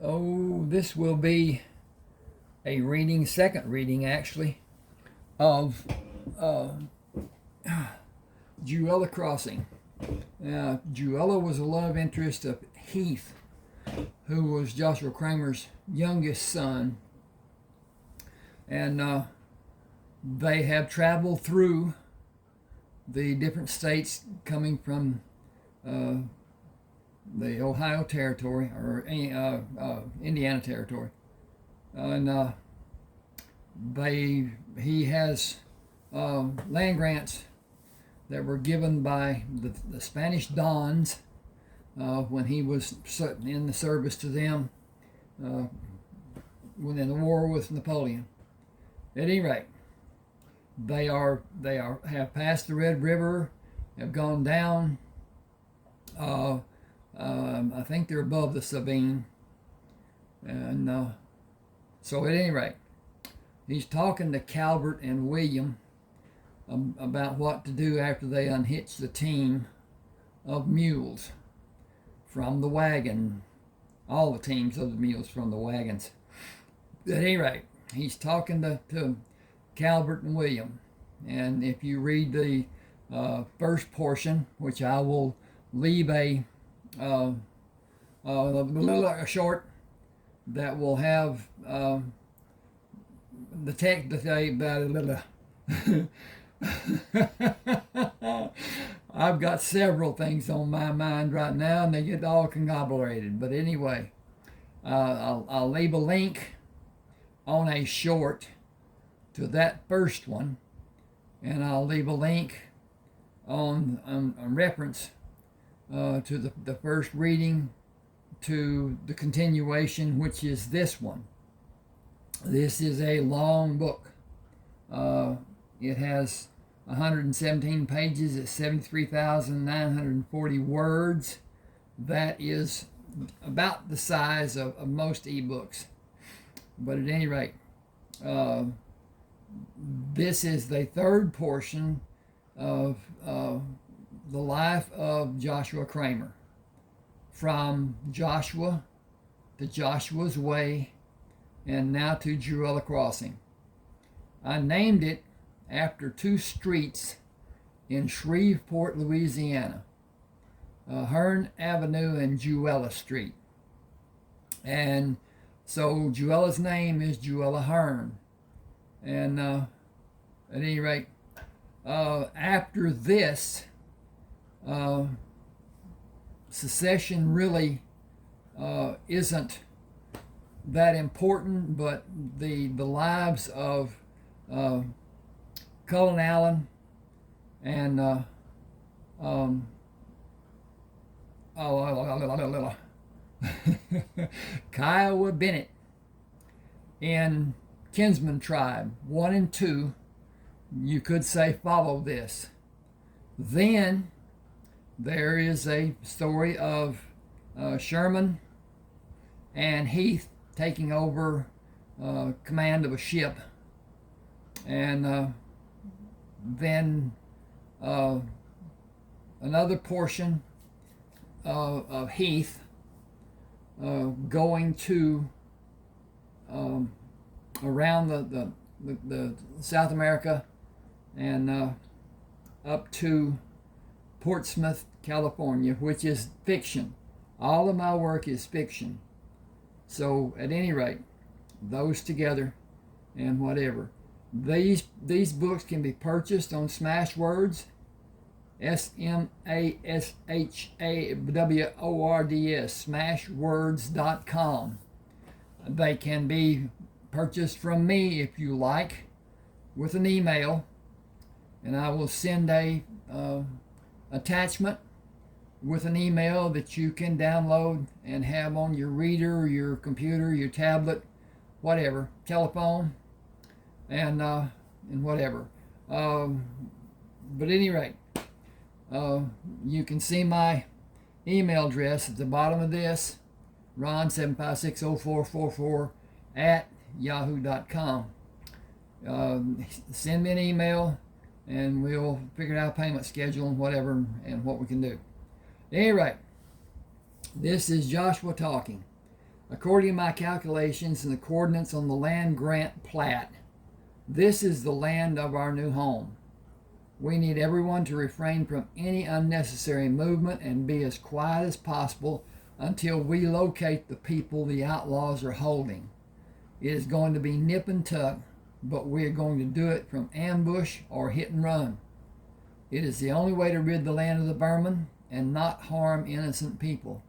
Oh, this will be a reading, second reading actually, of Jewella Crossing. Now, Jewella was a love interest of Heath, who was Joshua Crammer's youngest son. And they have traveled through the different states coming from the Ohio Territory or Indiana Territory. And he has land grants that were given by the Spanish Dons when he was in the service to them when in the war with Napoleon. At any rate, they have passed the Red River, have gone down. I think they're above the Sabine, and so at any rate, he's talking to Calvert and William about what to do after they unhitch the team of mules from the wagon, all the teams of the mules from the wagons. At any rate, he's talking to Calvert and William, and if you read the first portion, which I will leave a short that will have the text to say about I've got several things on my mind right now, and they get all conglomerated. But anyway, I'll leave a link on a short to that first one, and I'll leave a link on a reference to the first reading to the continuation, which is this one. This is a long book. It has 117 pages. It's 73,940 words. That is about the size of most eBooks. But at any rate, this is the third portion of the life of Joshua Crammer, from Joshua to Joshua's Way, and now to Jewella Crossing. I named it after two streets in Shreveport, Louisiana, Hearn Avenue and Jewella Street. And so Jewella's name is Jewella Hearn. And at any rate, after this, secession really isn't that important, but the lives of Cullen Allen and Kiowa Bennett in Kinsman Tribe 1 and 2, you could say, follow this. Then there is a story of Sherman and Heath taking over command of a ship, and then another portion of Heath going to around the South America and up to Portsmouth, California, which is fiction. All of my work is fiction. So at any rate, those together and whatever. These books can be purchased on Smashwords, SMASHAWORDS, smashwords.com. They can be purchased from me if you like, with an email, and I will send a attachment with an email that you can download and have on your reader, your computer, your tablet, whatever, telephone, and whatever. But at any rate, you can see my email address at the bottom of this, ron7560444 at yahoo.com. Send me an email, and we'll figure out a payment schedule and whatever, and what we can do. At any rate, this is Joshua talking. According to my calculations and the coordinates on the land grant plat, this is the land of our new home. We need everyone to refrain from any unnecessary movement and be as quiet as possible until we locate the people the outlaws are holding. It is going to be nip and tuck, but we are going to do it from ambush or hit and run. It is the only way to rid the land of the vermin and not harm innocent people.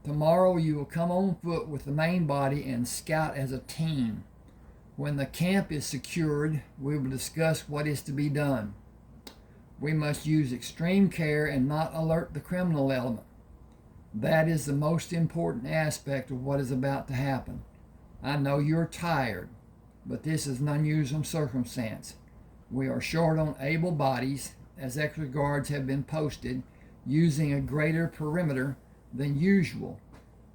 Tomorrow you will come on foot with the main body and scout as a team. When the camp is secured, we will discuss what is to be done. We must use extreme care and not alert the criminal element. That is the most important aspect of what is about to happen. I know you're tired, but this is an unusual circumstance. We are short on able bodies, as extra guards have been posted, using a greater perimeter than usual.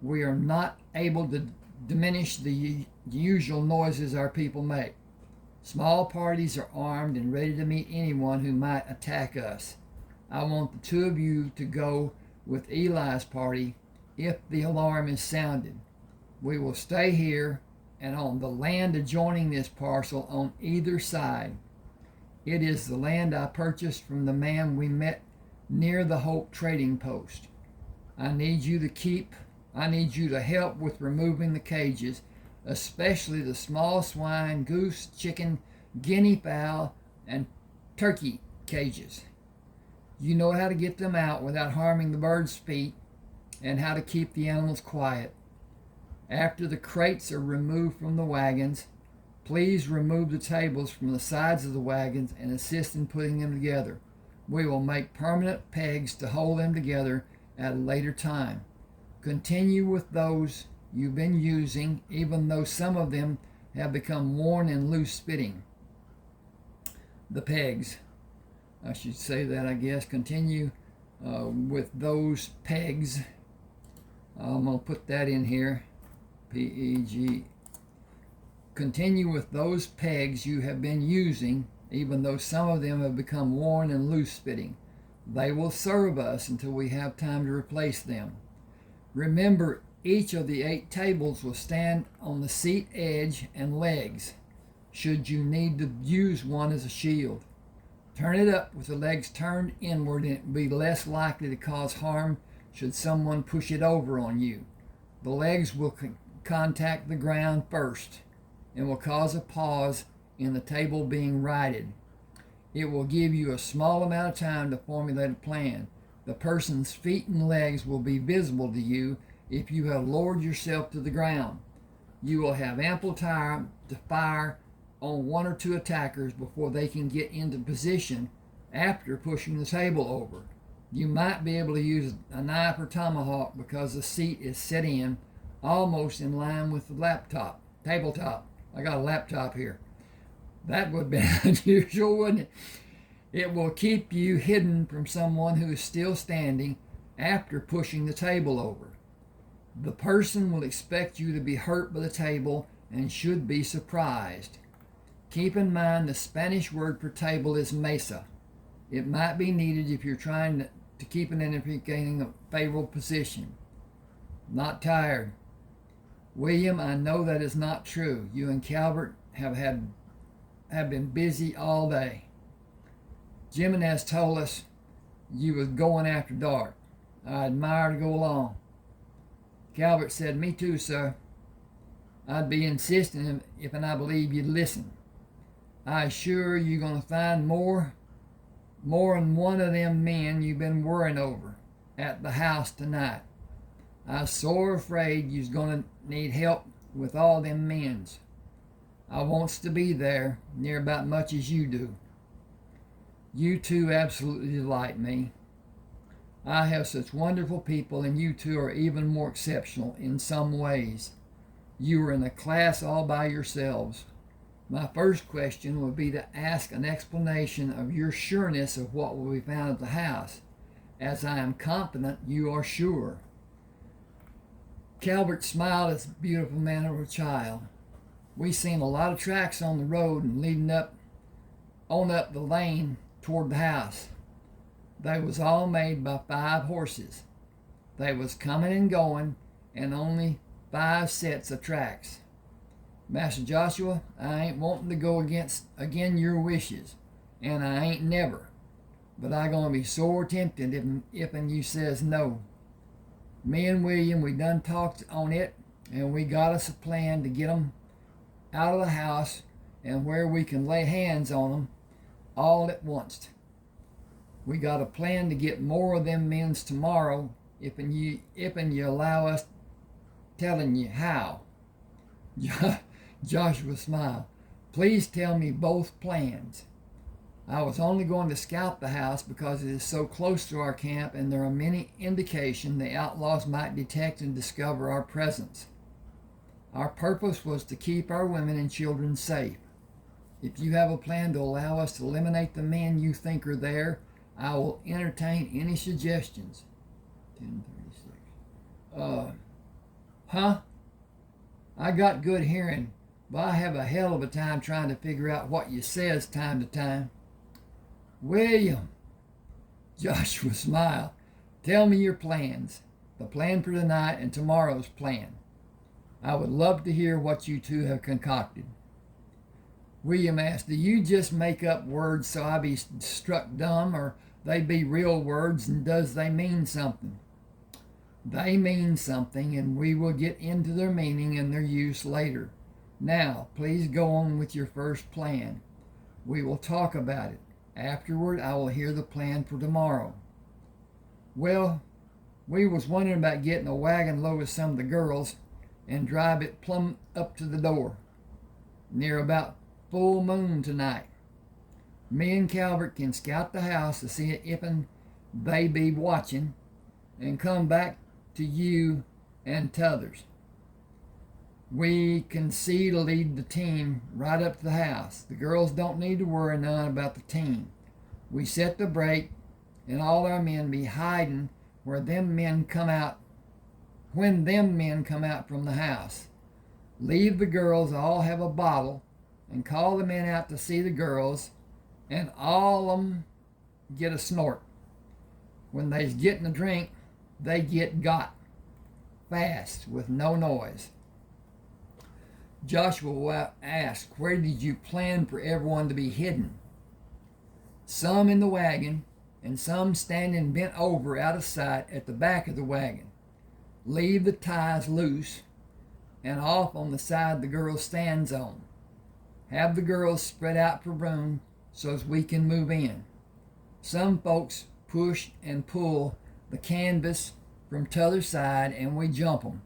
We are not able to diminish the usual noises our people make. Small parties are armed and ready to meet anyone who might attack us. I want the two of you to go with Eli's party if the alarm is sounded. We will stay here and on the land adjoining this parcel on either side. It is the land I purchased from the man we met near the Hope trading post. I need you to help with removing the cages, especially the small swine, goose, chicken, guinea fowl, and turkey cages. You know how to get them out without harming the birds' feet and how to keep the animals quiet. After the crates are removed from the wagons, please remove the tables from the sides of the wagons and assist in putting them together. We will make permanent pegs to hold them together at a later time. Continue with those you've been using, even though some of them have become worn and loose fitting. The pegs. I should say that, I guess. Continue with those pegs. I'm going to put that in here. P-E-G. Continue with those pegs you have been using, even though some of them have become worn and loose fitting. They will serve us until we have time to replace them. Remember, each of the 8 tables will stand on the seat edge and legs, should you need to use one as a shield. Turn it up with the legs turned inward and it will be less likely to cause harm should someone push it over on you. The legs will contact the ground first and will cause a pause in the table being righted. It will give you a small amount of time to formulate a plan. The person's feet and legs will be visible to you if you have lowered yourself to the ground. You will have ample time to fire on 1 or 2 attackers before they can get into position after pushing the table over. You might be able to use a knife or tomahawk because the seat is set in almost in line with the tabletop. I got a laptop here. That would be unusual, wouldn't it? It will keep you hidden from someone who is still standing after pushing the table over. The person will expect you to be hurt by the table and should be surprised. Keep in mind the Spanish word for table is mesa. It might be needed if you're trying to keep an enemy gaining a favorable position. Not tired. William, I know that is not true. You and Calvert have been busy all day. Jimenez told us you was going after dark. I admire to go along. Calvert said, me too, sir. I'd be insisting if and I believe you'd listen. I assure you're going to find more than one of them men you've been worrying over at the house tonight. I was sore afraid you's going to need help with all them men's. I wants to be there near about much as you do. You two absolutely delight me. I have such wonderful people, and you two are even more exceptional in some ways. You are in a class all by yourselves. My first question would be to ask an explanation of your sureness of what will be found at the house, as I am confident you are sure. Calvert smiled at the beautiful manner of a child. We seen a lot of tracks on the road and leading up the lane toward the house. They was all made by 5 horses. They was coming and going, and only 5 sets of tracks. Master Joshua, I ain't wanting to go again your wishes, and I ain't never. But I gonna be sore tempted if and you says no. Me and William, we done talked on it, and we got us a plan to get 'em out of the house and where we can lay hands on 'em all at once. We got a plan to get more of them men's tomorrow if and you allow us telling you how. Joshua smiled. Please tell me both plans. I was only going to scout the house because it is so close to our camp and there are many indications the outlaws might detect and discover our presence. Our purpose was to keep our women and children safe. If you have a plan to allow us to eliminate the men you think are there, I will entertain any suggestions. 10:36. Huh? I got good hearing, but I have a hell of a time trying to figure out what you says time to time. William, Joshua smiled. Tell me your plans. The plan for tonight and tomorrow's plan. I would love to hear what you two have concocted. William asked, do you just make up words so I be struck dumb, or they be real words, and does they mean something? They mean something, and we will get into their meaning and their use later. Now, please go on with your first plan. We will talk about it. Afterward, I will hear the plan for tomorrow. Well, we was wondering about getting a wagon load of some of the girls and drive it plumb up to the door. Near about full moon tonight. Me and Calvert can scout the house to see if they be watching and come back to you and t'others. We can see to lead the team right up to the house. The girls don't need to worry none about the team. We set the break and all our men be hiding when them men come out from the house. Leave the girls all have a bottle and call the men out to see the girls, and all of 'em get a snort. When they's getting a drink, they get got fast with no noise. Joshua asked, where did you plan for everyone to be hidden? Some in the wagon, and some standing bent over out of sight at the back of the wagon. Leave the ties loose and off on the side the girl stands on. Have the girls spread out for room so as we can move in. Some folks push and pull the canvas from t'other side and we jump 'em.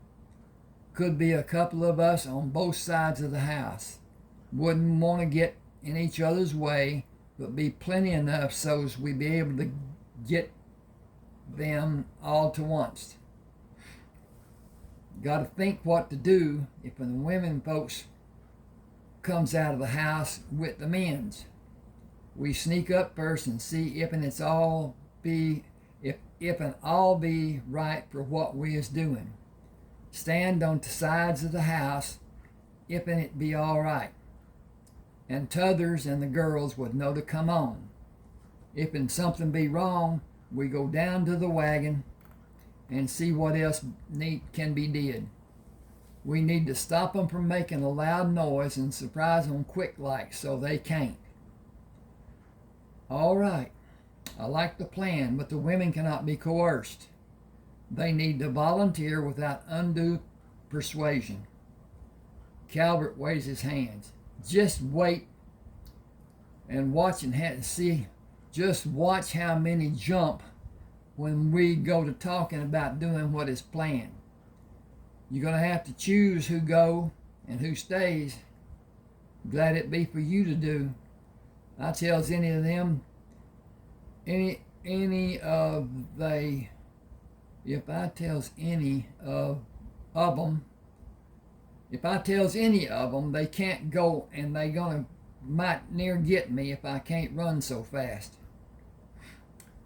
Could be a couple of us on both sides of the house. Wouldn't want to get in each other's way, but be plenty enough so as we be able to get them all to once. Got to think what to do if the women folks comes out of the house with the men's. We sneak up first and see if and all be right for what we is doing. Stand on the sides of the house if and it be all right. And t'others and the girls would know to come on. If and something be wrong, we go down to the wagon and see what else can be did. We need to stop them from making a loud noise and surprise them quick like so they can't. All right, I like the plan, but the women cannot be coerced. They need to volunteer without undue persuasion. Calvert waves his hands. Just wait and watch and see. Just watch how many jump when we go to talking about doing what is planned. You're going to have to choose who go and who stays. Glad it be for you to do. I tells any of them, if I tells any of them they can't go and they might near get me if I can't run so fast.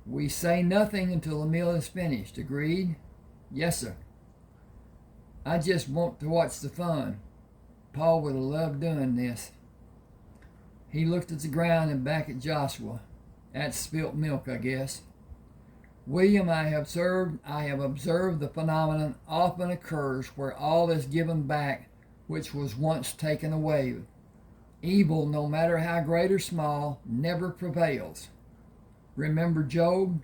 We say nothing until the meal is finished. Agreed? Yes, sir. I just want to watch the fun. Paul would have loved doing this. He looked at the ground and back at Joshua. That's spilt milk, I guess. William, I have observed the phenomenon often occurs where all is given back which was once taken away. Evil, no matter how great or small, never prevails. Remember Job?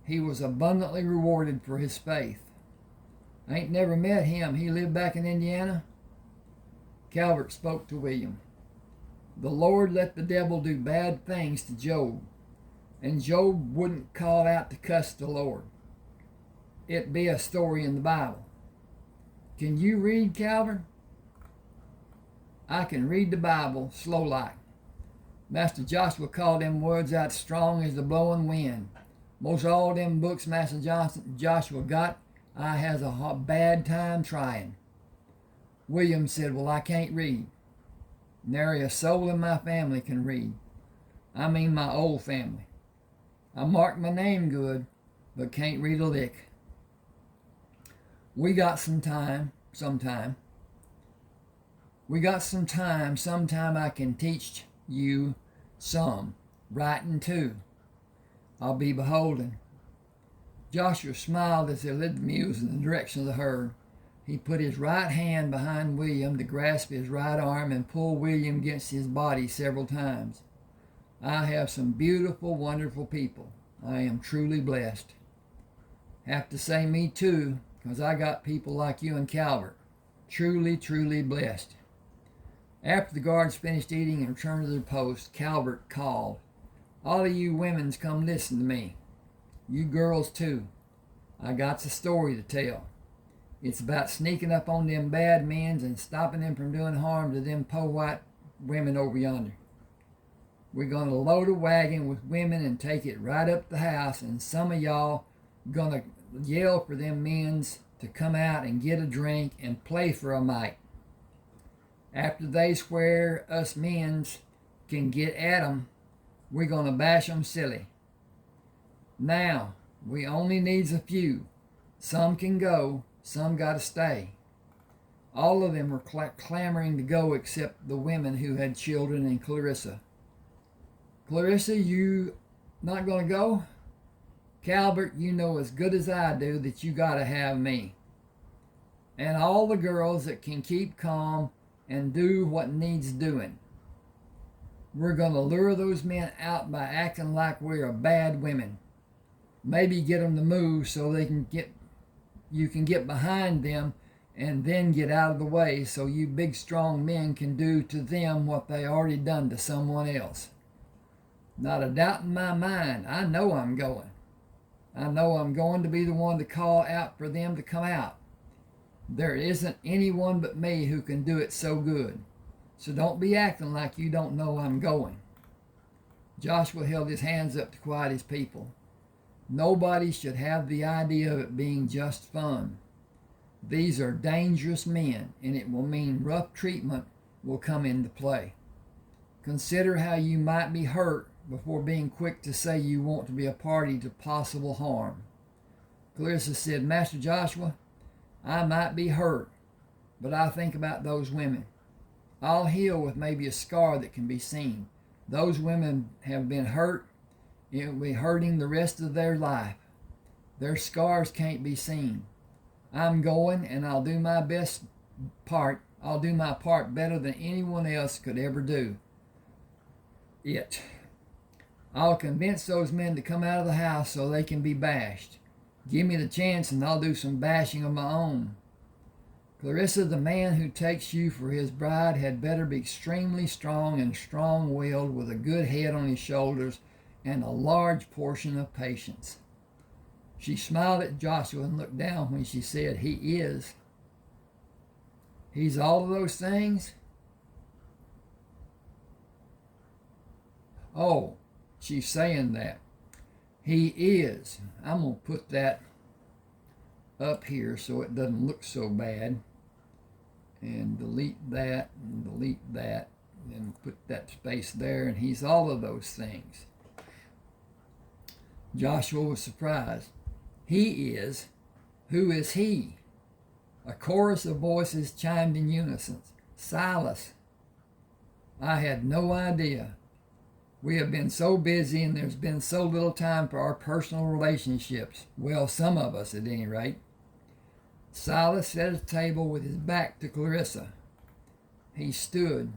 He was abundantly rewarded for his faith. I ain't never met him. He lived back in Indiana. Calvert spoke to William. The Lord let the devil do bad things to Job, and Job wouldn't call out to cuss the Lord. It be a story in the Bible. Can you read, Calvert? I can read the Bible slow like. Master Joshua called them words out strong as the blowing wind. Most all them books Master Joshua got, I has a bad time trying. William said, well, I can't read. Nary a soul in my family can read. I mean my old family. I marked my name good, but can't read a lick. We got some time, sometime. Sometime I can teach you some, writing too. I'll be beholden. Joshua smiled as they led the mules in the direction of the herd. He put his right hand behind William to grasp his right arm and pull William against his body several times. I have some beautiful, wonderful people. I am truly blessed. Have to say me too, because I got people like you and Calvert. Truly, truly blessed. After the guards finished eating and returned to their post, Calvert called, all of you women's come listen to me. You girls too. I got a story to tell. It's about sneaking up on them bad men's and stopping them from doing harm to them po' white women over yonder. We're going to load a wagon with women and take it right up the house, and some of y'all going to yell for them men's to come out and get a drink and play for a mite. After they swear us men's can get at 'em, we're going to bash 'em silly. Now, we only needs a few. Some can go, some got to stay. All of them were clamoring to go except the women who had children and Clarissa. Clarissa, you not going to go? Calvert, you know as good as I do that you got to have me. And all the girls that can keep calm and do what needs doing. We're going to lure those men out by acting like we're bad women. Maybe get them to move so you can get behind them and then get out of the way so you big strong men can do to them what they already done to someone else. Not a doubt in my mind, I know I'm going. I know I'm going to be the one to call out for them to come out. There isn't anyone but me who can do it so good. So don't be acting like you don't know I'm going. Joshua held his hands up to quiet his people. Nobody should have the idea of it being just fun. These are dangerous men, and it will mean rough treatment will come into play. Consider how you might be hurt before being quick to say you want to be a party to possible harm. Clarissa said, Master Joshua, I might be hurt, but I think about those women. I'll heal with maybe a scar that can be seen. Those women have been hurt. It will be hurting the rest of their life. Their scars can't be seen. I'm going, and I'll do my best part. I'll do my part better than anyone else could ever do it. I'll convince those men to come out of the house so they can be bashed. Give me the chance and I'll do some bashing of my own. Clarissa, the man who takes you for his bride had better be extremely strong and strong-willed with a good head on his shoulders and a large portion of patience. She smiled at Joshua and looked down when she said, he is. He's all of those things? Oh, she's saying that. He is. I'm going to put that up here so it doesn't look so bad. And delete that, and put that space there, and he's all of those things. Joshua was surprised. He is. Who is he? A chorus of voices chimed in unison. Silas. I had no idea. We have been so busy and there's been so little time for our personal relationships. Well, some of us at any rate. Silas sat at the table with his back to Clarissa. He stood.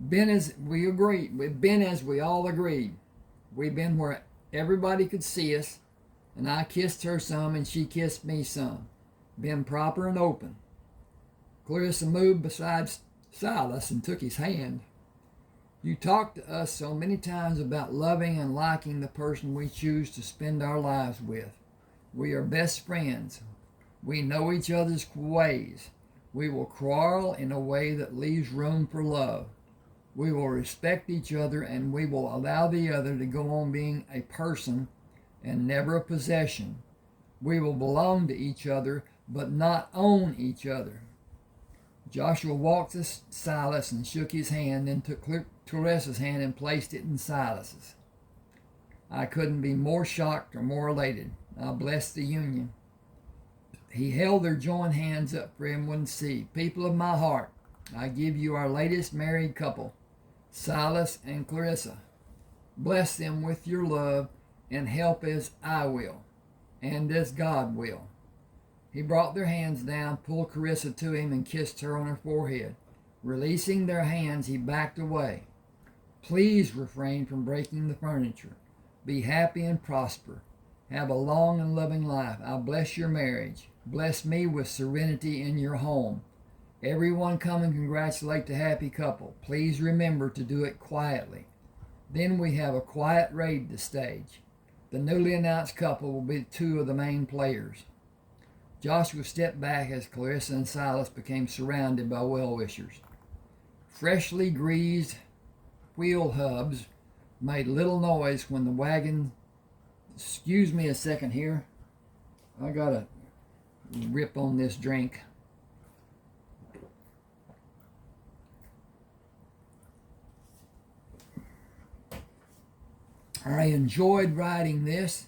Been as we agreed. We've been as we all agreed. We've been where everybody could see us, and I kissed her some and she kissed me some. Been proper and open. Clarissa moved beside Silas and took his hand. You talked to us so many times about loving and liking the person we choose to spend our lives with. We are best friends. We know each other's ways. We will quarrel in a way that leaves room for love. We will respect each other and we will allow the other to go on being a person and never a possession. We will belong to each other but not own each other. Joshua walked to Silas and shook his hand, then took Clarissa's hand and placed it in Silas's. I couldn't be more shocked or more elated. I blessed the union. He held their joined hands up for everyone to see. People of my heart, I give you our latest married couple, Silas and Clarissa. Bless them with your love and help as I will, and as God will. He brought their hands down, pulled Clarissa to him, and kissed her on her forehead. Releasing their hands, he backed away. Please refrain from breaking the furniture. Be happy and prosper. Have a long and loving life. I bless your marriage. Bless me with serenity in your home. Everyone come and congratulate the happy couple. Please remember to do it quietly. Then we have a quiet raid to stage. The newly announced couple will be two of the main players. Joshua stepped back as Clarissa and Silas became surrounded by well-wishers. Freshly greased wheel hubs made little noise when the wagon... Excuse me a second here. I gotta rip on this drink. I enjoyed writing this.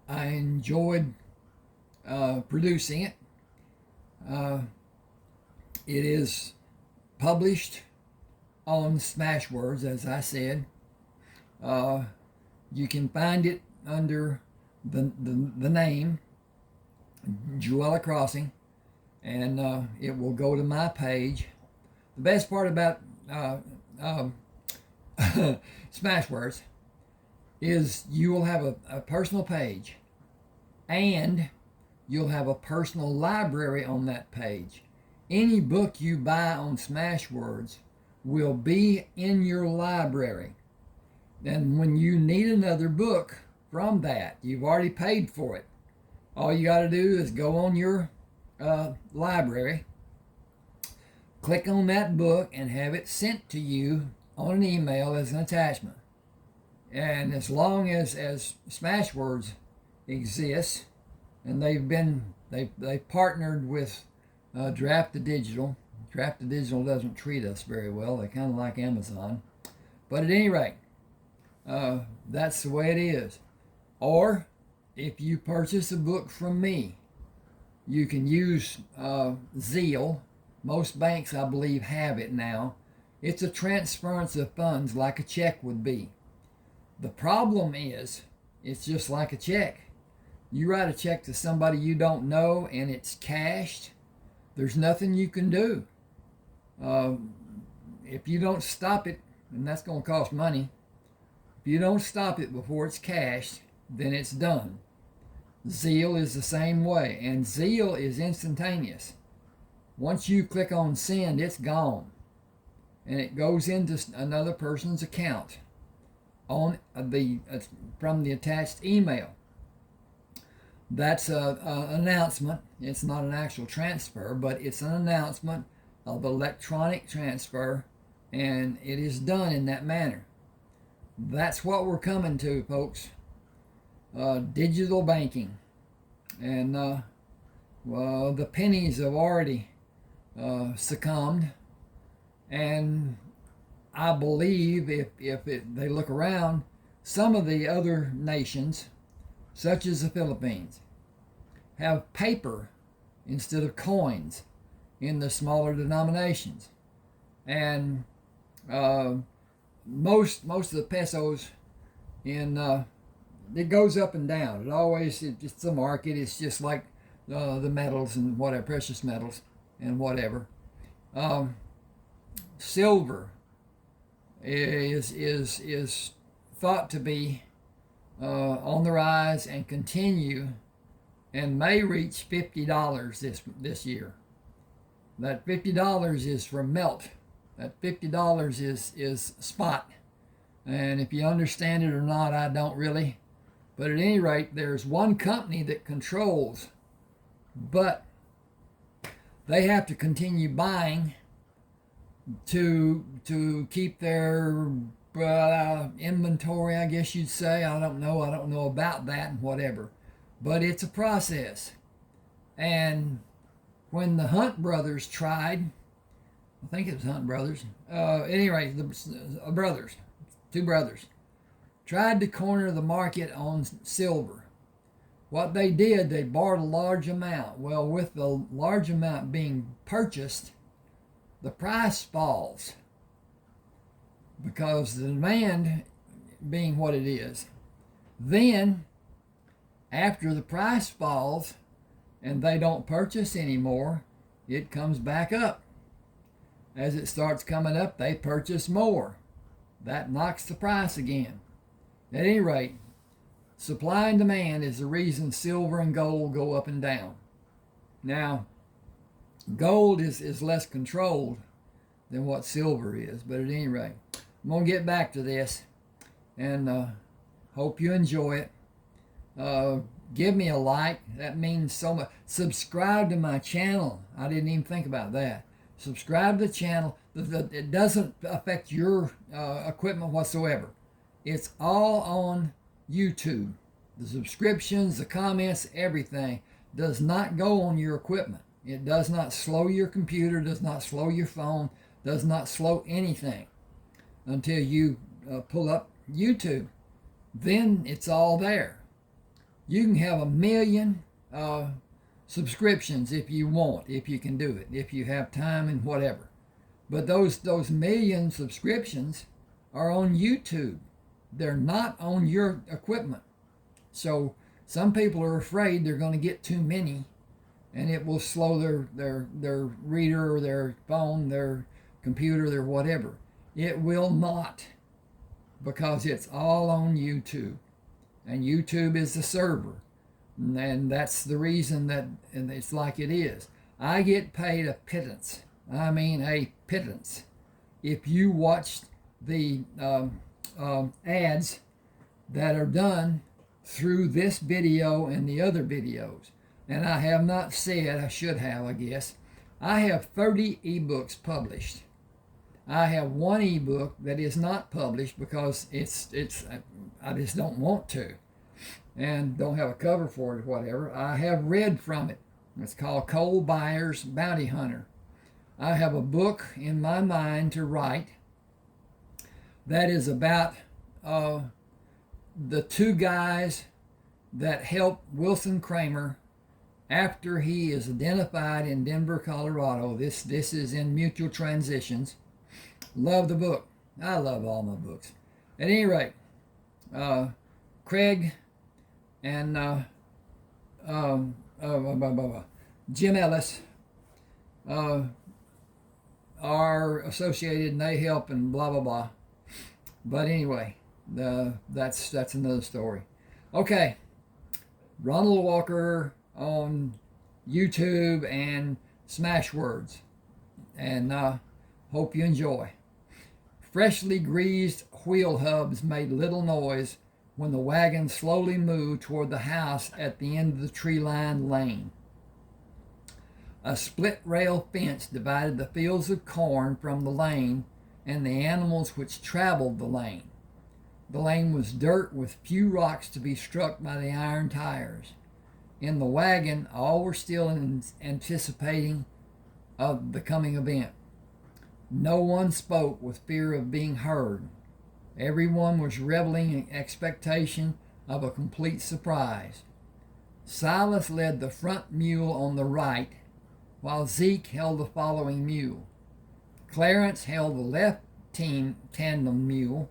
I enjoyed producing it. It is published on Smashwords, as I said. You can find it under the name Jewella Crossing, and it will go to my page. The best part about Smashwords is you will have a personal page, and you'll have a personal library on that page. Any book you buy on Smashwords will be in your library. Then when you need another book from that, you've already paid for it. All you got to do is go on your library, click on that book, and have it sent to you on an email as an attachment. And as long as Smashwords exists, and they've partnered with Draft to Digital. Draft to Digital doesn't treat us very well. They kind of like Amazon. But at any rate, that's the way it is. Or if you purchase a book from me, you can use Zeal. Most banks, I believe, have it now. It's a transference of funds like a check would be. The problem is, it's just like a check. You write a check to somebody you don't know and it's cashed, there's nothing you can do. If you don't stop it, and that's going to cost money, if you don't stop it before it's cashed, then it's done. Zeal is the same way, and Zeal is instantaneous. Once you click on send, it's gone, and it goes into another person's account on from the attached email. That's an announcement. It's not an actual transfer, but it's an announcement of electronic transfer, and it is done in that manner. That's what we're coming to, folks. Digital banking. And well, the pennies have already succumbed, and I believe if they look around, some of the other nations, such as the Philippines, have paper instead of coins in the smaller denominations. And most of the pesos in it goes up and down. It's the market. It's just like the metals and whatever, precious metals and whatever. Silver is thought to be on the rise and continue, and may reach $50 this year. That $50 is for melt. That $50 is spot. And if you understand it or not, I don't really. But at any rate, there's one company that controls, but they have to continue buying to keep their inventory, I guess you'd say. I don't know about that and whatever. But it's a process. And when the Hunt brothers tried, I think it was Hunt brothers, anyway, the brothers, two brothers, tried to corner the market on silver. What they did, they borrowed a large amount. Well, with the large amount being purchased, the price falls because the demand being what it is. Then, after the price falls and they don't purchase anymore, it comes back up. As it starts coming up, they purchase more. That knocks the price again. At any rate, supply and demand is the reason silver and gold go up and down. Now, gold is less controlled than what silver is, but at any rate, I'm going to get back to this, and hope you enjoy it. Give me a like. That means so much. Subscribe to my channel. I didn't even think about that. Subscribe to the channel. It doesn't affect your equipment whatsoever. It's all on YouTube. The subscriptions, the comments, everything does not go on your equipment. It does not slow your computer, does not slow your phone, does not slow anything until you pull up YouTube. Then it's all there. You can have 1 million subscriptions if you want, if you can do it, if you have time and whatever. But those million subscriptions are on YouTube. They're not on your equipment. So some people are afraid they're going to get too many, and it will slow their reader or their phone, their computer, their whatever. It will not, because it's all on YouTube. And YouTube is the server. And that's the reason that and it's like it is. I get paid a pittance. I mean a pittance. If you watch the ads that are done through this video and the other videos. And I have not said, I should have, I guess. I have 30 ebooks published. I have one ebook that is not published because I just don't want to, and don't have a cover for it or whatever. I have read from it. It's called Coal Buyer's Bounty Hunter. I have a book in my mind to write that is about the two guys that helped Wilson Crammer after he is identified in Denver, Colorado. This is in Mutual Transitions. Love the book. I love all my books. At any rate, Craig and Jim Ellis are associated, and they help and blah blah blah. But anyway, that's another story. Okay, Ronald Walker on YouTube and Smashwords, and hope you enjoy. Freshly greased wheel hubs made little noise when the wagon slowly moved toward the house at the end of the tree-lined lane. A split rail fence divided the fields of corn from the lane and the animals which traveled the lane. The lane was dirt with few rocks to be struck by the iron tires. In the wagon, all were still anticipating of the coming event. No one spoke with fear of being heard. Everyone was reveling in expectation of a complete surprise. Silas led the front mule on the right, while Zeke held the following mule. Clarence held the left tandem mule,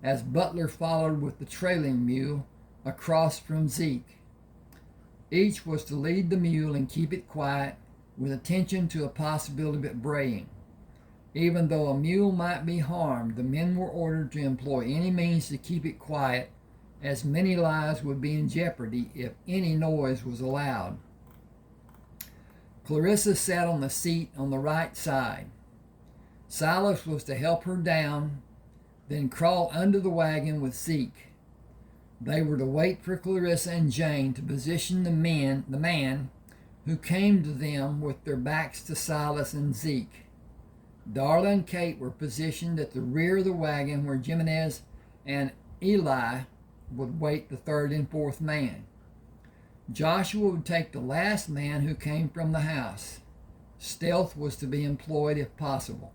as Butler followed with the trailing mule across from Zeke. Each was to lead the mule and keep it quiet, with attention to a possibility of it braying. Even though a mule might be harmed, the men were ordered to employ any means to keep it quiet, as many lives would be in jeopardy if any noise was allowed. Clarissa sat on the seat on the right side. Silas was to help her down, then crawl under the wagon with Zeke. They were to wait for Clarissa and Jane to position the man who came to them with their backs to Silas and Zeke. Darla and Kate were positioned at the rear of the wagon where Jimenez and Eli would wait the third and fourth man. Joshua would take the last man who came from the house. Stealth was to be employed if possible.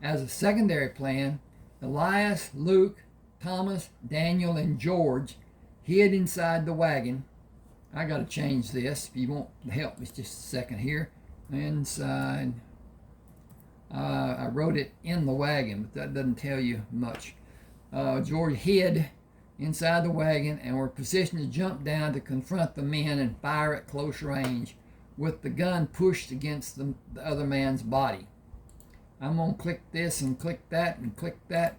As a secondary plan, Elias, Luke, Thomas, Daniel, and George hid inside the wagon. I got to change this. If you want help, it's just a second here. Inside. I wrote it in the wagon, but that doesn't tell you much. George hid inside the wagon and were positioned to jump down to confront the men and fire at close range with the gun pushed against the other man's body. I'm going to click this and click that and click that,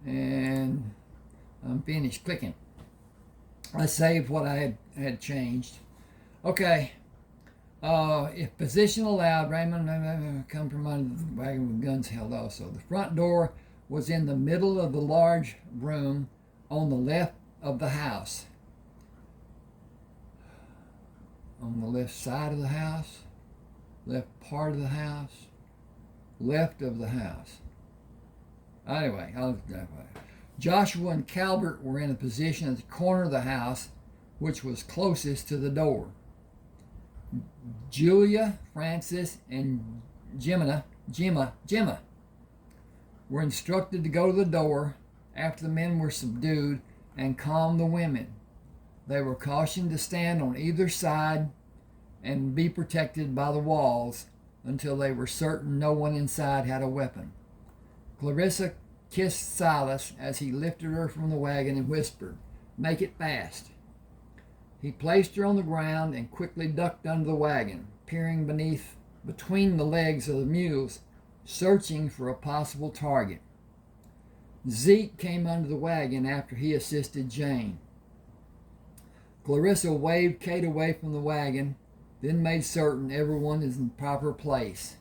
and I'm finished clicking. I saved what I had changed. Okay. If position allowed, Raymond come from under the wagon with guns held also. The front door was in the middle of the large room on the left of the house. On the left side of the house, left part of the house, left of the house. Anyway, Joshua and Calvert were in a position at the corner of the house, which was closest to the door. Julia, Francis, and Gemma were instructed to go to the door after the men were subdued and calm the women. They were cautioned to stand on either side and be protected by the walls until they were certain no one inside had a weapon. Clarissa kissed Silas as he lifted her from the wagon and whispered, "Make it fast." He placed her on the ground and quickly ducked under the wagon, peering between the legs of the mules, searching for a possible target. Zeke came under the wagon after he assisted Jane. Clarissa waved Kate away from the wagon, then made certain everyone is in proper place.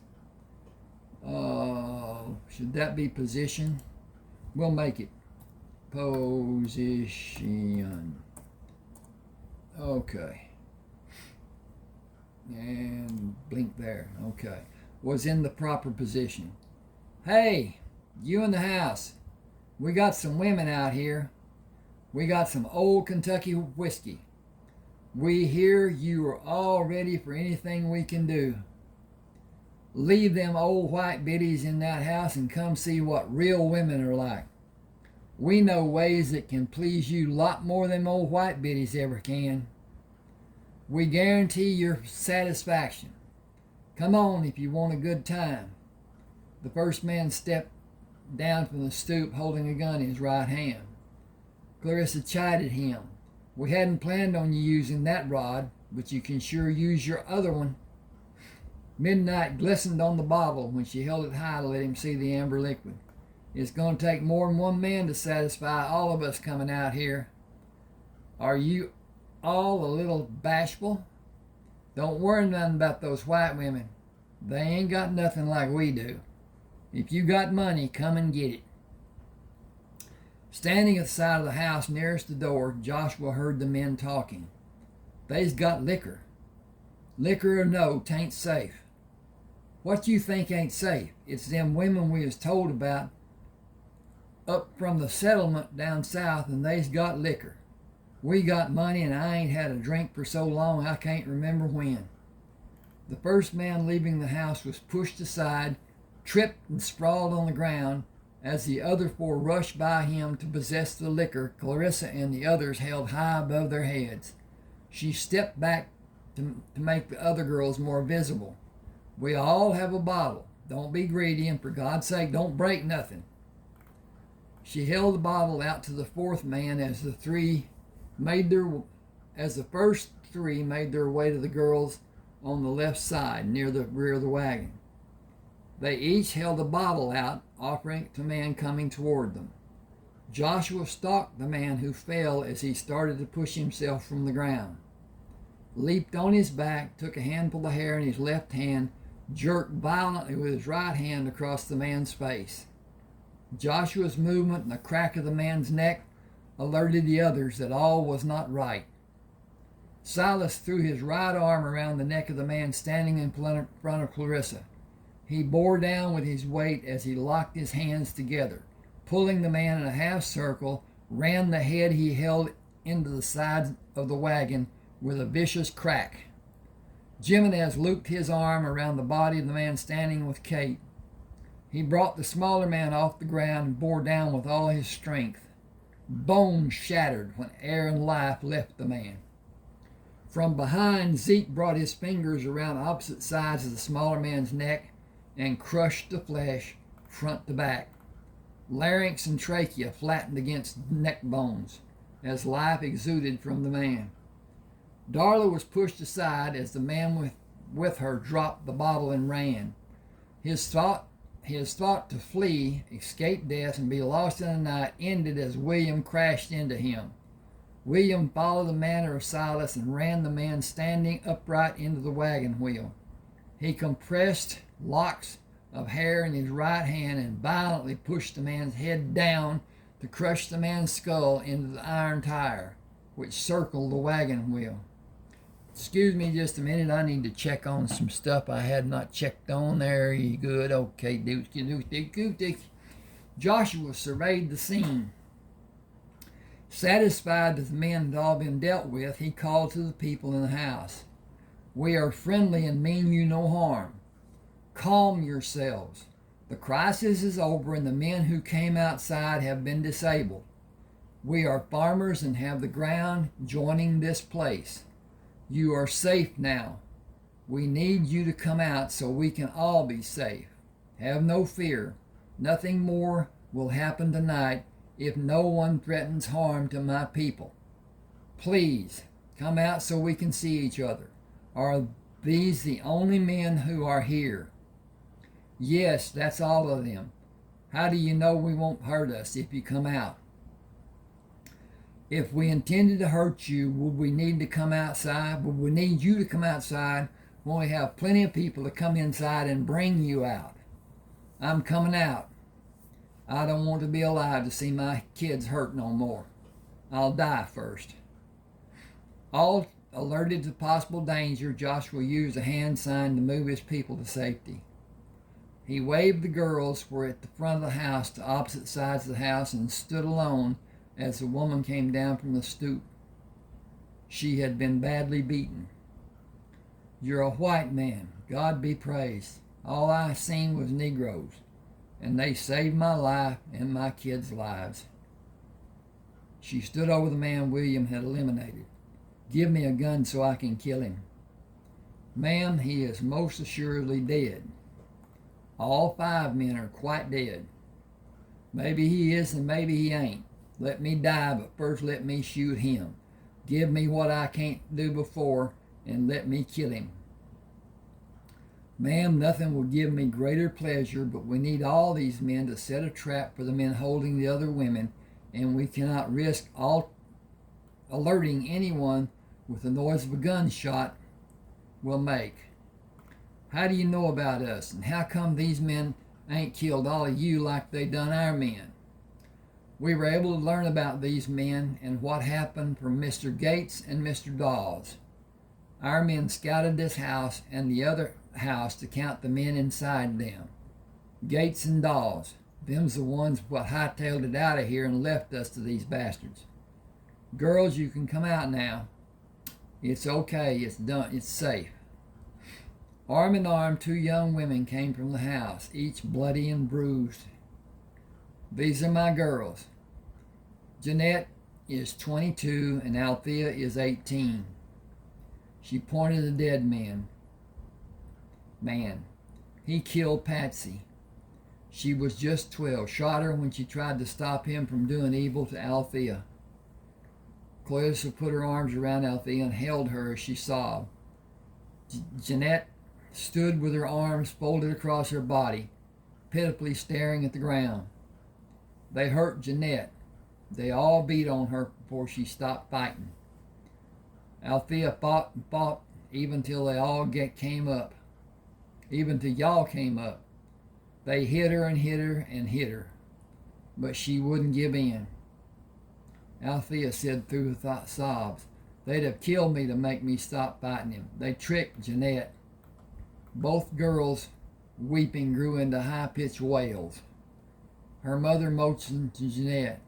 Should that be position? We'll make it position. Okay. And blink there. Okay. Was in the proper position. Hey, you in the house. We got some women out here. We got some old Kentucky whiskey. We hear you are all ready for anything we can do. Leave them old white biddies in that house and come see what real women are like. We know ways that can please you a lot more than old white biddies ever can. We guarantee your satisfaction. Come on if you want a good time. The first man stepped down from the stoop holding a gun in his right hand. Clarissa chided him. We hadn't planned on you using that rod, but you can sure use your other one. Midnight glistened on the bottle when she held it high to let him see the amber liquid. It's going to take more than one man to satisfy all of us coming out here. Are you all a little bashful? Don't worry nothing about those white women. They ain't got nothing like we do. If you got money, come and get it. Standing at the side of the house nearest the door, Joshua heard the men talking. They's got liquor. Liquor or no, 'tain't safe. What you think ain't safe? It's them women we was told about up from the settlement down south, and they's got liquor. We got money, and I ain't had a drink for so long I can't remember when. The first man leaving the house was pushed aside, tripped and sprawled on the ground as the other four rushed by him to possess the liquor Clarissa and the others held high above their heads. She stepped back to make the other girls more visible. We all have a bottle. Don't be greedy, and for God's sake, don't break nothing. She held the bottle out to the fourth man as the first three made their way to the girls on the left side near the rear of the wagon. They each held a bottle out, offering it to the man coming toward them. Joshua stalked the man who fell as he started to push himself from the ground, leaped on his back, took a handful of hair in his left hand, jerked violently with his right hand across the man's face. Joshua's movement and the crack of the man's neck alerted the others that all was not right. Silas threw his right arm around the neck of the man standing in front of Clarissa. He bore down with his weight as he locked his hands together, pulling the man in a half circle, ran the head he held into the side of the wagon with a vicious crack. Jimenez looped his arm around the body of the man standing with Kate. He brought the smaller man off the ground and bore down with all his strength. Bones shattered when air and life left the man. From behind, Zeke brought his fingers around opposite sides of the smaller man's neck and crushed the flesh front to back. Larynx and trachea flattened against neck bones as life exuded from the man. Darla was pushed aside as the man with her dropped the bottle and ran. His thought to flee, escape death, and be lost in the night ended as William crashed into him. William followed the manner of Silas and ran the man standing upright into the wagon wheel. He compressed locks of hair in his right hand and violently pushed the man's head down to crush the man's skull into the iron tire, which circled the wagon wheel. Excuse me just a minute, I need to check on some stuff I had not checked on. There you good. Okay, dookie. Joshua surveyed the scene. Satisfied that the men had all been dealt with, he called to the people in the house. We are friendly and mean you no harm. Calm yourselves. The crisis is over and the men who came outside have been disabled. We are farmers and have the ground joining this place. You are safe now. We need you to come out so we can all be safe. Have no fear. Nothing more will happen tonight if no one threatens harm to my people. Please, come out so we can see each other. Are these the only men who are here? Yes, that's all of them. How do you know we won't hurt us if you come out? If we intended to hurt you, would we need to come outside? Would we need you to come outside when we have plenty of people to come inside and bring you out? I'm coming out. I don't want to be alive to see my kids hurt no more. I'll die first. All alerted to possible danger, Joshua used a hand sign to move his people to safety. He waved the girls who were at the front of the house to opposite sides of the house and stood alone as the woman came down from the stoop. She had been badly beaten. You're a white man. God be praised. All I seen was Negroes, and they saved my life and my kids' lives. She stood over the man William had eliminated. Give me a gun so I can kill him. Ma'am, he is most assuredly dead. All 5 men are quite dead. Maybe he is and maybe he ain't. Let me die, but first let me shoot him. Give me what I can't do before, and let me kill him. Ma'am, nothing will give me greater pleasure, but we need all these men to set a trap for the men holding the other women, and we cannot risk alerting anyone with the noise of a gunshot will make. How do you know about us, and how come these men ain't killed all of you like they done our men? We were able to learn about these men and what happened from Mr. Gates and Mr. Dawes. Our men scouted this house and the other house to count the men inside them. Gates and Dawes, them's the ones what hightailed it out of here and left us to these bastards. Girls, you can come out now. It's okay, it's done, it's safe. Arm in arm, 2 young women came from the house, each bloody and bruised. These are my girls. Jeanette is 22 and Althea is 18. She pointed to the dead man. He killed Patsy. She was just 12. Shot her when she tried to stop him from doing evil to Althea. Clarissa put her arms around Althea and held her as she sobbed. Jeanette stood with her arms folded across her body, pitifully staring at the ground. They hurt Jeanette. They all beat on her before she stopped fighting. Althea fought and fought even till they all came up. Even till y'all came up. They hit her and hit her and hit her. But she wouldn't give in. Althea said through her sobs, "They'd have killed me to make me stop fighting him. They tricked Jeanette." Both girls, weeping, grew into high-pitched wails. Her mother motioned to Jeanette.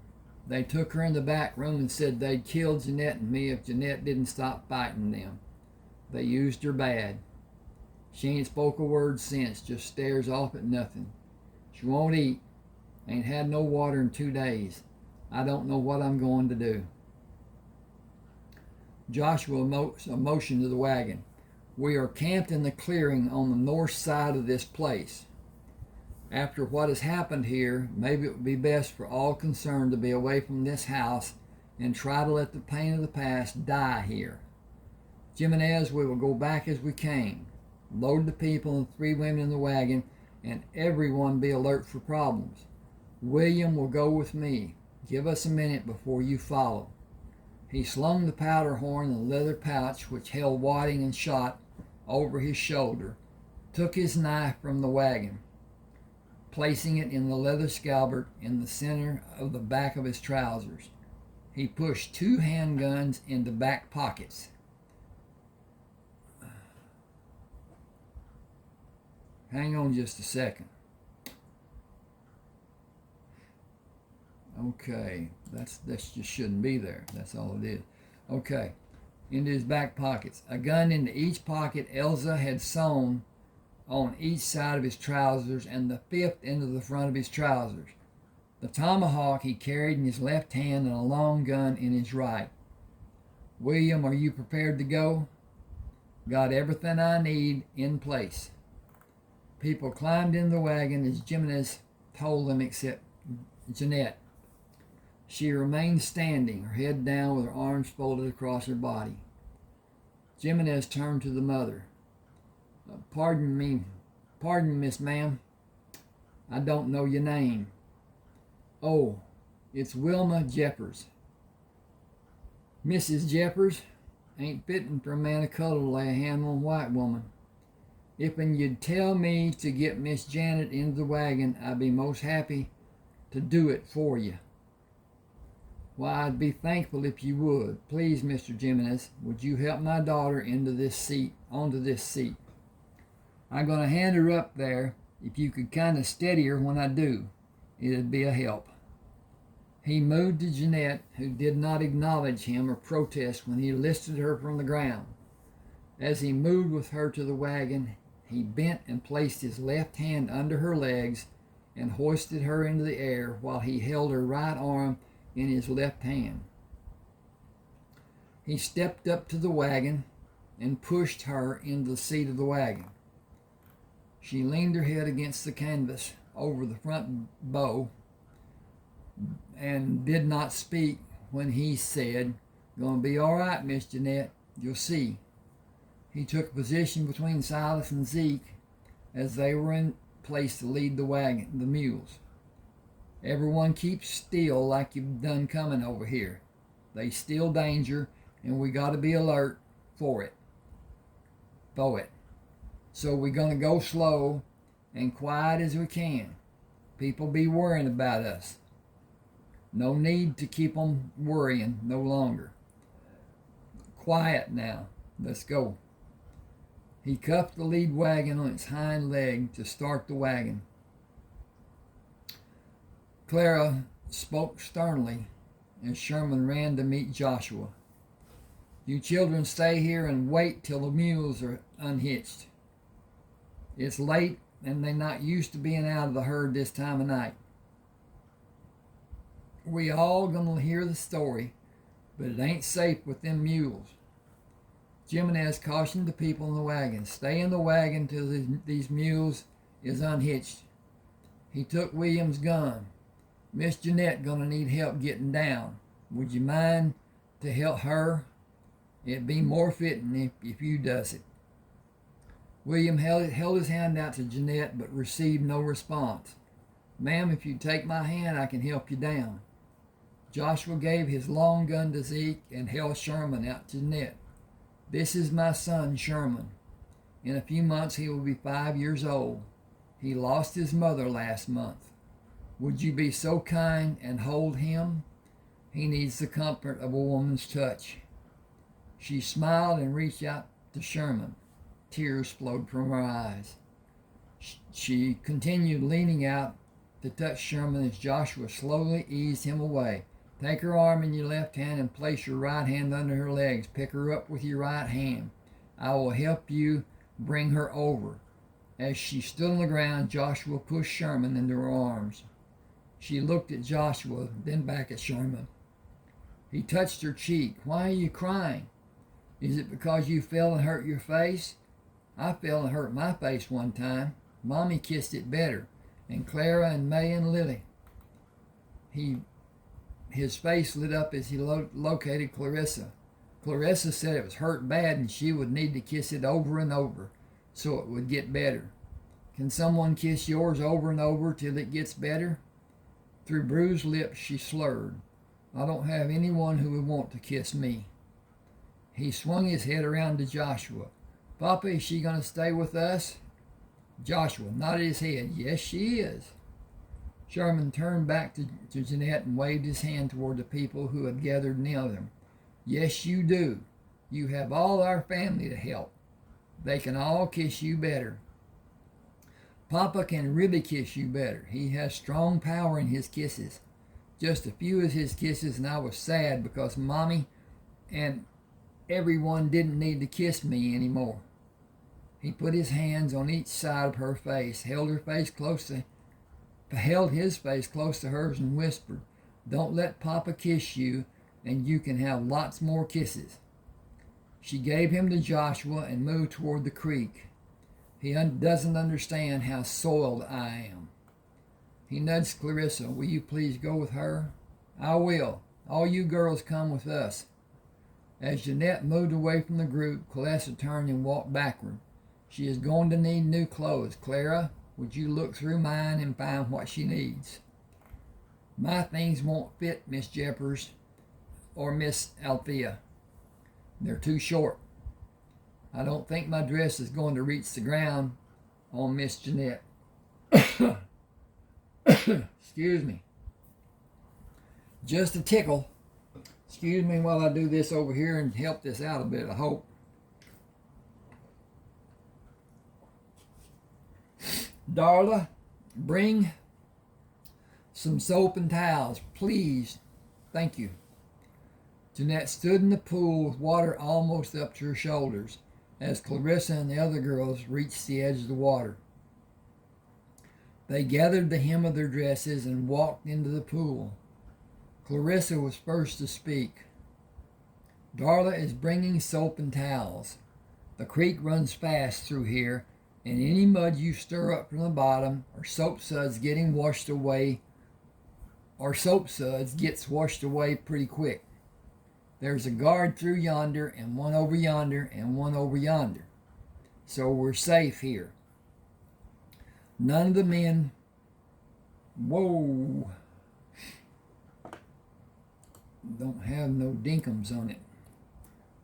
They took her in the back room and said they'd kill Jeanette and me if Jeanette didn't stop fighting them. They used her bad. She ain't spoke a word since, just stares off at nothing. She won't eat. Ain't had no water in 2 days. I don't know what I'm going to do. Joshua motioned to the wagon. We are camped in the clearing on the north side of this place. After what has happened here, maybe it would be best for all concerned to be away from this house and try to let the pain of the past die here. Jimenez, we will go back as we came. Load the people and 3 women in the wagon, and everyone be alert for problems. William will go with me. Give us a minute before you follow. He slung the powder horn in the leather pouch which held wadding and shot over his shoulder, took his knife from the wagon, placing it in the leather scabbard in the center of the back of his trousers. He pushed 2 handguns into back pockets. Hang on just a second. Okay, that just shouldn't be there. That's all it is. Okay, into his back pockets. A gun into each pocket Elsa had sewn on each side of his trousers, and the 5th into the front of his trousers. The tomahawk he carried in his left hand and a long gun in his right. William, are you prepared to go? Got everything I need in place. People climbed in the wagon as Jimenez told them, except Jeanette. She remained standing, her head down with her arms folded across her body. Jimenez turned to the mother. Pardon me, Miss Ma'am. I don't know your name." "Oh, it's Wilma Jeffers." "Mrs. Jeffers, ain't fitting for a man of color to lay a hand on a white woman. If'n you'd tell me to get Miss Janet into the wagon, I'd be most happy to do it for you." "Why, I'd be thankful if you would. Please, Mr. Jimenez, would you help my daughter onto this seat? I'm going to hand her up there. If you could kind of steady her when I do, it'd be a help." He moved to Jeanette, who did not acknowledge him or protest when he lifted her from the ground. As he moved with her to the wagon, he bent and placed his left hand under her legs and hoisted her into the air while he held her right arm in his left hand. He stepped up to the wagon and pushed her into the seat of the wagon. She leaned her head against the canvas over the front bow and did not speak when he said, "Gonna be all right, Miss Jeanette. You'll see." He took a position between Silas and Zeke as they were in place to lead the mules. "Everyone keep still like you've done coming over here. They still danger, and we got to be alert for it. So we're going to go slow and quiet as we can. People be worrying about us. No need to keep them worrying no longer. Quiet now. Let's go." He cuffed the lead wagon on its hind leg to start the wagon. Clara spoke sternly as Sherman ran to meet Joshua. "You children stay here and wait till the mules are unhitched. It's late and they're not used to being out of the herd this time of night. We all gonna hear the story, but it ain't safe with them mules." Jimenez cautioned the people in the wagon, "Stay in the wagon till these mules is unhitched. He took William's gun. Miss Jeanette gonna need help getting down. Would you mind to help her? It'd be more fitting if you does it. William held his hand out to Jeanette, but received no response. Ma'am, if you take my hand, I can help you down. Joshua gave his long gun to Zeke and held Sherman out to Jeanette. This is my son, Sherman. In a few months, he will be 5 years old. He lost his mother last month. Would you be so kind and hold him? He needs the comfort of a woman's touch. She smiled and reached out to Sherman. Tears flowed from her eyes. She continued leaning out to touch Sherman as Joshua slowly eased him away. Take her arm in your left hand and place your right hand under her legs. Pick her up with your right hand. I will help you bring her over. As she stood on the ground, Joshua pushed Sherman into her arms. She looked at Joshua, then back at Sherman. He touched her cheek. Why are you crying? Is it because you fell and hurt your face? I fell and hurt my face one time. Mommy kissed it better. And Clara and May and Lily. His face lit up as he located Clarissa. Clarissa said it was hurt bad and she would need to kiss it over and over so it would get better. Can someone kiss yours over and over till it gets better? Through bruised lips she slurred. I don't have anyone who would want to kiss me. He swung his head around to Joshua. Papa, is she going to stay with us? Joshua nodded his head. Yes, she is. Sherman turned back to Jeanette and waved his hand toward the people who had gathered near them. Yes, you do. You have all our family to help. They can all kiss you better. Papa can really kiss you better. He has strong power in his kisses. Just a few of his kisses, and I was sad because Mommy and everyone didn't need to kiss me anymore. He put his hands on each side of her face, held his face close to hers and whispered, Don't let Papa kiss you, and you can have lots more kisses. She gave him to Joshua and moved toward the creek. He doesn't understand how soiled I am. He nudged Clarissa. Will you please go with her? I will. All you girls come with us. As Jeanette moved away from the group, Clarissa turned and walked backward. She is going to need new clothes. Clara, would you look through mine and find what she needs? My things won't fit Miss Jeffers or Miss Althea. They're too short. I don't think my dress is going to reach the ground on Miss Jeanette. Excuse me. Just a tickle. Excuse me while I do this over here and help this out a bit, I hope. Darla, bring some soap and towels, please. Thank you. Jeanette stood in the pool with water almost up to her shoulders as Clarissa and the other girls reached the edge of the water. They gathered the hem of their dresses and walked into the pool. Clarissa was first to speak. Darla is bringing soap and towels. The creek runs fast through here, and any mud you stir up from the bottom or soap suds gets washed away pretty quick. There's a guard through yonder and one over yonder and one over yonder. So we're safe here. None of the men, don't have no dinkums on it,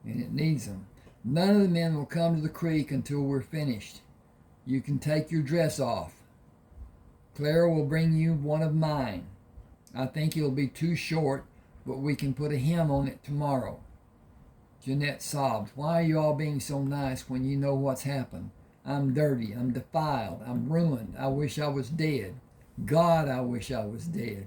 and it needs them. None of the men will come to the creek until we're finished. You can take your dress off. Clara will bring you one of mine. I think it'll be too short, but we can put a hem on it tomorrow. Jeanette sobbed. Why are you all being so nice when you know what's happened? I'm dirty. I'm defiled. I'm ruined. I wish I was dead. God, I wish I was dead.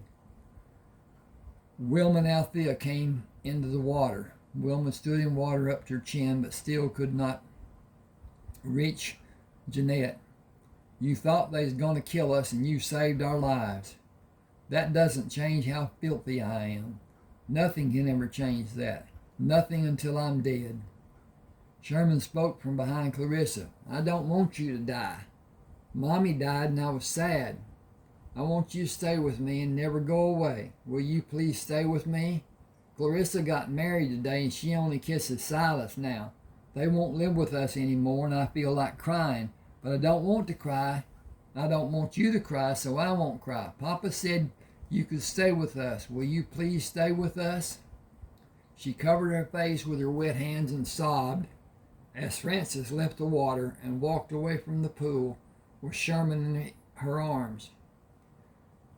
Wilma and Althea came into the water. Wilma stood in water up to her chin, but still could not reach Jeanette. You thought they was going to kill us, and you saved our lives. That doesn't change how filthy I am. Nothing can ever change that. Nothing until I'm dead. Sherman spoke from behind Clarissa. I don't want you to die. Mommy died and I was sad. I want you to stay with me and never go away. Will you please stay with me? Clarissa got married today and she only kisses Silas now. They won't live with us anymore and I feel like crying, but I don't want to cry. I don't want you to cry, so I won't cry. Papa said you could stay with us. Will you please stay with us? She covered her face with her wet hands and sobbed as Frances left the water and walked away from the pool with Sherman in her arms.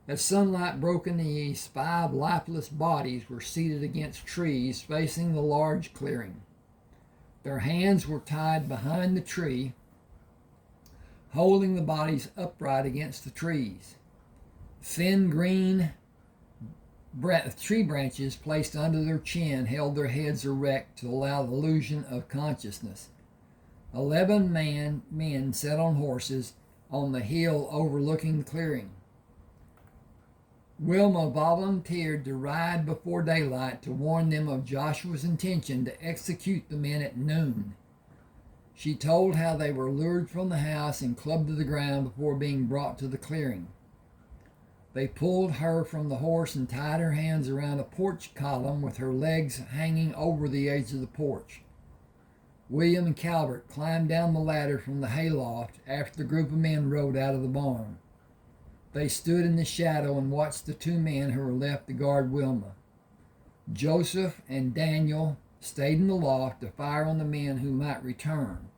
As sunlight broke in the east, 5 lifeless bodies were seated against trees facing the large clearing. Their hands were tied behind the tree, holding the bodies upright against the trees. Thin green tree branches placed under their chin held their heads erect to allow the illusion of consciousness. 11 men sat on horses on the hill overlooking the clearing. Wilma volunteered to ride before daylight to warn them of Joshua's intention to execute the men at noon. She told how they were lured from the house and clubbed to the ground before being brought to the clearing. They pulled her from the horse and tied her hands around a porch column with her legs hanging over the edge of the porch. William and Calvert climbed down the ladder from the hayloft after the group of men rode out of the barn. They stood in the shadow and watched the 2 men who were left to guard Wilma. Joseph and Daniel stayed in the loft to fire on the men who might return.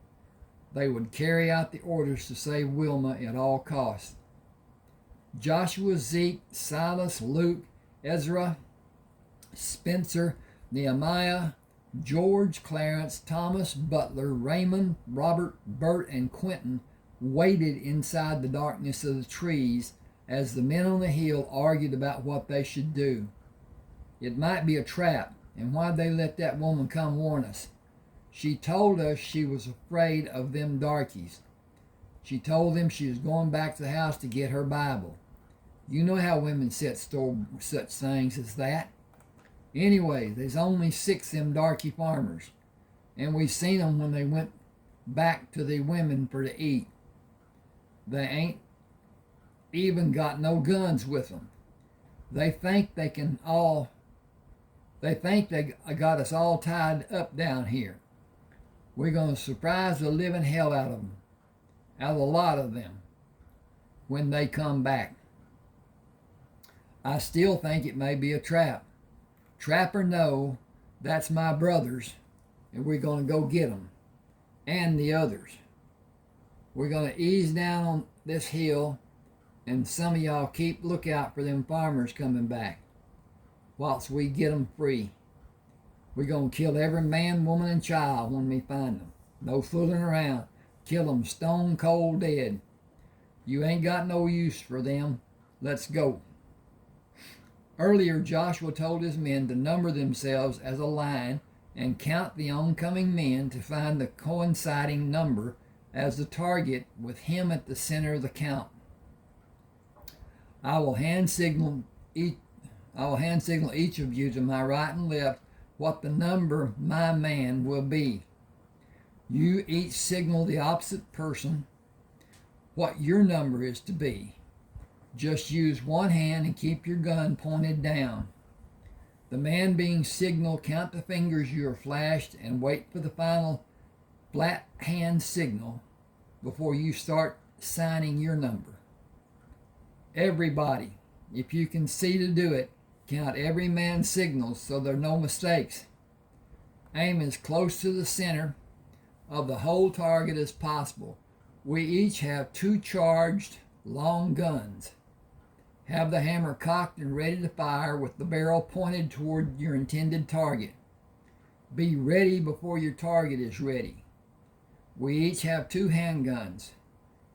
They would carry out the orders to save Wilma at all costs. Joshua, Zeke, Silas, Luke, Ezra, Spencer, Nehemiah, George, Clarence, Thomas, Butler, Raymond, Robert, Bert, and Quentin waited inside the darkness of the trees as the men on the hill argued about what they should do. It might be a trap, and why'd they let that woman come warn us? She told us she was afraid of them darkies. She told them she was going back to the house to get her Bible. You know how women set store such things as that. Anyway, there's only 6 them darky farmers, and we seen them when they went back to the women for to eat. They ain't even got no guns with them. They think they got us all tied up down here. We're going to surprise the living hell out of them, out of a lot of them, when they come back. I still think it may be a trap. Trap or no, that's my brothers, and we're going to go get them, and the others. We're going to ease down on this hill, and some of y'all keep lookout for them farmers coming back, whilst we get them free. We're going to kill every man, woman, and child when we find them. No fooling around. Kill them stone cold dead. You ain't got no use for them. Let's go. Earlier, Joshua told his men to number themselves as a line and count the oncoming men to find the coinciding number as the target with him at the center of the count. I will hand signal each of you to my right and left what the number my man will be. You each signal the opposite person what your number is to be. Just use one hand and keep your gun pointed down. The man being signaled, count the fingers you are flashed and wait for the final flat hand signal before you start signing your number. Everybody, if you can see to do it, count every man's signals so there are no mistakes. Aim as close to the center of the whole target as possible. We each have 2 charged long guns. Have the hammer cocked and ready to fire with the barrel pointed toward your intended target. Be ready before your target is ready. We each have 2 handguns.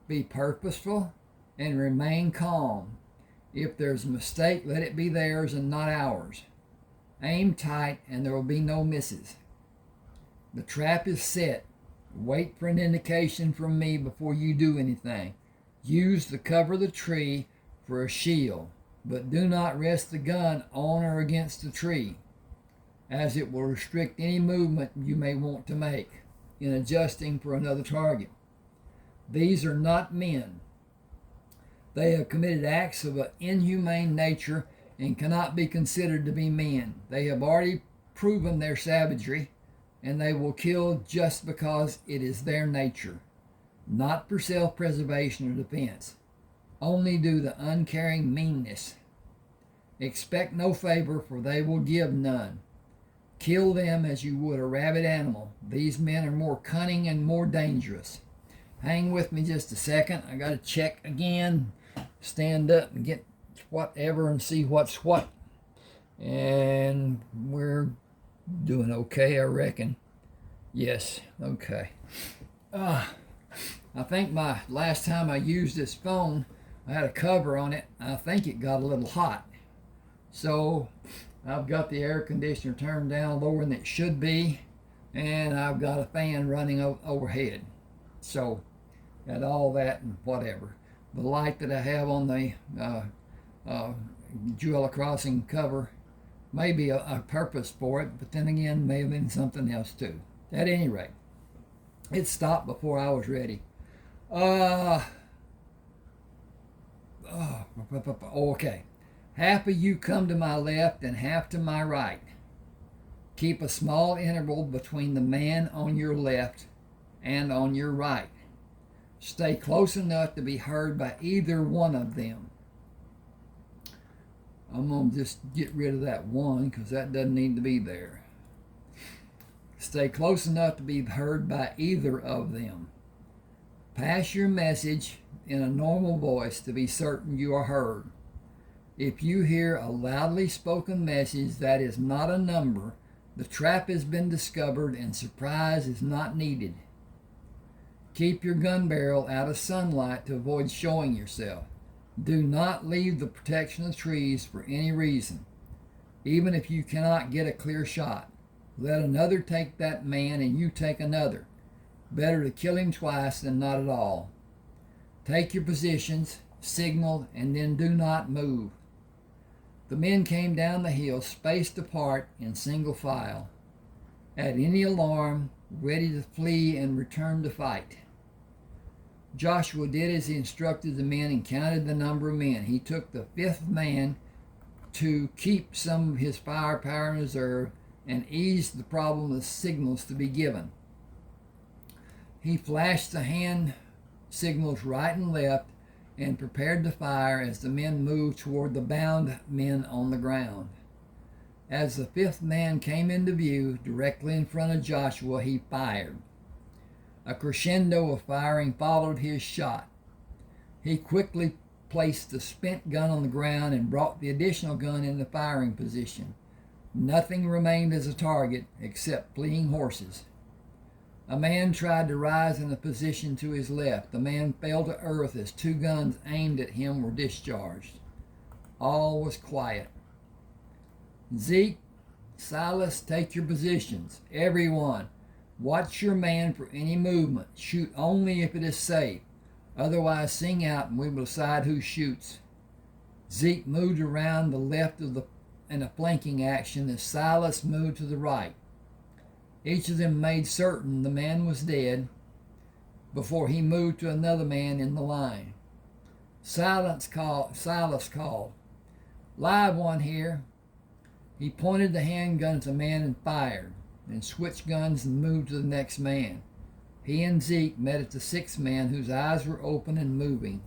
Be purposeful and remain calm. If there's a mistake, let it be theirs and not ours. Aim tight and there will be no misses. The trap is set. Wait for an indication from me before you do anything. Use the cover of the tree for a shield, but do not rest the gun on or against the tree, as it will restrict any movement you may want to make in adjusting for another target. These are not men. They have committed acts of an inhumane nature and cannot be considered to be men. They have already proven their savagery, and they will kill just because it is their nature, not for self-preservation or defense, only due to uncaring meanness. Expect no favor, for they will give none. Kill them as you would a rabid animal. These men are more cunning and more dangerous. Hang with me just a second. I got to check again, stand up and get whatever and see what's what. And we're doing okay, I reckon. Yes, okay. I think my last time I used this phone, I had a cover on it. I think it got a little hot. So I've got the air conditioner turned down lower than it should be, and I've got a fan running overhead. So got all that and whatever. The light that I have on the Jewella Crossing cover may be a purpose for it, but then again, may have been something else too. At any rate, it stopped before I was ready. Okay. Half of you come to my left and half to my right. Keep a small interval between the man on your left and on your right. Stay close enough to be heard by either one of them. I'm going to just get rid of that one because that doesn't need to be there. Stay close enough to be heard by either of them. Pass your message in a normal voice to be certain you are heard. If you hear a loudly spoken message that is not a number, the trap has been discovered and surprise is not needed. Keep your gun barrel out of sunlight to avoid showing yourself. Do not leave the protection of trees for any reason, even if you cannot get a clear shot. Let another take that man and you take another. Better to kill him twice than not at all. Take your positions, signal, and then do not move. The men came down the hill, spaced apart in single file. At any alarm, ready to flee and return to fight. Joshua did as he instructed the men and counted the number of men. He took the fifth man to keep some of his firepower in reserve and ease the problem of signals to be given. He flashed the hand signals right and left and prepared to fire as the men moved toward the bound men on the ground. As the fifth man came into view, directly in front of Joshua, he fired. A crescendo of firing followed his shot. He quickly placed the spent gun on the ground and brought the additional gun into firing position. Nothing remained as a target except fleeing horses. A man tried to rise in a position to his left. The man fell to earth as two guns aimed at him were discharged. All was quiet. Zeke, Silas, take your positions. Everyone, watch your man for any movement. Shoot only if it is safe. Otherwise, sing out and we will decide who shoots. Zeke moved around the left in a flanking action as Silas moved to the right. Each of them made certain the man was dead before he moved to another man in the line. Silas called, "Live one here." He pointed the handgun at the man and fired, then switched guns and moved to the next man. He and Zeke met at the sixth man, whose eyes were open and moving.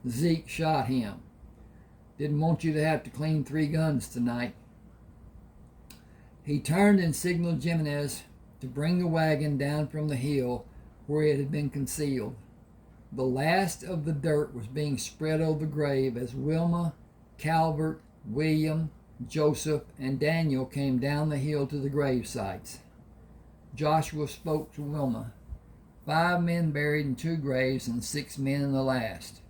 Zeke shot him. "Didn't want you to have to clean 3 guns tonight." He turned and signaled Jimenez to bring the wagon down from the hill where it had been concealed. The last of the dirt was being spread over the grave as Wilma, Calvert, William, Joseph, and Daniel came down the hill to the grave sites. Joshua spoke to Wilma. 5 men buried in 2 graves and 6 men in the last.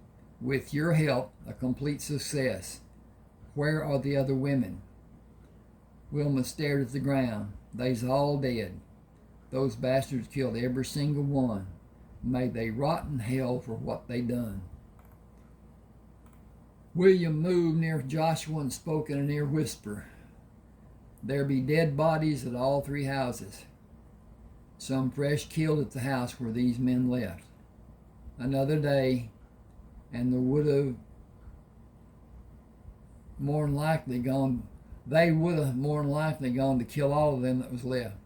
With your help, a complete success. Where are the other women? Wilma stared at the ground. They's all dead. Those bastards killed every single one. May they rot in hell for what they done. William moved near Joshua and spoke in an ear whisper. There be dead bodies at all 3 houses. Some fresh killed at the house where these men left. Another day, and there would have more than likely gone. They would have more than likely gone to kill all of them that was left.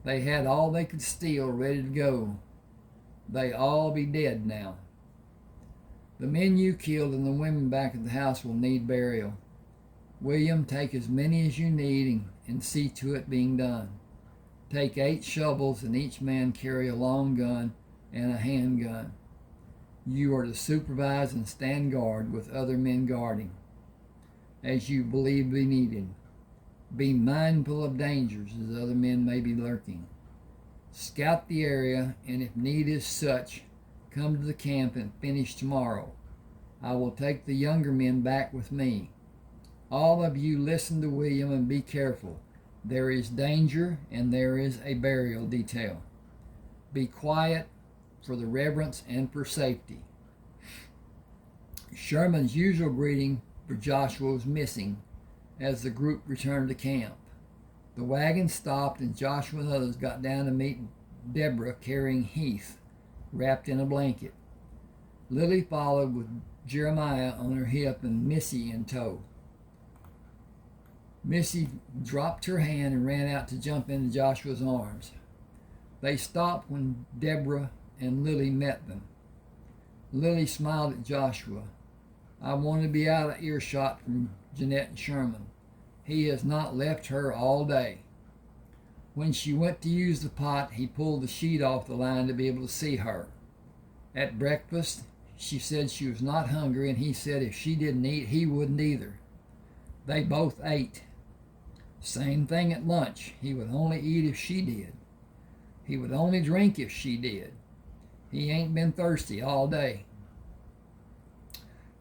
They had all they could steal ready to go. They all be dead now. The men you killed and the women back at the house will need burial. William, take as many as you need and see to it being done. Take 8 shovels and each man carry a long gun and a handgun. You are to supervise and stand guard with other men guarding, as you believe be needed. Be mindful of dangers as other men may be lurking. Scout the area, and if need is such, come to the camp and finish tomorrow. I will take the younger men back with me. All of you listen to William and be careful. There is danger and there is a burial detail. Be quiet for the reverence and for safety. Sherman's usual greeting for Joshua was missing as the group returned to camp. The wagon stopped and Joshua and others got down to meet Deborah carrying Heath, wrapped in a blanket. Lily followed with Jeremiah on her hip and Missy in tow. Missy dropped her hand and ran out to jump into Joshua's arms. They stopped when Deborah and Lily met them. Lily smiled at Joshua. I want to be out of earshot from Jeanette and Sherman. He has not left her all day. When she went to use the pot, he pulled the sheet off the line to be able to see her. At breakfast, she said she was not hungry, and he said if she didn't eat, he wouldn't either. They both ate. Same thing at lunch. He would only eat if she did. He would only drink if she did. He ain't been thirsty all day.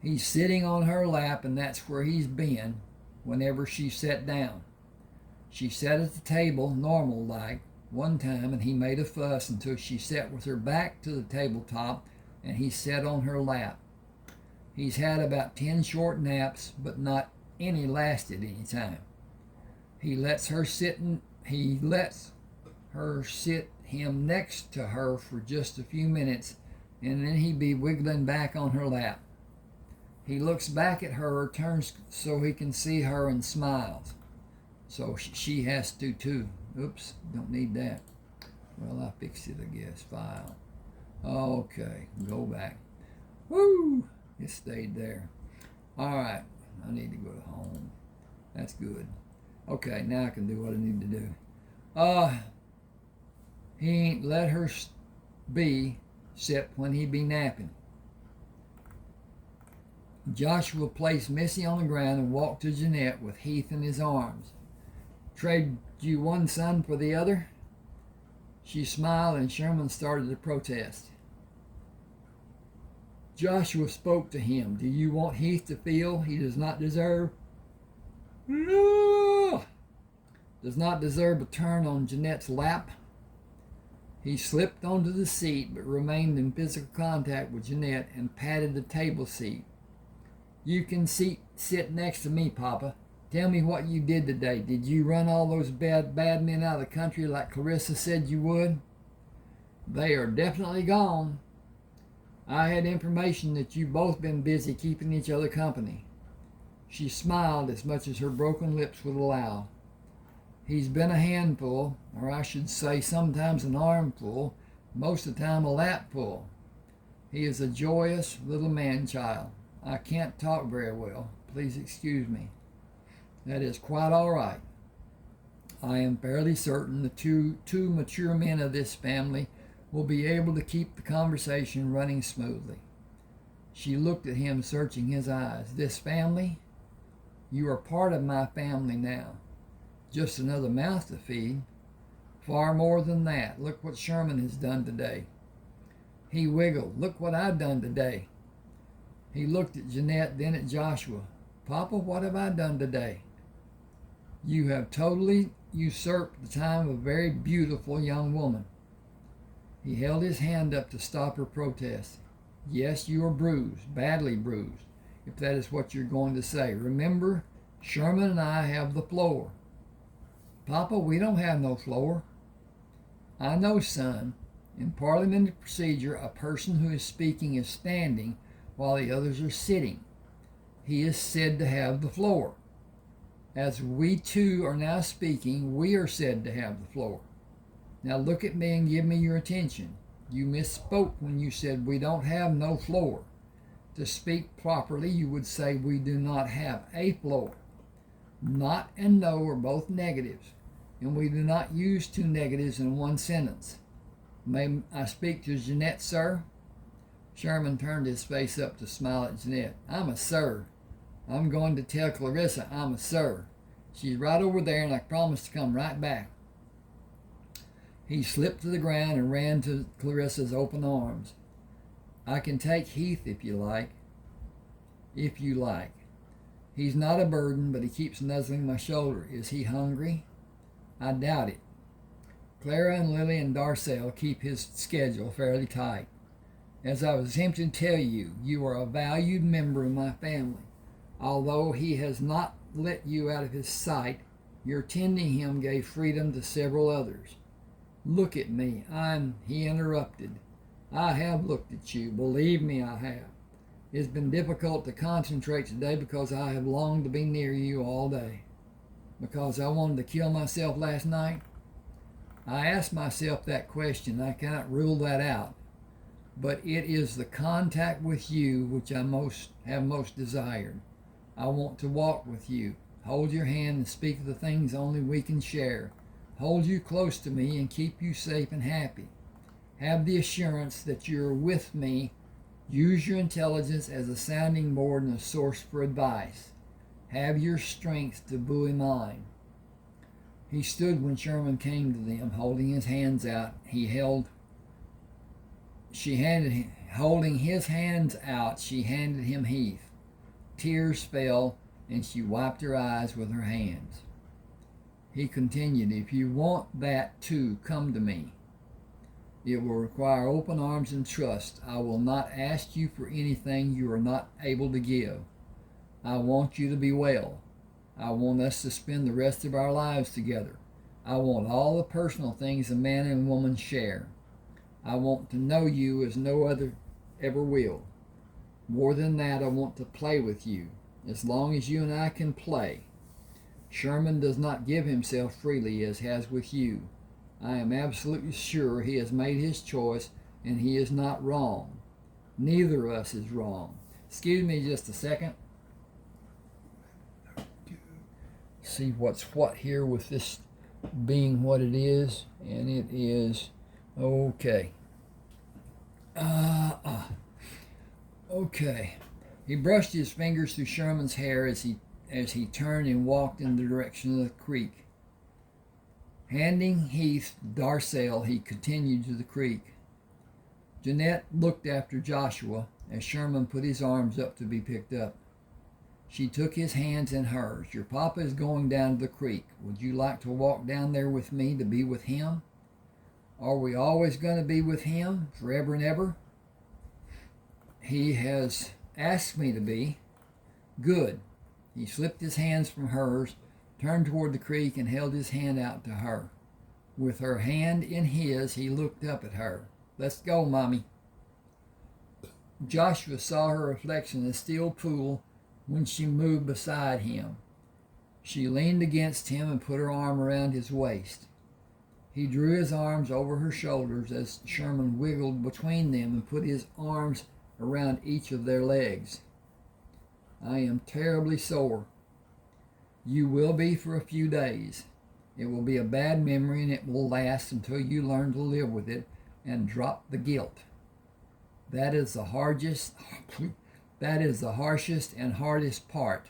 He's sitting on her lap, and that's where he's been whenever she sat down. She sat at the table normal-like one time, and he made a fuss until she sat with her back to the tabletop, and he sat on her lap. He's had about 10 short naps, but not any lasted any time. He lets her sit him next to her for just a few minutes, and then he'd be wiggling back on her lap. He looks back at her, turns so he can see her, and smiles. So she has to too. Oops, don't need that. Well, I fixed it, I guess. File. Okay, go back. Woo! It stayed there. All right, I need to go to home. That's good. Okay, now I can do what I need to do. He ain't let her be, except when he be napping. Joshua placed Missy on the ground and walked to Jeanette with Heath in his arms. Trade you one son for the other? She smiled, and Sherman started to protest. Joshua spoke to him. Do you want Heath to feel he does not deserve? No! Does not deserve a turn on Jeanette's lap? He slipped onto the seat but remained in physical contact with Jeanette and patted the table seat. You can sit next to me, Papa. Tell me what you did today. Did you run all those bad men out of the country like Clarissa said you would? They are definitely gone. I had information that you've both been busy keeping each other company. She smiled as much as her broken lips would allow. He's been a handful, or I should say sometimes an armful, most of the time a lapful. He is a joyous little man-child. I can't talk very well. Please excuse me. That is quite all right. I am fairly certain the two mature men of this family will be able to keep the conversation running smoothly. She looked at him, searching his eyes. This family? You are part of my family now. Just another mouth to feed. Far more than that. Look what Sherman has done today. He wiggled. Look what I've done today. He looked at Jeanette, then at Joshua. Papa, what have I done today? You have totally usurped the time of a very beautiful young woman. He held his hand up to stop her protest. Yes, you are bruised, badly bruised, if that is what you're going to say. Remember, Sherman and I have the floor. Papa, we don't have no floor. I know, son. In parliamentary procedure, a person who is speaking is standing while the others are sitting. he is said to have the floor. As we two are now speaking, we are said to have the floor. Now look at me and give me your attention. You misspoke when you said we don't have no floor. To speak properly, you would say we do not have a floor. Not and no are both negatives, and we do not use two negatives in one sentence. May I speak to Jeanette, sir? Sherman turned his face up to smile at Jeanette. I'm a sir. I'm going to tell Clarissa I'm a sir. She's right over there, and I promise to come right back. He slipped to the ground and ran to Clarissa's open arms. I can take Heath if you like. If you like. He's not a burden, but he keeps nuzzling my shoulder. Is he hungry? I doubt it. Clara and Lily and Darcel keep his schedule fairly tight. As I was attempting to tell you, you are a valued member of my family. Although he has not let you out of his sight, your tending him gave freedom to several others. Look at me. He interrupted. I have looked at you. Believe me, I have. It's been difficult to concentrate today because I have longed to be near you all day. Because I wanted to kill myself last night? I asked myself that question. I cannot rule that out. But it is the contact with you which I have most desired. I want to walk with you, hold your hand and speak of the things only we can share, hold you close to me and keep you safe and happy. Have the assurance that you're with me. Use your intelligence as a sounding board and a source for advice. Have your strength to buoy mine. He stood when Sherman came to them, holding his hands out. Holding his hands out, she handed him Heath. Tears fell, and she wiped her eyes with her hands. He continued, if you want that too, come to me. It will require open arms and trust. I will not ask you for anything you are not able to give. I want you to be well. I want us to spend the rest of our lives together. I want all the personal things a man and woman share. I want to know you as no other ever will. More than that, I want to play with you, as long as you and I can play. Sherman does not give himself freely as has with you. I am absolutely sure he has made his choice, and he is not wrong. Neither of us is wrong. Excuse me just a second. See what's what here with this being what it is, and it is okay. Okay. He brushed his fingers through Sherman's hair as he turned and walked in the direction of the creek. Handing Heath Darcel, he continued to the creek. Jeanette looked after Joshua as Sherman put his arms up to be picked up. She took his hands in hers. Your papa is going down to the creek. Would you like to walk down there with me to be with him? Are we always going to be with him, forever and ever? He has asked me to be. Good. He slipped his hands from hers, turned toward the creek, and held his hand out to her. With her hand in his, he looked up at her. Let's go, Mommy. Joshua saw her reflection in the still pool when she moved beside him. She leaned against him and put her arm around his waist. He drew his arms over her shoulders as Sherman wiggled between them and put his arms around each of their legs. I am terribly sore. You will be for a few days. It will be a bad memory, and it will last until you learn to live with it and drop the guilt. That is the harshest and hardest part.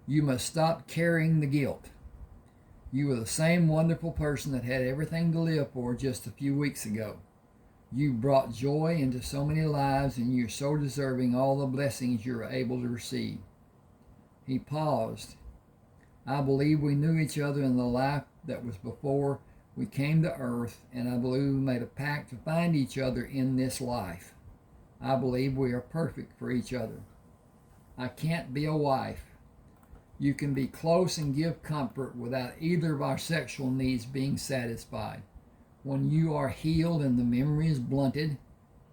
You must stop carrying the guilt. You are the same wonderful person that had everything to live for just a few weeks ago. You brought joy into so many lives, and you're so deserving all the blessings you're able to receive. He paused. I believe we knew each other in the life that was before we came to earth, and I believe we made a pact to find each other in this life. I believe we are perfect for each other. I can't be a wife. You can be close and give comfort without either of our sexual needs being satisfied. When you are healed and the memory is blunted,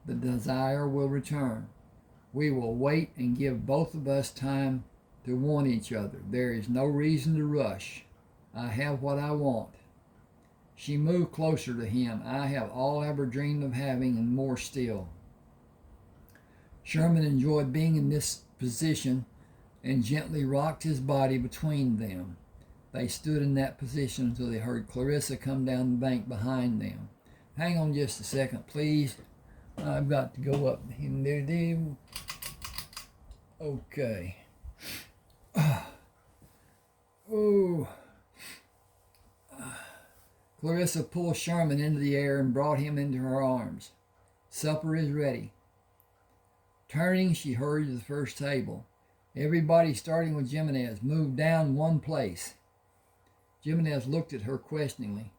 the desire will return. We will wait and give both of us time to want each other. There is no reason to rush. I have what I want. She moved closer to him. I have all I ever dreamed of having and more still. Sherman enjoyed being in this position and gently rocked his body between them. They stood in that position until they heard Clarissa come down the bank behind them. Hang on just a second, please. I've got to go up. Okay. Oh. Clarissa pulled Sherman into the air and brought him into her arms. Supper is ready. Turning, she hurried to the first table. Everybody, starting with Jimenez, moved down one place. Jimenez looked at her questioningly.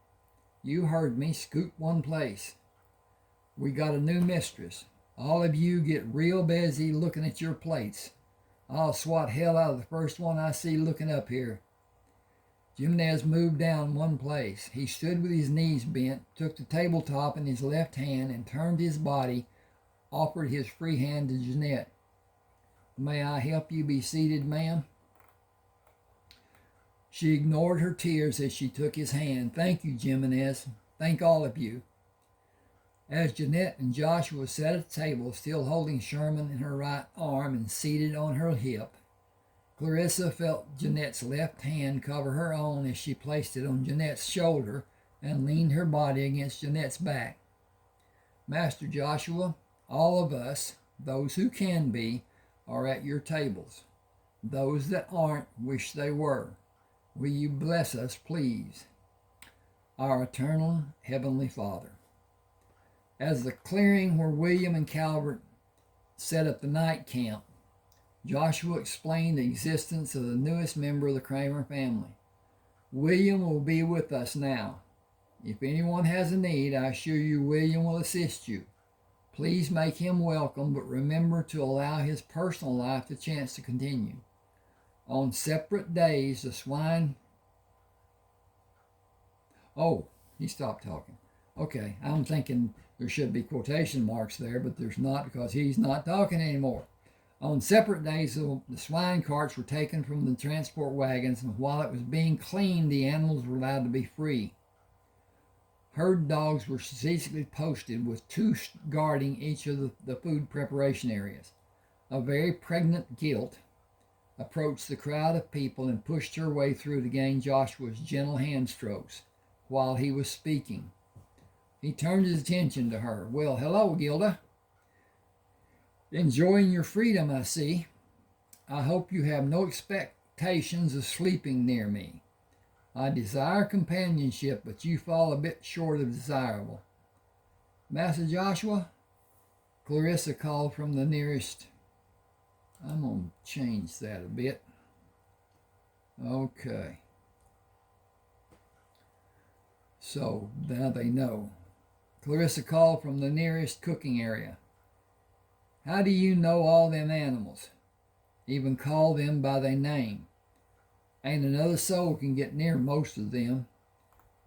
You heard me. Scoot one place. We got a new mistress. All of you get real busy looking at your plates. I'll swat hell out of the first one I see looking up here. Jimenez moved down one place. He stood with his knees bent, took the tabletop in his left hand, and turned his body, offered his free hand to Jeanette. May I help you be seated, ma'am? She ignored her tears as she took his hand. Thank you, Jimenez. Thank all of you. As Jeanette and Joshua sat at the table, still holding Sherman in her right arm and seated on her hip, Clarissa felt Jeanette's left hand cover her own as she placed it on Jeanette's shoulder and leaned her body against Jeanette's back. Master Joshua, all of us, those who can be, are at your tables. Those that aren't wish they were. Will you bless us, please? Our eternal Heavenly Father. As the clearing where William and Calvert set up the night camp, Joshua explained the existence of the newest member of the Crammer family. William will be with us now. If anyone has a need, I assure you William will assist you. Please make him welcome, but remember to allow his personal life the chance to continue. On separate days, the swine... Oh, he stopped talking. Okay, I'm thinking there should be quotation marks there, but there's not because he's not talking anymore. On separate days, the swine carts were taken from the transport wagons, and while it was being cleaned, the animals were allowed to be free. Herd dogs were strategically posted with two guarding each of the food preparation areas. A very pregnant gilt approached the crowd of people and pushed her way through to gain Joshua's gentle hand strokes while he was speaking. He turned his attention to her. Well, hello, Gilda. Enjoying your freedom, I see. I hope you have no expectations of sleeping near me. I desire companionship, but you fall a bit short of desirable. Master Joshua, Clarissa called from the nearest. I'm going to change that a bit. Okay. So now they know. Clarissa called from the nearest cooking area. How do you know all them animals? Even call them by their name. Ain't another soul can get near most of them.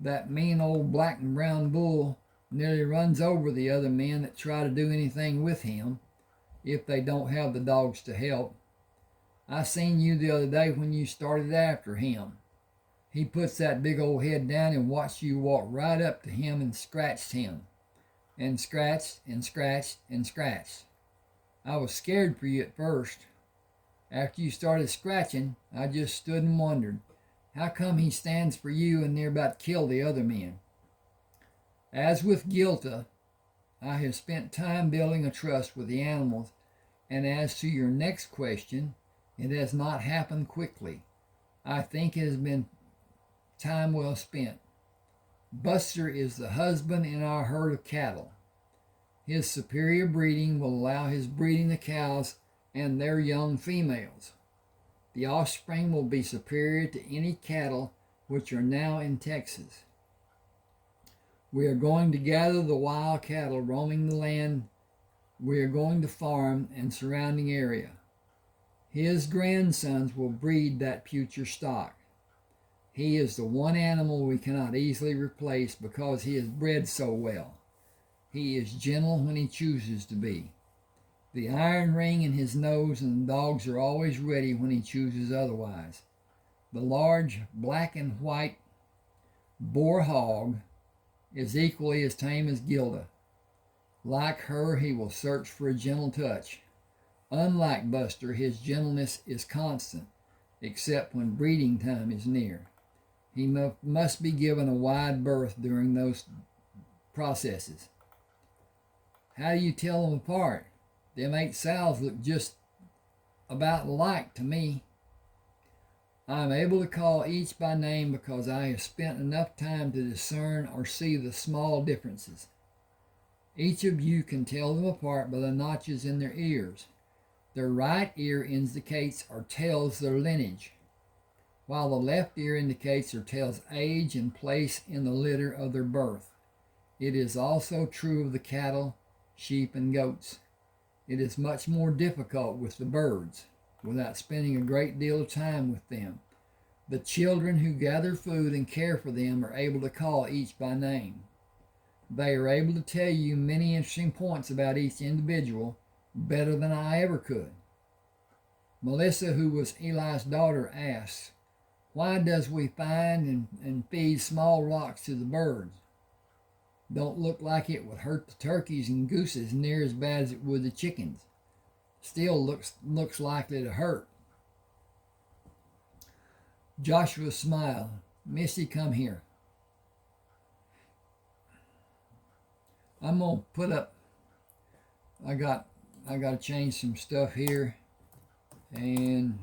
That mean old black and brown bull nearly runs over the other men that try to do anything with him, if they don't have the dogs to help. I seen you the other day when you started after him. He puts that big old head down and watched you walk right up to him and scratched him. And scratched and scratched and scratched. I was scared for you at first. After you started scratching, I just stood and wondered, how come he stands for you and they're about to kill the other men? As with Gilda, I have spent time building a trust with the animals, and as to your next question, it has not happened quickly. I think it has been time well spent. Buster is the husband in our herd of cattle. His superior breeding will allow his breeding the cows and their young females. The offspring will be superior to any cattle which are now in Texas. We are going to gather the wild cattle roaming the land we are going to farm and surrounding area. His grandsons will breed that future stock. He is the one animal we cannot easily replace because he is bred so well. He is gentle when he chooses to be. the iron ring in his nose, and the dogs are always ready when he chooses otherwise. The large black and white boar hog is equally as tame as Gilda. Like her, he will search for a gentle touch. Unlike Buster, his gentleness is constant, except when breeding time is near. He must be given a wide berth during those processes. How do you tell them apart? Them 8 sows look just about alike to me. I am able to call each by name because I have spent enough time to discern or see the small differences. Each of you can tell them apart by the notches in their ears. Their right ear indicates or tells their lineage, while the left ear indicates or tells age and place in the litter of their birth. It is also true of the cattle, sheep, and goats. It is much more difficult with the birds, without spending a great deal of time with them. The children who gather food and care for them are able to call each by name. They are able to tell you many interesting points about each individual, better than I ever could. Melissa, who was Eli's daughter, asked, "Why does we find and feed small rocks to the birds? Don't look like it would hurt the turkeys and gooses near as bad as it would the chickens. Still looks likely to hurt." Joshua smiled. "Missy, come here. I'm gonna put up. I got to change some stuff here, and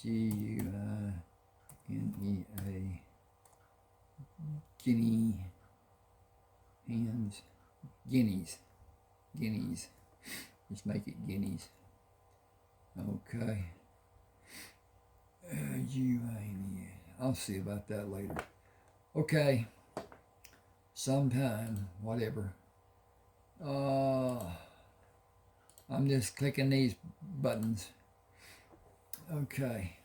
Guinea, guinea hens, guineas. Just make it guineas. Okay. I'll see about that later. Okay. Sometime, whatever. I'm just clicking these buttons. Okay.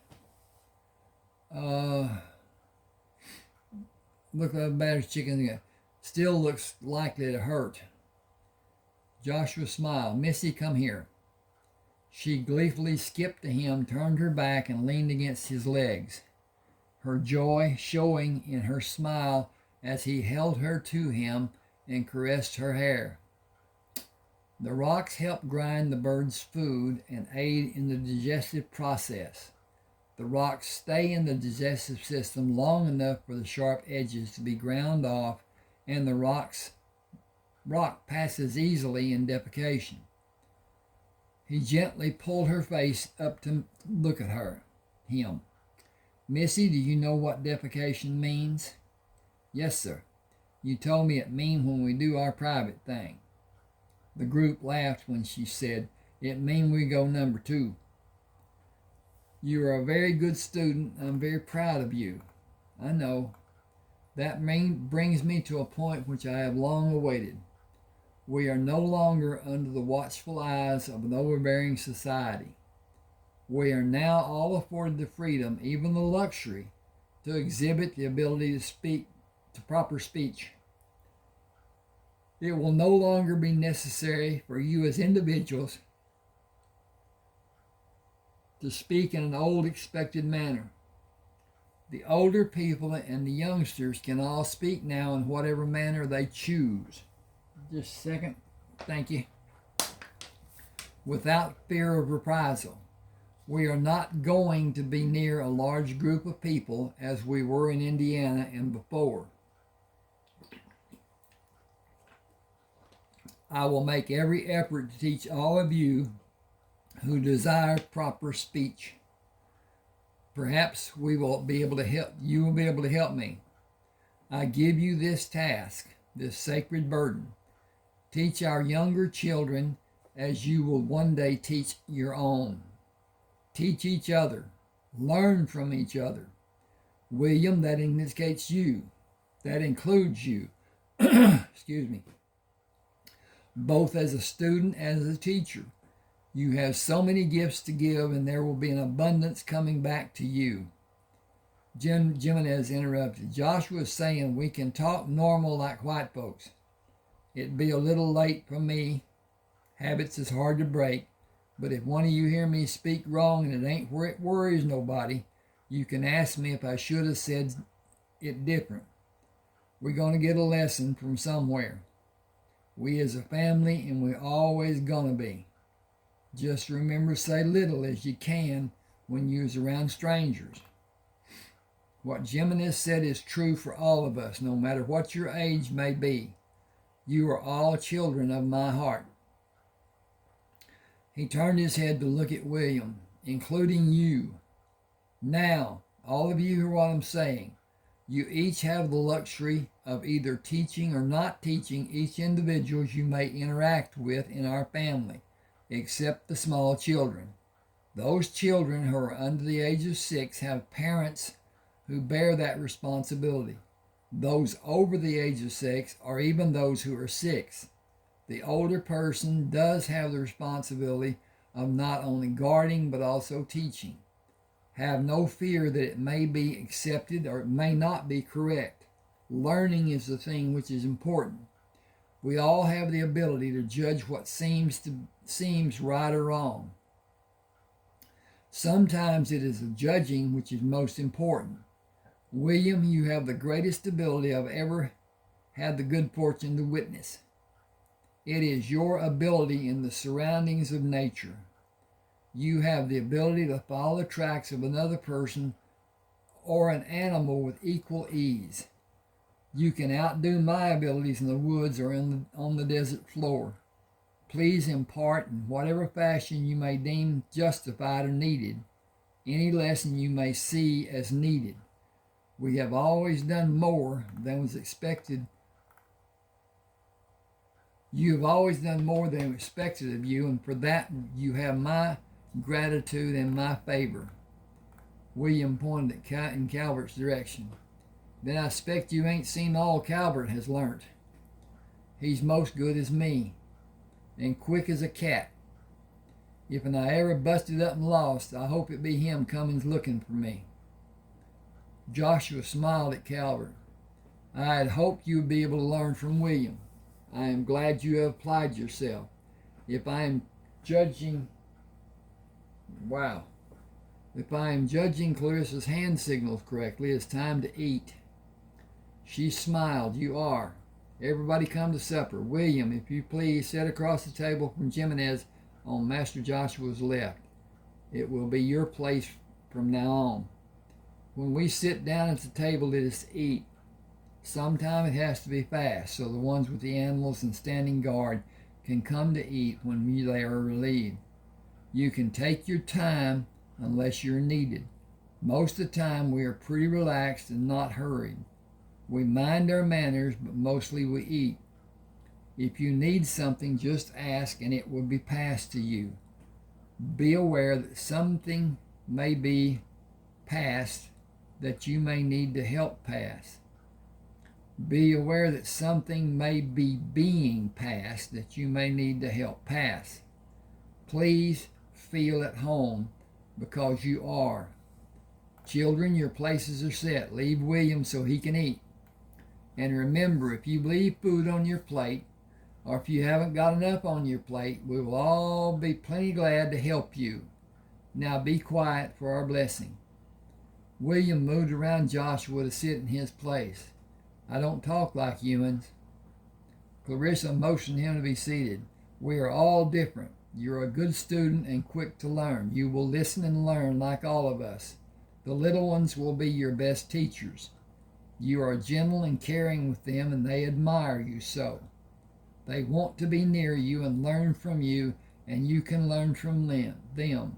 Look at the battered chicken again. Still looks likely to hurt. Joshua smiled. "Missy, come here." She gleefully skipped to him, turned her back, and leaned against his legs, her joy showing in her smile as he held her to him and caressed her hair. The rocks help grind the bird's food and aid in the digestive process. The rocks stay in the digestive system long enough for the sharp edges to be ground off, and the rock passes easily in defecation. He gently pulled her face up to look at him. "Missy, do you know what defecation means?" "Yes, sir. You told me it mean when we do our private thing." The group laughed when she said, "It mean we go number 2. You are a very good student. I'm very proud of you." "I know. That brings me to a point which I have long awaited. We are no longer under the watchful eyes of an overbearing society. We are now all afforded the freedom, even the luxury, to exhibit the ability to speak to proper speech. It will no longer be necessary for you as individuals to speak in an old expected manner. The older people and the youngsters can all speak now in whatever manner they choose." Just a second. Thank you. "Without fear of reprisal. We are not going to be near a large group of people as we were in Indiana and before. I will make every effort to teach all of you who desire proper speech. Perhaps you will be able to help me. I give you this task, this sacred burden. Teach our younger children as you will one day teach your own. Teach each other. Learn from each other. William, that indicates you. That includes you. Excuse me. Both as a student and as a teacher. You have so many gifts to give, and there will be an abundance coming back to you." Jimenez interrupted. "Joshua is saying we can talk normal like white folks. It'd be a little late for me Habits is hard to break, but if one of you hear me speak wrong and it ain't where it worries nobody, you can ask me if I should have said it different. We're going to get a lesson from somewhere. We as a family, and we're always going to be. Just remember to say little as you can when you're around strangers. What Jimenez said is true for all of us, no matter what your age may be. You are all children of my heart. He turned his head to look at William, including you. Now, all of you hear what I'm saying. You each have the luxury of either teaching or not teaching each individual you may interact with in our family, except the small children. Those children who are under the age of 6 have parents who bear that responsibility. Those over the age of 6, or even those who are 6, the older person does have the responsibility of not only guarding but also teaching. Have no fear that it may be accepted or it may not be correct. Learning is the thing which is important. We all have the ability to judge what seems right or wrong. Sometimes it is the judging which is most important. William, you have the greatest ability I've ever had the good fortune to witness. It is your ability in the surroundings of nature. You have the ability to follow the tracks of another person or an animal with equal ease. You can outdo my abilities in the woods or on the desert floor. Please impart in whatever fashion you may deem justified or needed, any lesson you may see as needed. We have always done more than was expected. You have always done more than was expected of you, and for that you have my gratitude and my favor. William pointed in Calvert's direction. Then I expect you ain't seen all Calvert has learnt. He's most good as me, and quick as a cat. If I ever busted up and lost, I hope it be him coming looking for me. Joshua smiled at Calvert. I had hoped you would be able to learn from William. I am glad you have applied yourself. If I am judging Clarissa's hand signals correctly, it's time to eat. She smiled. You are. Everybody come to supper. William, if you please, sit across the table from Jimenez on Master Joshua's left. It will be your place from now on. When we sit down at the table, it is to eat. Sometime it has to be fast, so the ones with the animals and standing guard can come to eat when they are relieved. You can take your time unless you're needed. Most of the time we are pretty relaxed and not hurried. We mind our manners, but mostly we eat. If you need something, just ask and it will be passed to you. Be aware that something may be passed that you may need to help pass. Be aware that something may be being passed that you may need to help pass. Please feel at home because you are. Children, your places are set. Leave William so he can eat. And remember, if you leave food on your plate, or if you haven't got enough on your plate, we will all be plenty glad to help you. Now be quiet for our blessing. William moved around Joshua to sit in his place. I don't talk like humans. Clarissa motioned him to be seated. We are all different. You're a good student and quick to learn. You will listen and learn like all of us. The little ones will be your best teachers. You are gentle and caring with them, and they admire you so. They want to be near you and learn from you, and you can learn from them.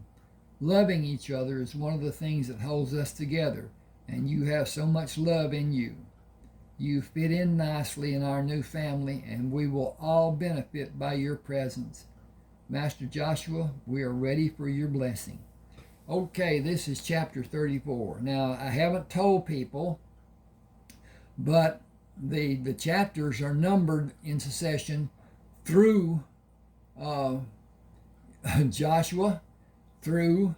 Loving each other is one of the things that holds us together, and you have so much love in you. You fit in nicely in our new family, and we will all benefit by your presence. Master Joshua, we are ready for your blessing. Okay, this is chapter 34. Now, I haven't told people, but the chapters are numbered in succession through Joshua, through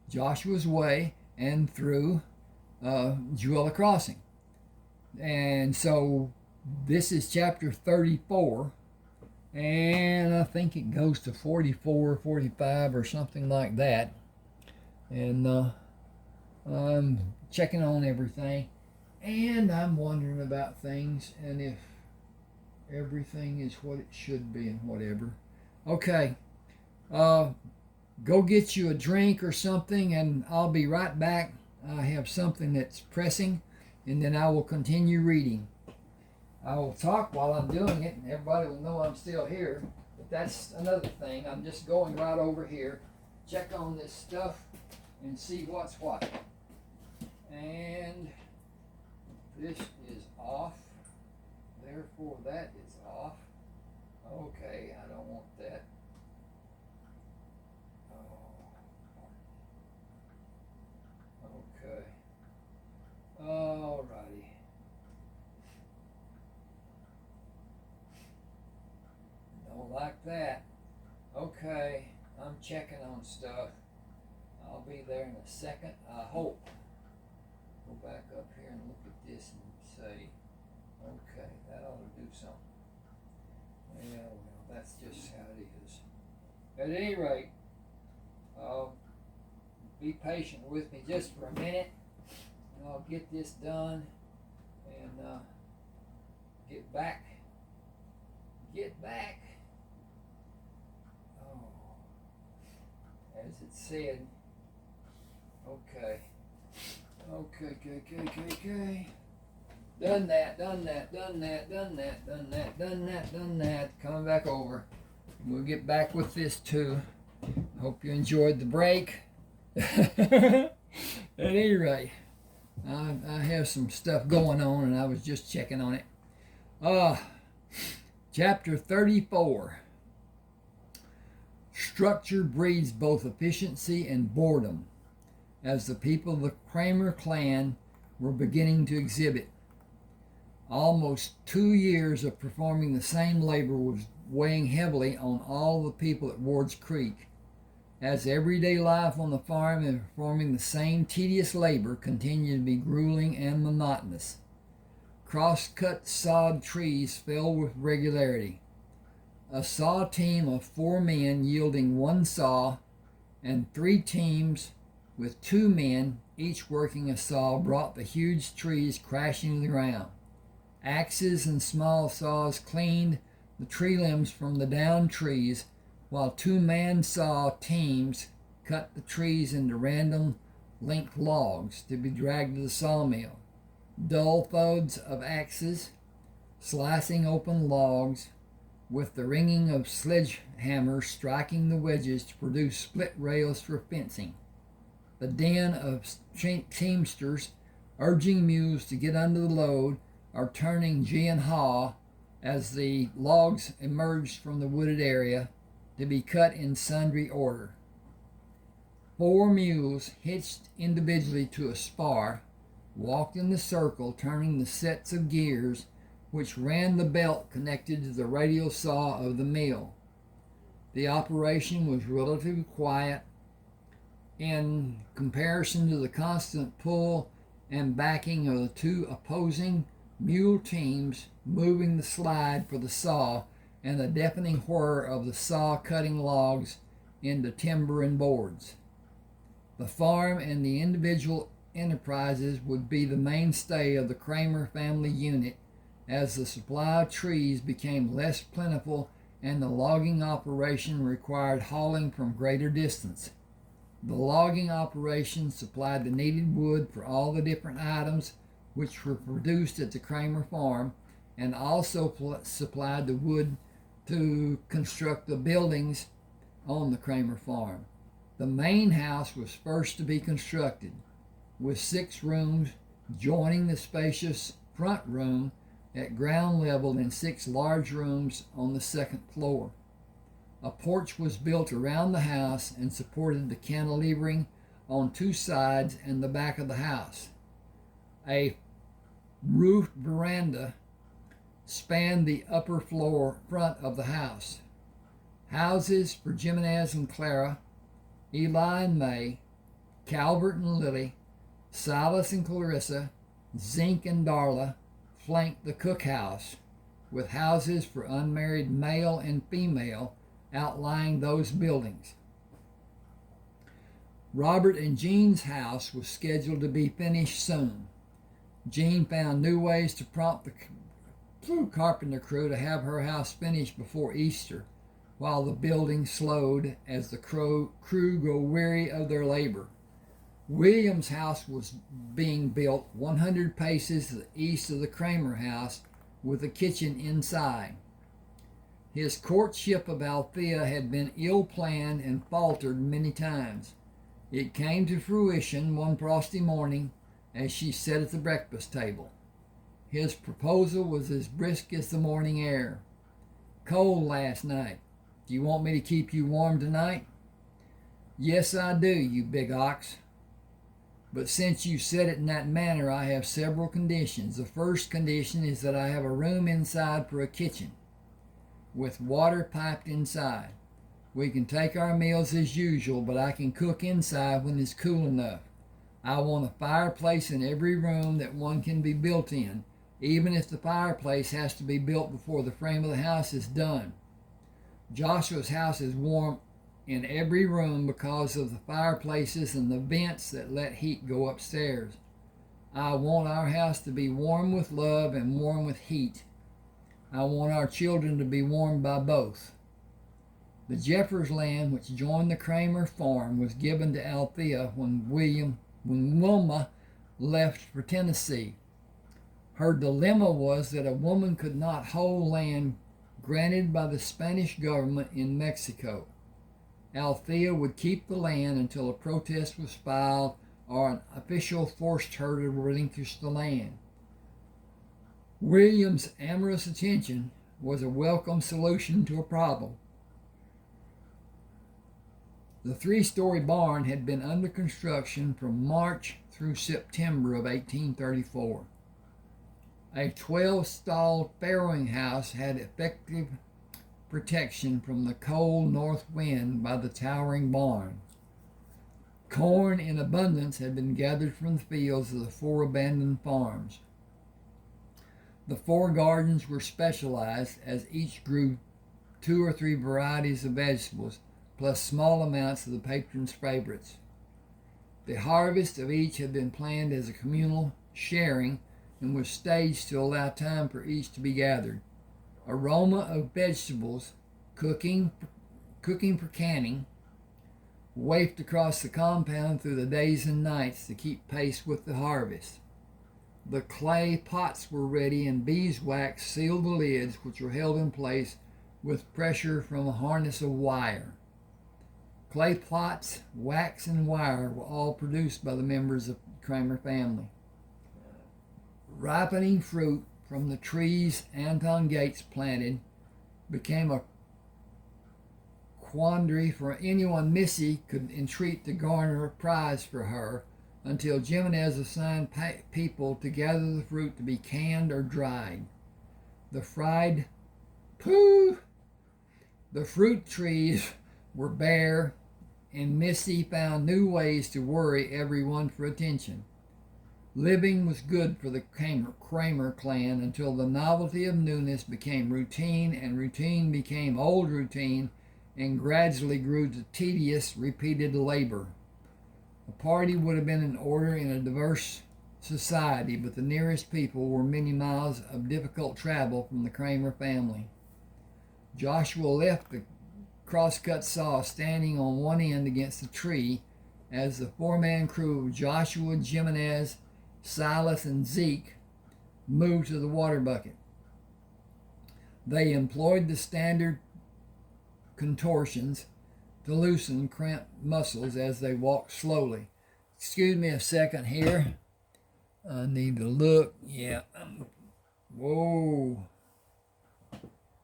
Joshua's Way, and through Jewella Crossing. And so this is chapter 34, and I think it goes to 44, 45 or something like that. And I'm checking on everything, and I'm wondering about things and if everything is what it should be and whatever. Okay, go get you a drink or something, and I'll be right back. I have something that's pressing, and then I will continue reading. I will talk while I'm doing it, and everybody will know I'm still here. But that's another thing. I'm just going right over here, check on this stuff, and see what's what. And this is off. Therefore, that is off. Okay, I don't want that. Okay. Alrighty. Don't like that. Okay, I'm checking on stuff. I'll be there in a second, I hope. Go back up here and look at this and say, okay, that ought to do something. Yeah, well, that's just how it is. At any rate, be patient with me just for a minute, and I'll get this done and get back. Oh, as it said. Okay. Done that. Coming back over. We'll get back with this too. Hope you enjoyed the break. At any rate, I have some stuff going on, and I was just checking on it. Chapter 34. Structure breeds both efficiency and boredom, as the people of the Crammer clan were beginning to exhibit. Almost 2 years of performing the same labor was weighing heavily on all the people at Ward's Creek, as everyday life on the farm and performing the same tedious labor continued to be grueling and monotonous. Cross-cut sawed trees fell with regularity. A saw team of 4 men yielding 1 saw, and 3 teams with 2 men each working a saw brought the huge trees crashing to the ground. Axes and small saws cleaned the tree limbs from the downed trees, while 2 man saw teams cut the trees into random length logs to be dragged to the sawmill. Dull thuds of axes, slicing open logs, with the ringing of sledgehammers striking the wedges to produce split rails for fencing. The din of teamsters urging mules to get under the load or turning gee and haw as the logs emerged from the wooded area to be cut in sundry order. 4 mules, hitched individually to a spar, walked in the circle, turning the sets of gears which ran the belt connected to the radial saw of the mill. The operation was relatively quiet in comparison to the constant pull and backing of the 2 opposing mule teams moving the slide for the saw and the deafening whir of the saw cutting logs into timber and boards. The farm and the individual enterprises would be the mainstay of the Crammer family unit as the supply of trees became less plentiful and the logging operation required hauling from greater distance. The logging operation supplied the needed wood for all the different items which were produced at the Crammer farm, and also supplied the wood to construct the buildings on the Crammer farm. The main house was first to be constructed, with 6 rooms joining the spacious front room at ground level and 6 large rooms on the second floor. A porch was built around the house and supported the cantilevering on 2 sides and the back of the house. A roofed veranda spanned the upper floor front of the house. Houses for Jimenez and Clara, Eli and May, Calvert and Lily, Silas and Clarissa, Zink and Darla flanked the cookhouse, with houses for unmarried male and female outlying those buildings. Robert and Jean's house was scheduled to be finished soon. Jean found new ways to prompt the carpenter crew to have her house finished before Easter, while the building slowed as the crew grew weary of their labor. William's house was being built 100 paces east of the Crammer house with a kitchen inside. His courtship of Althea had been ill-planned and faltered many times. It came to fruition one frosty morning as she sat at the breakfast table. His proposal was as brisk as the morning air. "Cold last night. Do you want me to keep you warm tonight?" "Yes, I do, you big ox. But since you said it in that manner, I have several conditions. The first condition is that I have a room inside for a kitchen, with water piped inside. We can take our meals as usual, but I can cook inside when it's cool enough. I want a fireplace in every room that one can be built in, even if the fireplace has to be built before the frame of the house is done. Joshua's house is warm in every room because of the fireplaces and the vents that let heat go upstairs. I want our house to be warm with love and warm with heat. I want our children to be warmed by both." The Jeffers land, which joined the Crammer farm, was given to Althea when Wilma left for Tennessee. Her dilemma was that a woman could not hold land granted by the Spanish government in Mexico. Althea would keep the land until a protest was filed or an official forced her to relinquish the land. William's amorous attention was a welcome solution to a problem. The three-story barn had been under construction from March through September of 1834. A 12-stalled farrowing house had effective protection from the cold north wind by the towering barn. Corn in abundance had been gathered from the fields of the 4 abandoned farms. The 4 gardens were specialized, as each grew 2 or 3 varieties of vegetables, plus small amounts of the patrons' favorites. The harvest of each had been planned as a communal sharing and was staged to allow time for each to be gathered. Aroma of vegetables, cooking for canning, wafted across the compound through the days and nights to keep pace with the harvest. The clay pots were ready, and beeswax sealed the lids, which were held in place with pressure from a harness of wire. Clay pots, wax, and wire were all produced by the members of the Crammer family. Ripening fruit from the trees Anton Gates planted became a quandary for anyone Missy could entreat to garner a prize for her, until Jimenez assigned people to gather the fruit to be canned or dried. The fruit trees were bare, and Missy found new ways to worry everyone for attention. Living was good for the Crammer clan until the novelty of newness became routine, and routine became old routine, and gradually grew to tedious, repeated labor. A party would have been in order in a diverse society, but the nearest people were many miles of difficult travel from the Crammer family. Joshua left the crosscut saw standing on one end against a tree as the 4-man crew of Joshua, Jimenez, Silas, and Zeke moved to the water bucket. They employed the standard contortions to loosen cramped muscles as they walked slowly. Excuse me a second here. I need to look. Yeah. Whoa.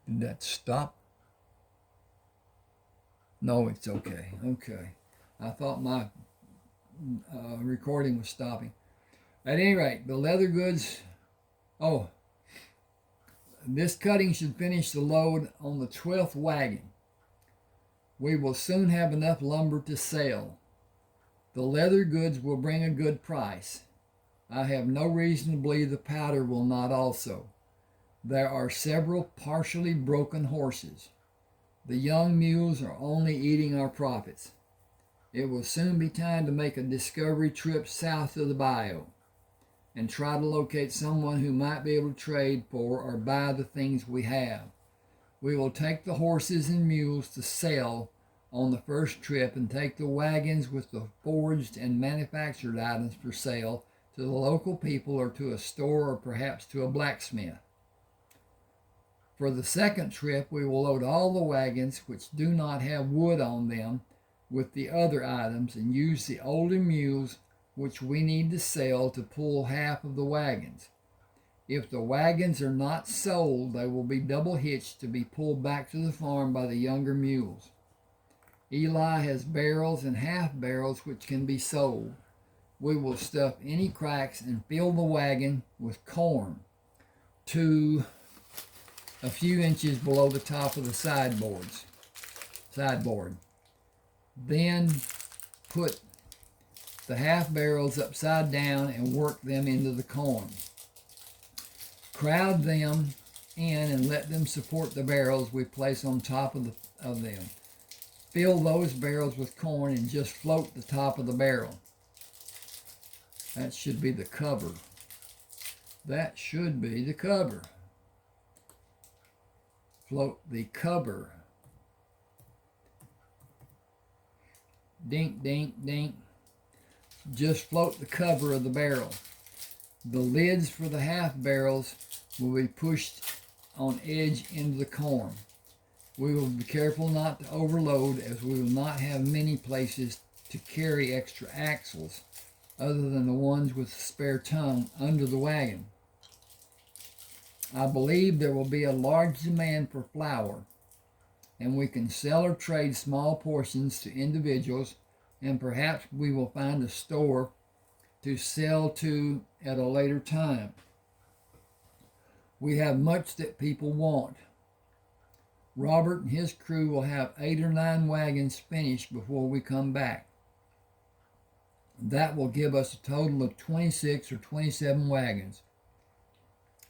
Did that stop? No, it's okay. Okay. I thought my recording was stopping. At any rate, the leather goods... this cutting should finish the load on the 12th wagon. We will soon have enough lumber to sell. The leather goods will bring a good price. I have no reason to believe the powder will not also. There are several partially broken horses. The young mules are only eating our profits. It will soon be time to make a discovery trip south of the bayou and try to locate someone who might be able to trade for or buy the things we have. We will take the horses and mules to sell on the first trip and take the wagons with the forged and manufactured items for sale to the local people or to a store or perhaps to a blacksmith. For the second trip, we will load all the wagons which do not have wood on them with the other items and use the older mules which we need to sell to pull half of the wagons. If the wagons are not sold, they will be double hitched to be pulled back to the farm by the younger mules. Eli has barrels and half barrels which can be sold. We will stuff any cracks and fill the wagon with corn to a few inches below the top of the sideboard. Then put the half barrels upside down and work them into the corn. Crowd them in and let them support the barrels we place on top of them. Fill those barrels with corn and just float the top of the barrel. That should be the cover. That should be the cover. Float the cover. Dink, dink, dink. Just float the cover of the barrel. The lids for the half barrels will be pushed on edge into the corn. We will be careful not to overload as we will not have many places to carry extra axles other than the ones with the spare tongue under the wagon. I believe there will be a large demand for flour, and we can sell or trade small portions to individuals, and perhaps we will find a store to sell to at a later time. We have much that people want. Robert and his crew will have 8 or 9 wagons finished before we come back. That will give us a total of 26 or 27 wagons.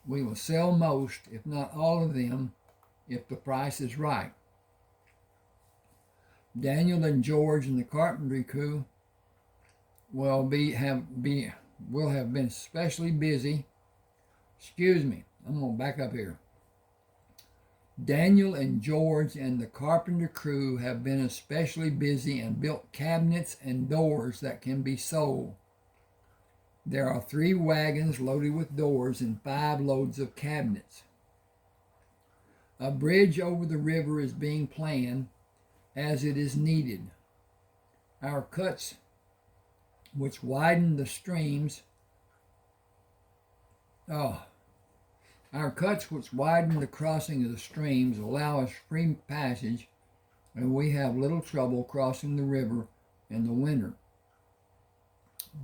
We will sell most, if not all of them, if the price is right. Daniel and George and the carpentry crew will have been especially busy. Excuse me, I'm going to back up here. Daniel and George and the carpenter crew have been especially busy and built cabinets and doors that can be sold. There are 3 wagons loaded with doors and 5 loads of cabinets. A bridge over the river is being planned as it is needed. Our cuts which widen the streams Our cuts which widen the crossing of the streams allow us free passage, and we have little trouble crossing the river in the winter.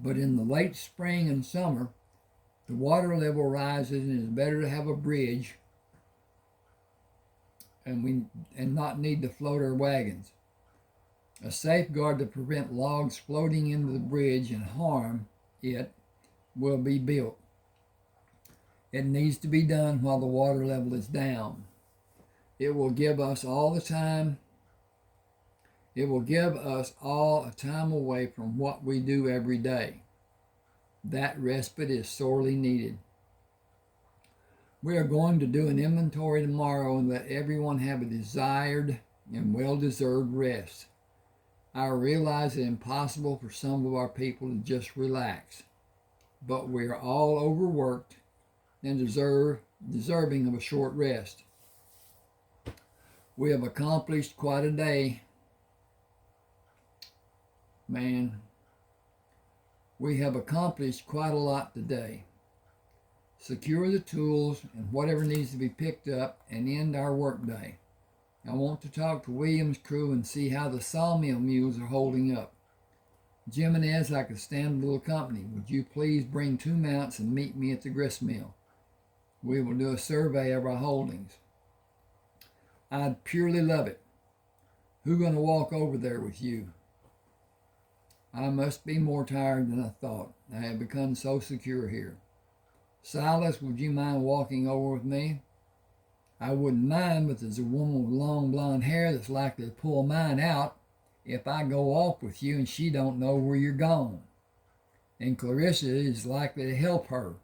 But in the late spring and summer, the water level rises and it is better to have a bridge and not need to float our wagons. A safeguard to prevent logs floating into the bridge and harm it will be built. It needs to be done while the water level is down. It will give us all a time away from what we do every day. That respite is sorely needed. We are going to do an inventory tomorrow and let everyone have a desired and well-deserved rest. I realize it's impossible for some of our people to just relax, but we are all overworked and deserving of a short rest. We have accomplished quite a day. We have accomplished quite a lot today. Secure the tools and whatever needs to be picked up and end our workday. I want to talk to William's crew and see how the sawmill mules are holding up. Jimenez, I could stand a little company. Would you please bring 2 mounts and meet me at the grist mill? We will do a survey of our holdings. I'd purely love it. Who's going to walk over there with you? I must be more tired than I thought. I have become so secure here. Silas, would you mind walking over with me? I wouldn't mind, but there's a woman with long blonde hair that's likely to pull mine out if I go off with you and she don't know where you're gone. And Clarissa is likely to help her.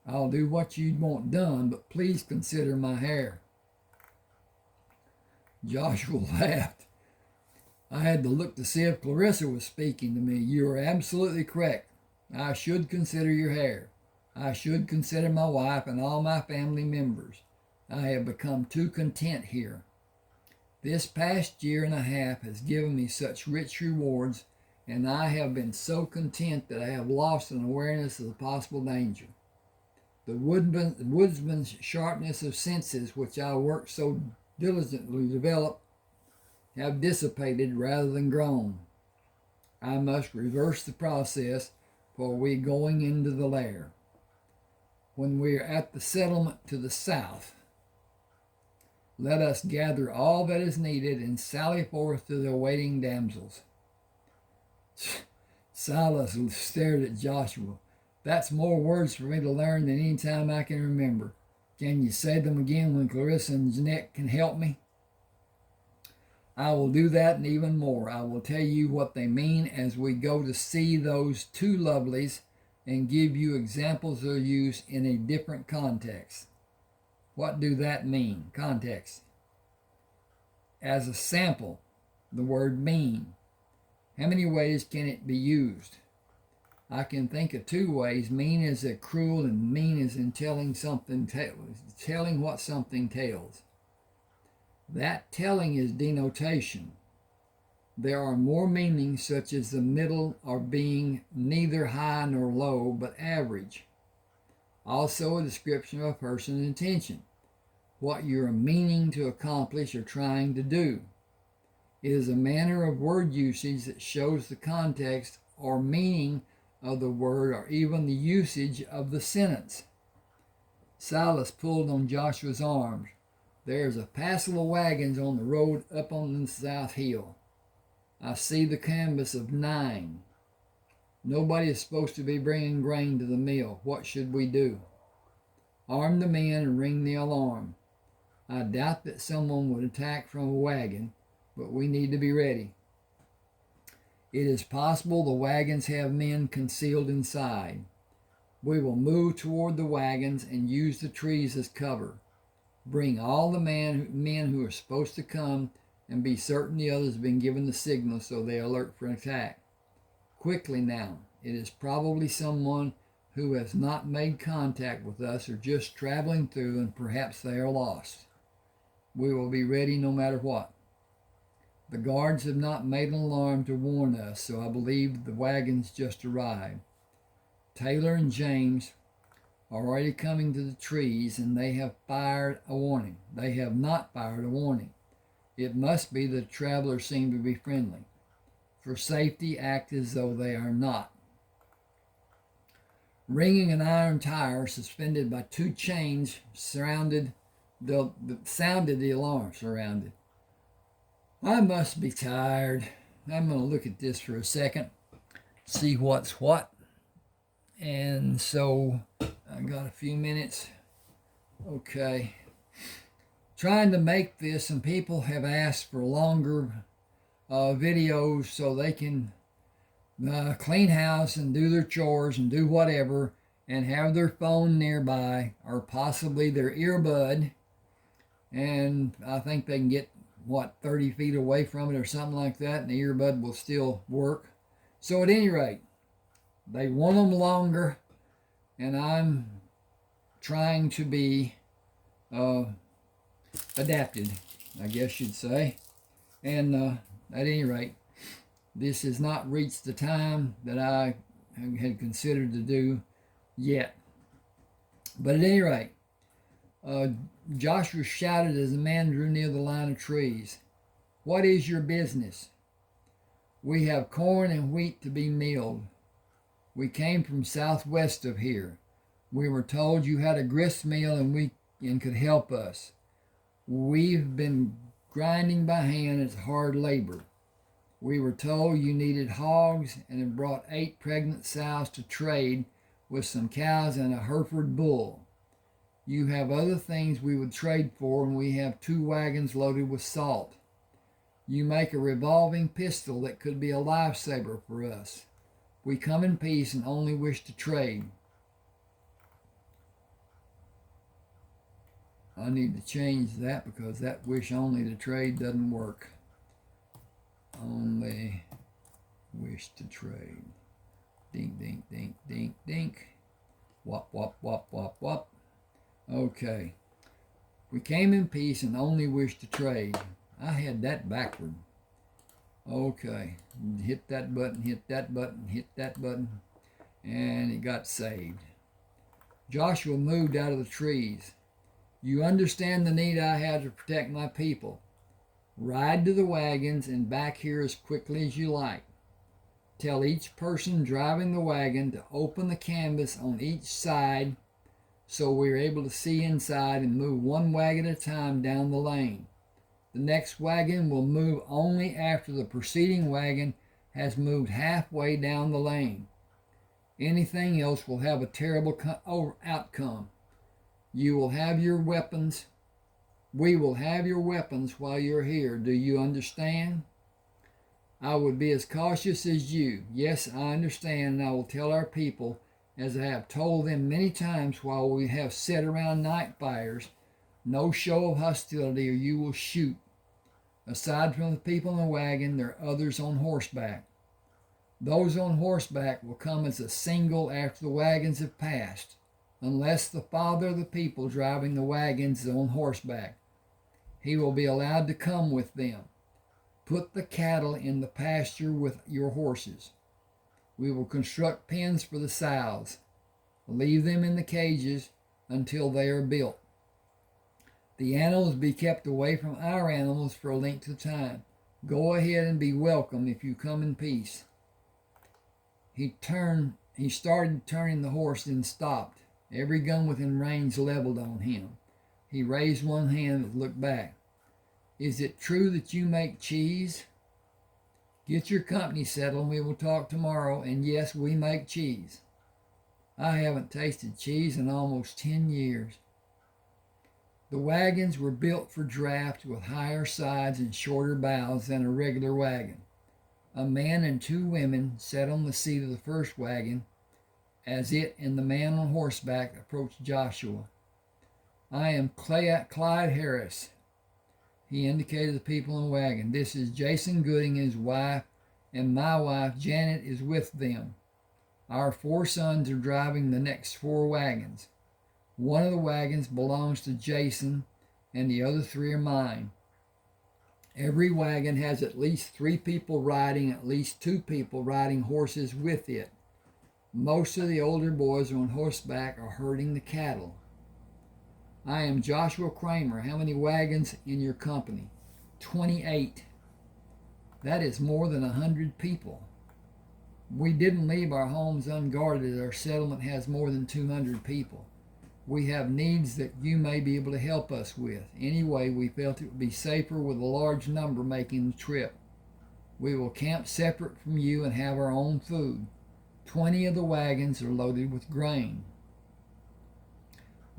I'll do what you want done, but please consider my hair. Joshua laughed. I had to look to see if Clarissa was speaking to me. You are absolutely correct. I should consider your hair. I should consider my wife and all my family members. I have become too content here. This past year and a half has given me such rich rewards, and I have been so content that I have lost an awareness of the possible danger. The woodsman's sharpness of senses, which I worked so diligently to develop, have dissipated rather than grown. I must reverse the process, for we are going into the lair. When we are at the settlement to the south, let us gather all that is needed and sally forth to the awaiting damsels. Silas stared at Joshua. That's more words for me to learn than any time I can remember. Can you say them again when Clarissa and Jeanette can help me? I will do that and even more. I will tell you what they mean as we go to see those two lovelies and give you examples of use in a different context. What do that mean? Context. As a sample, the word mean. How many ways can it be used? I can think of two ways. Mean is a cruel and mean is in telling what something tells. That telling is denotation. There are more meanings such as the middle or being neither high nor low but average. Also a description of a person's intention, what you are meaning to accomplish or trying to do. It is a manner of word usage that shows the context or meaning of the word or even the usage of the sentence. Silas pulled on Joshua's arms. There's a passel of wagons on the road up on the south hill. I see the canvas of 9. Nobody is supposed to be bringing grain to the mill. What should we do? Arm the men and ring the alarm. I doubt that someone would attack from a wagon, but we need to be ready. It is possible the wagons have men concealed inside. We will move toward the wagons and use the trees as cover. Bring all the men who are supposed to come and be certain the others have been given the signal so they alert for an attack. Quickly now. It is probably someone who has not made contact with us or just traveling through, and perhaps they are lost. We will be ready no matter what. The guards have not made an alarm to warn us, so I believe the wagons just arrived. Taylor and James are already coming to the trees, and they have fired a warning. They have not fired a warning. It must be that the travelers seem to be friendly. For safety, act as though they are not. Ringing an iron tire suspended by 2 chains sounded the alarm. Surrounded. I must be tired. I'm going to look at this for a second, see what's what. And so I got a few minutes. Okay. Trying to make this, and people have asked for longer videos so they can clean house and do their chores and do whatever and have their phone nearby or possibly their earbud. And I think they can get 30 feet away from it or something like that, and the earbud will still work. So at any rate, they want them longer, and I'm trying to be adapted, I guess you'd say. And at any rate, this has not reached the time that I had considered to do yet. But at any rate, Joshua shouted as the man drew near the line of trees, "What is your business?" "We have corn and wheat to be milled. We came from southwest of here. We were told you had a grist mill and could help us. We've been grinding by hand. It's hard labor. We were told you needed hogs and have brought 8 pregnant sows to trade with some cows and a Hereford bull. You have other things we would trade for, and we have 2 wagons loaded with salt. You make a revolving pistol that could be a lifesaver for us. We come in peace and only wish to trade. I need to change that because that wish only to trade doesn't work. Only wish to trade. Dink, dink, dink, dink, dink. Wop, wop, wop, wop, wop. Okay. We came in peace and only wish to trade. I had that backward. Okay. Hit that button, hit that button, hit that button. And it got saved. Joshua moved out of the trees. You understand the need I have to protect my people. Ride to the wagons and back here as quickly as you like. Tell each person driving the wagon to open the canvas on each side so we're able to see inside and move 1 wagon at a time down the lane. The next wagon will move only after the preceding wagon has moved halfway down the lane. Anything else will have a terrible outcome. You will have your weapons. We will have your weapons while you're here. Do you understand? I would be as cautious as you. Yes, I understand, and I will tell our people, as I have told them many times while we have sat around night fires, no show of hostility or you will shoot. Aside from the people in the wagon, there are others on horseback. Those on horseback will come as a single after the wagons have passed, unless the father of the people driving the wagons is on horseback. He will be allowed to come with them. Put the cattle in the pasture with your horses. We will construct pens for the sows. Leave them in the cages until they are built. The animals be kept away from our animals for a length of time. Go ahead and be welcome if you come in peace. He started turning the horse, then stopped. Every gun within range leveled on him. He raised one hand and looked back. Is it true that you make cheese? Get your company settled and we will talk tomorrow. And yes, we make cheese. I haven't tasted cheese in almost 10 years. The wagons were built for draft with higher sides and shorter bows than a regular wagon. A man and 2 women sat on the seat of the first wagon as it and the man on horseback approached Joshua. I am Clyde Harris. He indicated the people in the wagon. This is Jason Gooding and his wife, and my wife Janet is with them. Our 4 sons are driving the next 4 wagons. One of the wagons belongs to Jason, and the other 3 are mine. Every wagon has at least 3 people riding, at least 2 people riding horses with it. Most of the older boys on horseback are herding the cattle. I am Joshua Crammer. How many wagons in your company? 28. That is more than 100 people. We didn't leave our homes unguarded. Our settlement has more than 200 people. We have needs that you may be able to help us with. Anyway, we felt it would be safer with a large number making the trip. We will camp separate from you and have our own food. 20 of the wagons are loaded with grain.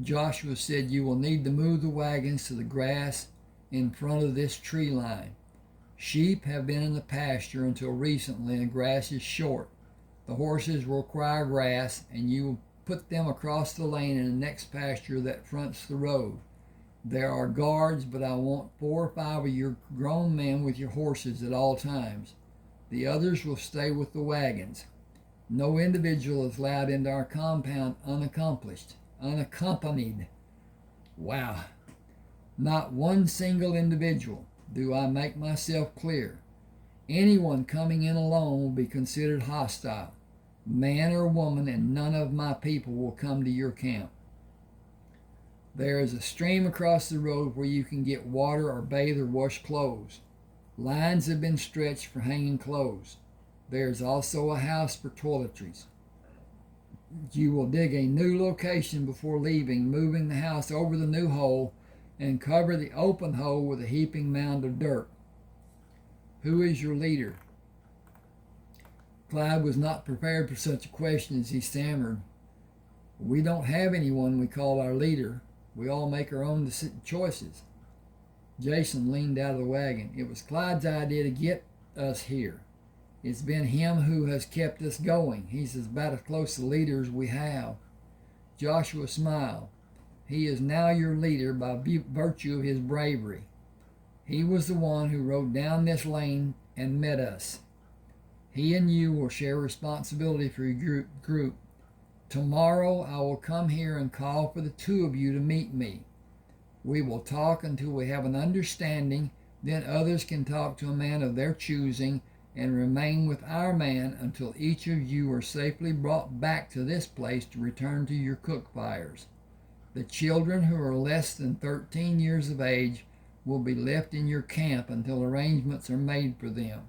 Joshua said, you will need to move the wagons to the grass in front of this tree line. Sheep have been in the pasture until recently, and the grass is short. The horses will require grass, and you will put them across the lane in the next pasture that fronts the road. There are guards, but I want 4 or 5 of your grown men with your horses at all times. The others will stay with the wagons. No individual is allowed into our compound unaccompanied. Wow. Not one single individual. Do I make myself clear? Anyone coming in alone will be considered hostile. Man or woman, and none of my people will come to your camp. There is a stream across the road where you can get water or bathe or wash clothes. Lines have been stretched for hanging clothes. There is also a house for toiletries. You will dig a new location before leaving, moving the house over the new hole and cover the open hole with a heaping mound of dirt. Who is your leader? Clyde was not prepared for such a question as he stammered. We don't have anyone we call our leader. We all make our own choices. Jason leaned out of the wagon. It was Clyde's idea to get us here. It's been him who has kept us going. He's about as close a leader as we have. Joshua smiled. He is now your leader by virtue of his bravery. He was the one who rode down this lane and met us. He and you will share responsibility for your group. Tomorrow I will come here and call for the two of you to meet me. We will talk until we have an understanding. Then others can talk to a man of their choosing and remain with our man until each of you are safely brought back to this place to return to your cook fires. The children who are less than 13 years of age will be left in your camp until arrangements are made for them.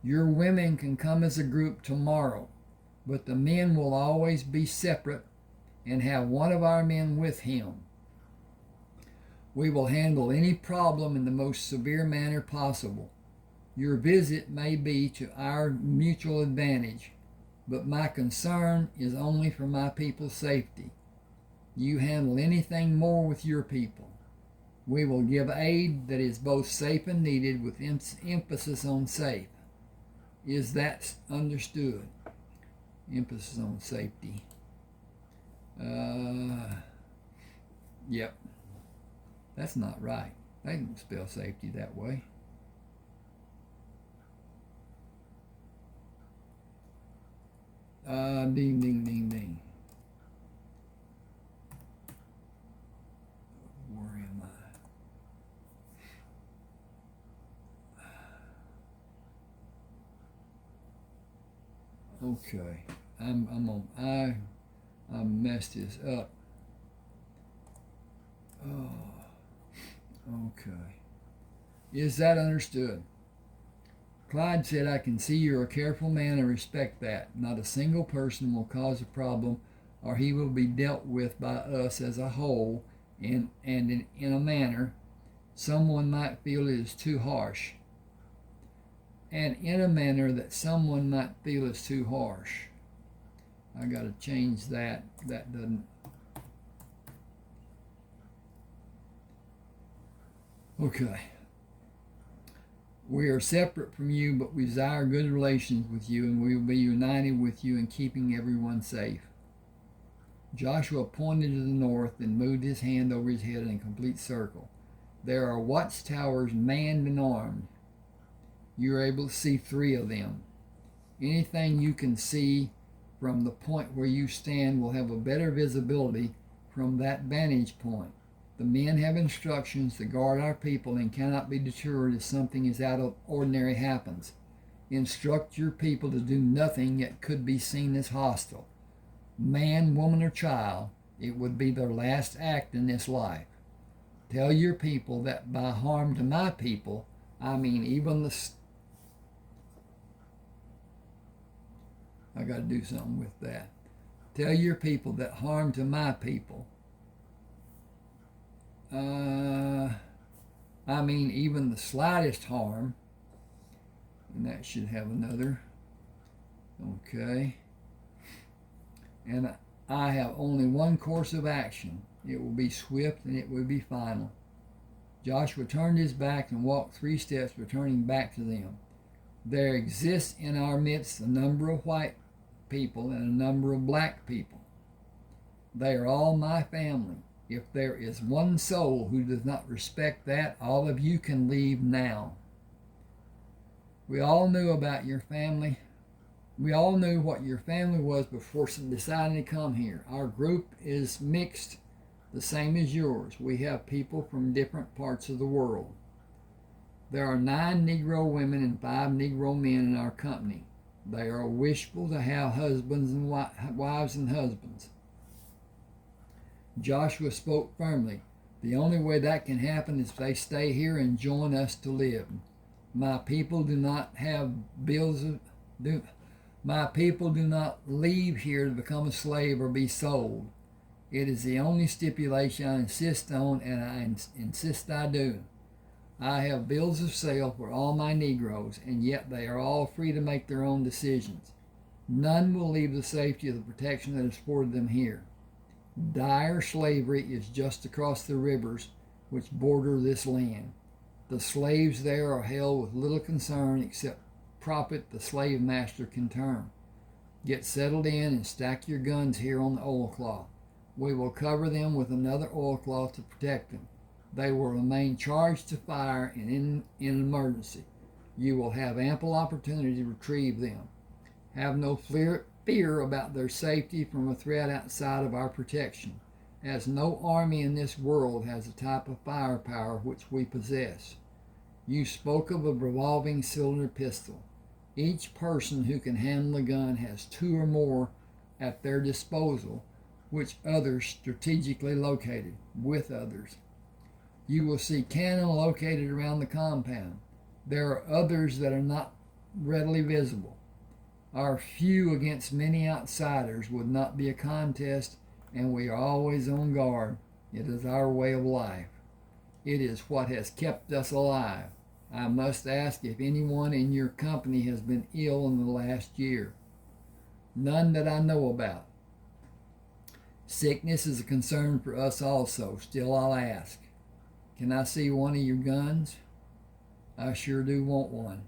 Your women can come as a group tomorrow, but the men will always be separate and have one of our men with him. We will handle any problem in the most severe manner possible. Your visit may be to our mutual advantage, but my concern is only for my people's safety. You handle anything more with your people. We will give aid that is both safe and needed, with emphasis on safe. Is that understood? Emphasis on safety. Yep. That's not right. They don't spell safety that way. Ding, ding, ding, ding. Where am I? Okay. I messed this up. Oh. Okay. Is that understood? Clyde said, I can see you're a careful man and respect that. Not a single person will cause a problem, or he will be dealt with by us as a whole, and in a manner someone might feel it is too harsh. And in a manner that someone might feel is too harsh. I got to change that. That doesn't. Okay. We are separate from you, but we desire good relations with you, and we will be united with you in keeping everyone safe. Joshua pointed to the north and moved his hand over his head in a complete circle. There are watchtowers manned and armed. You are able to see 3 of them. Anything you can see from the point where you stand will have a better visibility from that vantage point. The men have instructions to guard our people and cannot be deterred if something is out of ordinary happens. Instruct your people to do nothing that could be seen as hostile. Man, woman, or child, it would be their last act in this life. Tell your people that by harm to my people, I mean even the... I got to do something with that. Tell your people that harm to my people, I mean even the slightest harm, and that should have another. Okay. And I have only one course of action. It will be swift and it will be final. Joshua turned his back and walked 3 steps, returning back to them. There exists in our midst a number of white people and a number of black people. They are all my family. If there is one soul who does not respect that, all of you can leave now. We all knew about your family. We all knew what your family was before deciding to come here. Our group is mixed, the same as yours. We have people from different parts of the world. There are 9 Negro women and 5 Negro men in our company. They are wishful to have husbands and wives and husbands. Joshua spoke firmly. The only way that can happen is if they stay here and join us to live. My people do not leave here to become a slave or be sold. It is the only stipulation I insist on, and I insist I do. I have bills of sale for all my Negroes, and yet they are all free to make their own decisions. None will leave the safety of the protection that is afforded them here. Dire slavery is just across the rivers which border this land. The slaves there are held with little concern except profit the slave master can turn. Get settled in and stack your guns here on the oilcloth. We will cover them with another oilcloth to protect them. They will remain charged to fire and in an emergency. You will have ample opportunity to retrieve them. Have no fear about their safety from a threat outside of our protection, as no army in this world has the type of firepower which we possess. You spoke of a revolving cylinder pistol. Each person who can handle a gun has two or more at their disposal, which others strategically located with others. You will see cannon located around the compound. There are others that are not readily visible. Our few against many outsiders would not be a contest, and we are always on guard. It is our way of life. It is what has kept us alive. I must ask if anyone in your company has been ill in the last year. None that I know about. Sickness is a concern for us also. Still, I'll ask. Can I see one of your guns? I sure do want one.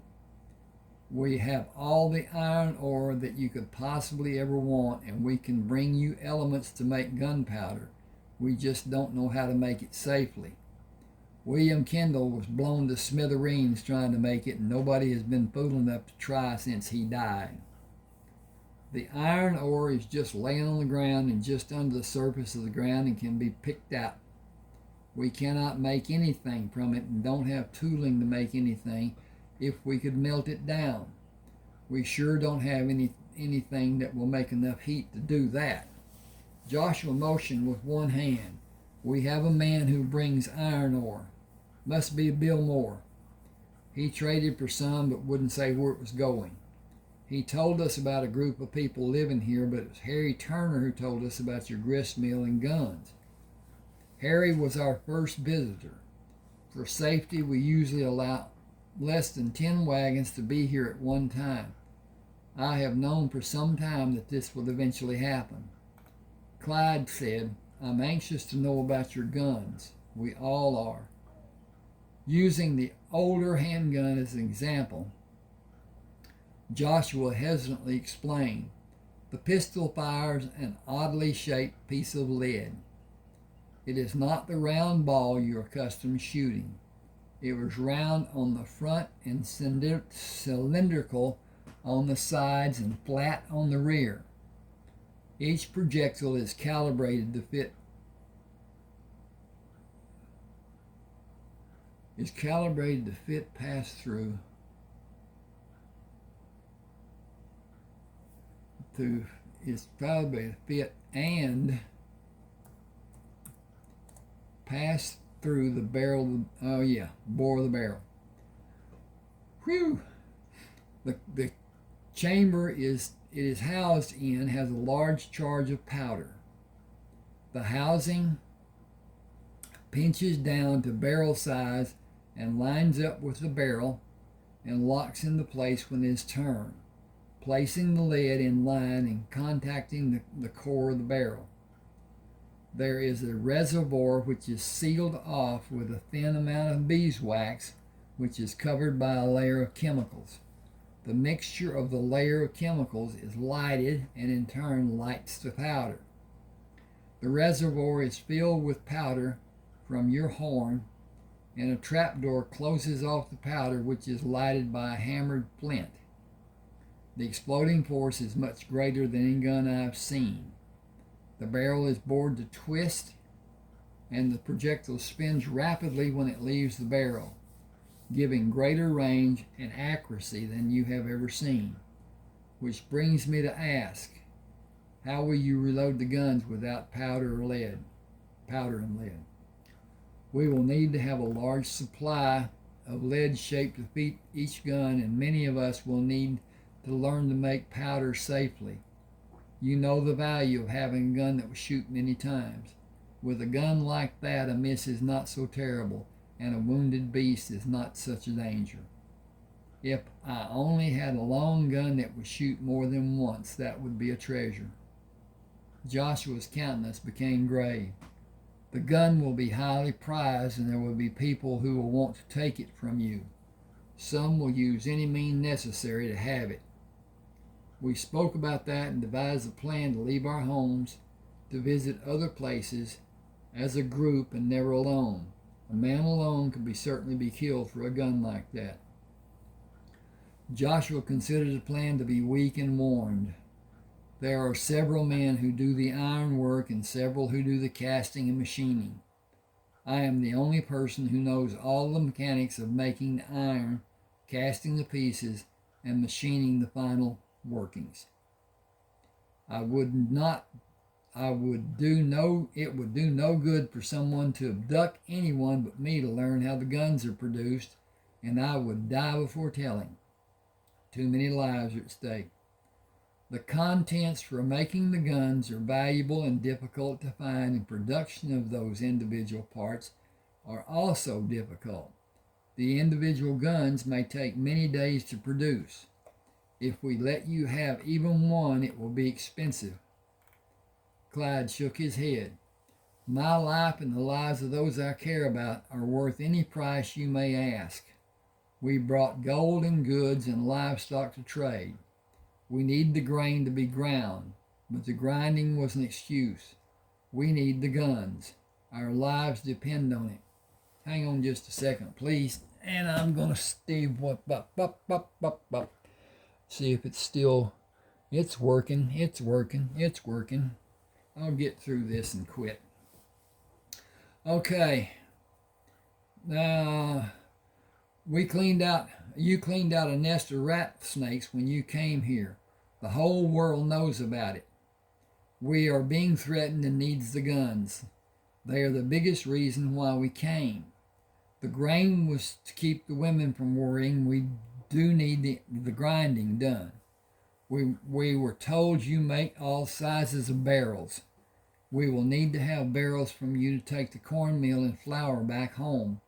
We have all the iron ore that you could possibly ever want, and we can bring you elements to make gunpowder. We just don't know how to make it safely. William Kendall was blown to smithereens trying to make it, and nobody has been fool enough to try since he died. The iron ore is just laying on the ground and just under the surface of the ground and can be picked out. We cannot make anything from it and don't have tooling to make anything if we could melt it down. We sure don't have anything that will make enough heat to do that. Joshua motioned with one hand. We have a man who brings iron ore. Must be Bill Moore. He traded for some but wouldn't say where it was going. He told us about a group of people living here, but it was Harry Turner who told us about your grist mill and guns. Harry was our first visitor. For safety, we usually allow less than 10 wagons to be here at one time. I have known for some time that this would eventually happen. Clyde said, I'm anxious to know about your guns. We all are. Using the older handgun as an example, Joshua hesitantly explained, the pistol fires an oddly shaped piece of lead. It is not the round ball you are accustomed to shooting. It was round on the front and cylindrical on the sides and flat on the rear. Each projectile is calibrated to fit pass through is probably to fit and pass through the barrel. Bore of the barrel. Whew. The chamber it is housed in has a large charge of powder. The housing pinches down to barrel size and lines up with the barrel and locks into place when it is turned, placing the lead in line and contacting the core of the barrel. There is a reservoir which is sealed off with a thin amount of beeswax, which is covered by a layer of chemicals. The mixture of the layer of chemicals is lighted and in turn lights the powder. The reservoir is filled with powder from your horn, and a trapdoor closes off the powder, which is lighted by a hammered flint. The exploding force is much greater than any gun I've seen. The barrel is bored to twist, and the projectile spins rapidly when it leaves the barrel, giving greater range and accuracy than you have ever seen. Which brings me to ask, how will you reload the guns without powder and lead? We will need to have a large supply of lead shaped to fit each gun, and many of us will need to learn to make powder safely. You know the value of having a gun that will shoot many times. With a gun like that, a miss is not so terrible, and a wounded beast is not such a danger. If I only had a long gun that would shoot more than once, that would be a treasure. Joshua's countenance became grave. The gun will be highly prized, and there will be people who will want to take it from you. Some will use any means necessary to have it. We spoke about that and devised a plan to leave our homes, to visit other places as a group and never alone. A man alone could certainly be killed for a gun like that. Joshua considered the plan to be weak and warned. There are several men who do the iron work and several who do the casting and machining. I am the only person who knows all the mechanics of making the iron, casting the pieces, and machining the final workings. It would do no good for someone to abduct anyone but me to learn how the guns are produced, and I would die before telling. Too many lives are at stake. The contents for making the guns are valuable and difficult to find, and production of those individual parts are also difficult. The individual guns may take many days to produce. If we let you have even one, it will be expensive. Clyde shook his head. My life and the lives of those I care about are worth any price you may ask. We brought gold and goods and livestock to trade. We need the grain to be ground, but the grinding was an excuse. We need the guns. Our lives depend on it. Hang on just a second, please. And I'm going to see if it's still, it's working. I'll get through this and quit. Okay. You cleaned out a nest of rat snakes when you came here. The whole world knows about it. We are being threatened and needs the guns. They are the biggest reason why we came. The grain was to keep the women from worrying. We do need the grinding done. We were told you make all sizes of barrels. We will need to have barrels from you to take the cornmeal and flour back home.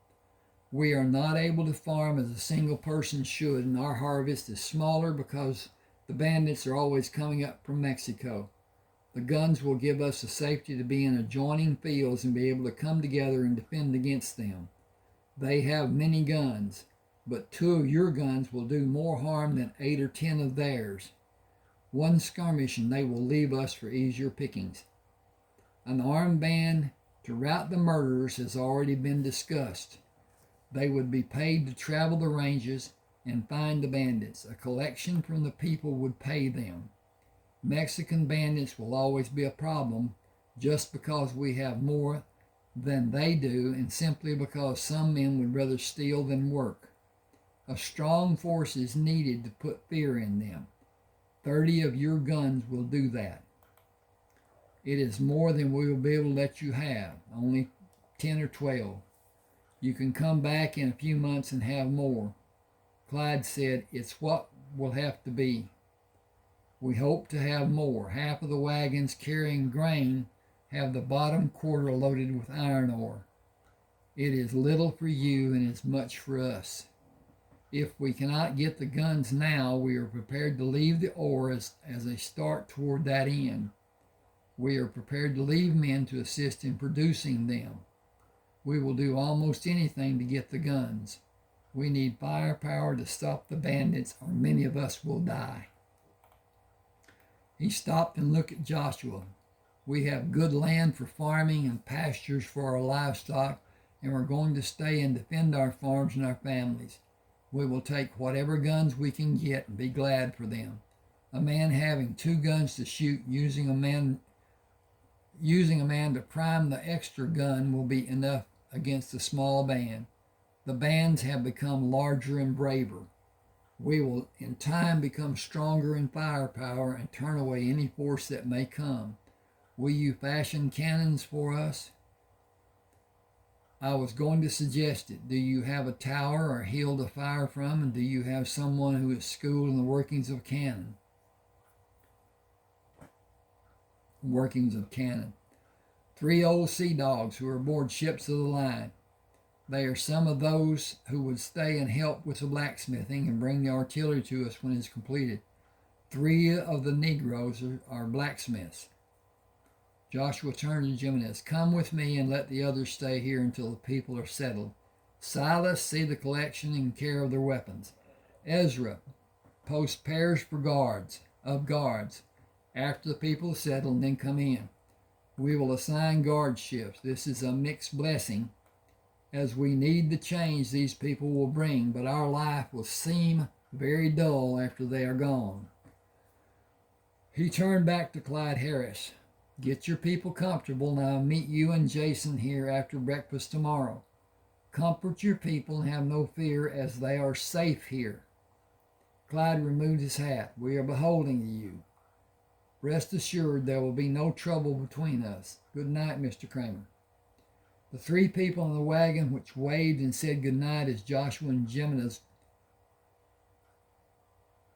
We are not able to farm as a single person should, and our harvest is smaller because the bandits are always coming up from Mexico. The guns will give us the safety to be in adjoining fields and be able to come together and defend against them. They have many guns, but 2 of your guns will do more harm than 8 or 10 of theirs. One skirmish and they will leave us for easier pickings. An armed band to rout the murderers has already been discussed. They would be paid to travel the ranges and find the bandits. A collection from the people would pay them. Mexican bandits will always be a problem just because we have more than they do and simply because some men would rather steal than work. A strong force is needed to put fear in them. 30 of your guns will do that. It is more than we will be able to let you have, only 10 or 12. You can come back in a few months and have more. Clyde said, it's what will have to be. We hope to have more. Half of the wagons carrying grain have the bottom quarter loaded with iron ore. It is little for you and it's much for us. If we cannot get the guns now, we are prepared to leave the ore as a start toward that end. We are prepared to leave men to assist in producing them. We will do almost anything to get the guns. We need firepower to stop the bandits, or many of us will die. He stopped and looked at Joshua. We have good land for farming and pastures for our livestock, and we're going to stay and defend our farms and our families. We will take whatever guns we can get and be glad for them. A man having 2 guns to shoot, using a man to prime the extra gun will be enough against a small band. The bands have become larger and braver. We will in time become stronger in firepower and turn away any force that may come. Will you fashion cannons for us? I was going to suggest it. Do you have a tower or hill to fire from, and do you have someone who is schooled in the workings of cannon? 3 old sea dogs who are aboard ships of the line. They are some of those who would stay and help with the blacksmithing and bring the artillery to us when it is completed. 3 of the Negroes are blacksmiths. Joshua turned to Jimenez. Come with me and let the others stay here until the people are settled. Silas, see the collection and care of their weapons. Ezra, post pairs for guards. After the people are settled, then come in. We will assign guard shifts. This is a mixed blessing, as we need the change these people will bring, but our life will seem very dull after they are gone. He turned back to Clyde Harris. Get your people comfortable, and I'll meet you and Jason here after breakfast tomorrow. Comfort your people and have no fear, as they are safe here. Clyde removed his hat. We are beholden to you. Rest assured there will be no trouble between us. Good night, Mr. Crammer. The three people in the wagon which waved and said good night as Joshua and Jimenez.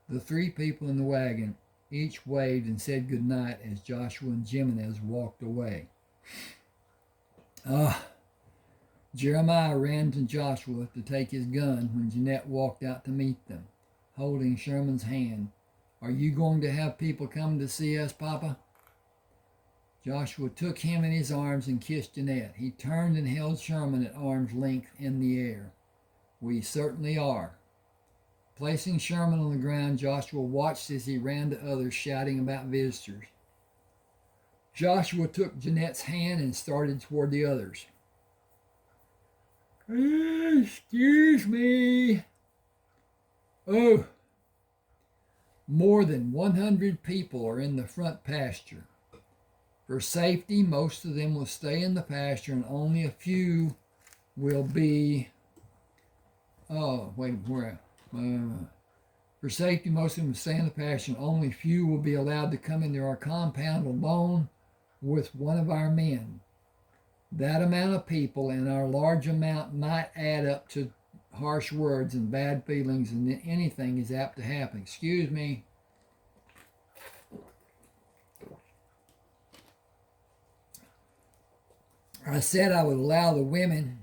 The three people in the wagon each waved and said good night as Joshua and Jimenez walked away. Jeremiah ran to Joshua to take his gun when Jeanette walked out to meet them, holding Sherman's hand. Are you going to have people come to see us, Papa? Joshua took him in his arms and kissed Jeanette. He turned and held Sherman at arm's length in the air. We certainly are. Placing Sherman on the ground, Joshua watched as he ran to others, shouting about visitors. Joshua took Jeanette's hand and started toward the others. Excuse me. Oh, more than 100 people are in the front pasture. For safety, most of them will stay in the pasture, and only a few will be... For safety, most of them will stay in the pasture, and only few will be allowed to come into our compound alone with one of our men. That amount of people and our large amount might add up to harsh words and bad feelings, and anything is apt to happen. Excuse me. I said I would allow the women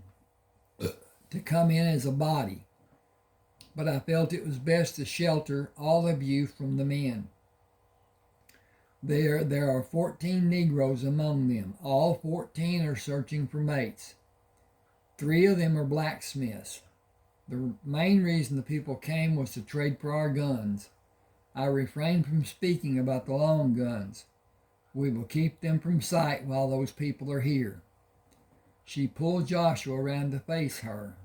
to come in as a body, but I felt it was best to shelter all of you from the men. There are 14 Negroes among them. All 14 are searching for mates. 3 of them are blacksmiths. The main reason the people came was to trade for our guns. I refrained from speaking about the long guns. We will keep them from sight while those people are here. She pulled Joshua around to face her.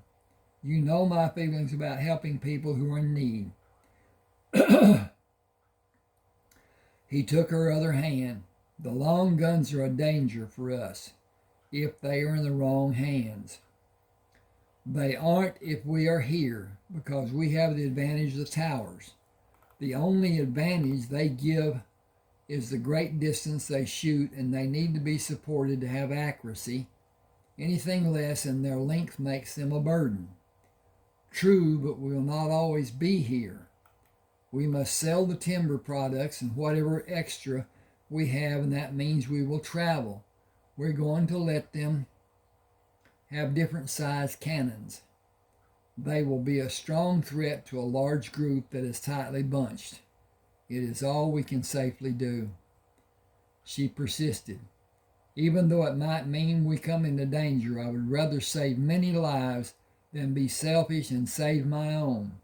You know my feelings about helping people who are in need. He took her other hand. The long guns are a danger for us if they are in the wrong hands. They aren't if we are here, because we have the advantage of the towers. The only advantage they give is the great distance they shoot, and they need to be supported to have accuracy. Anything less in their length makes them a burden. True, but we will not always be here. We must sell the timber products and whatever extra we have, and that means we will travel. We're going to let them have different sized cannons. They will be a strong threat to a large group that is tightly bunched. It is all we can safely do. She persisted. Even though it might mean we come into danger, I would rather save many lives than be selfish and save my own.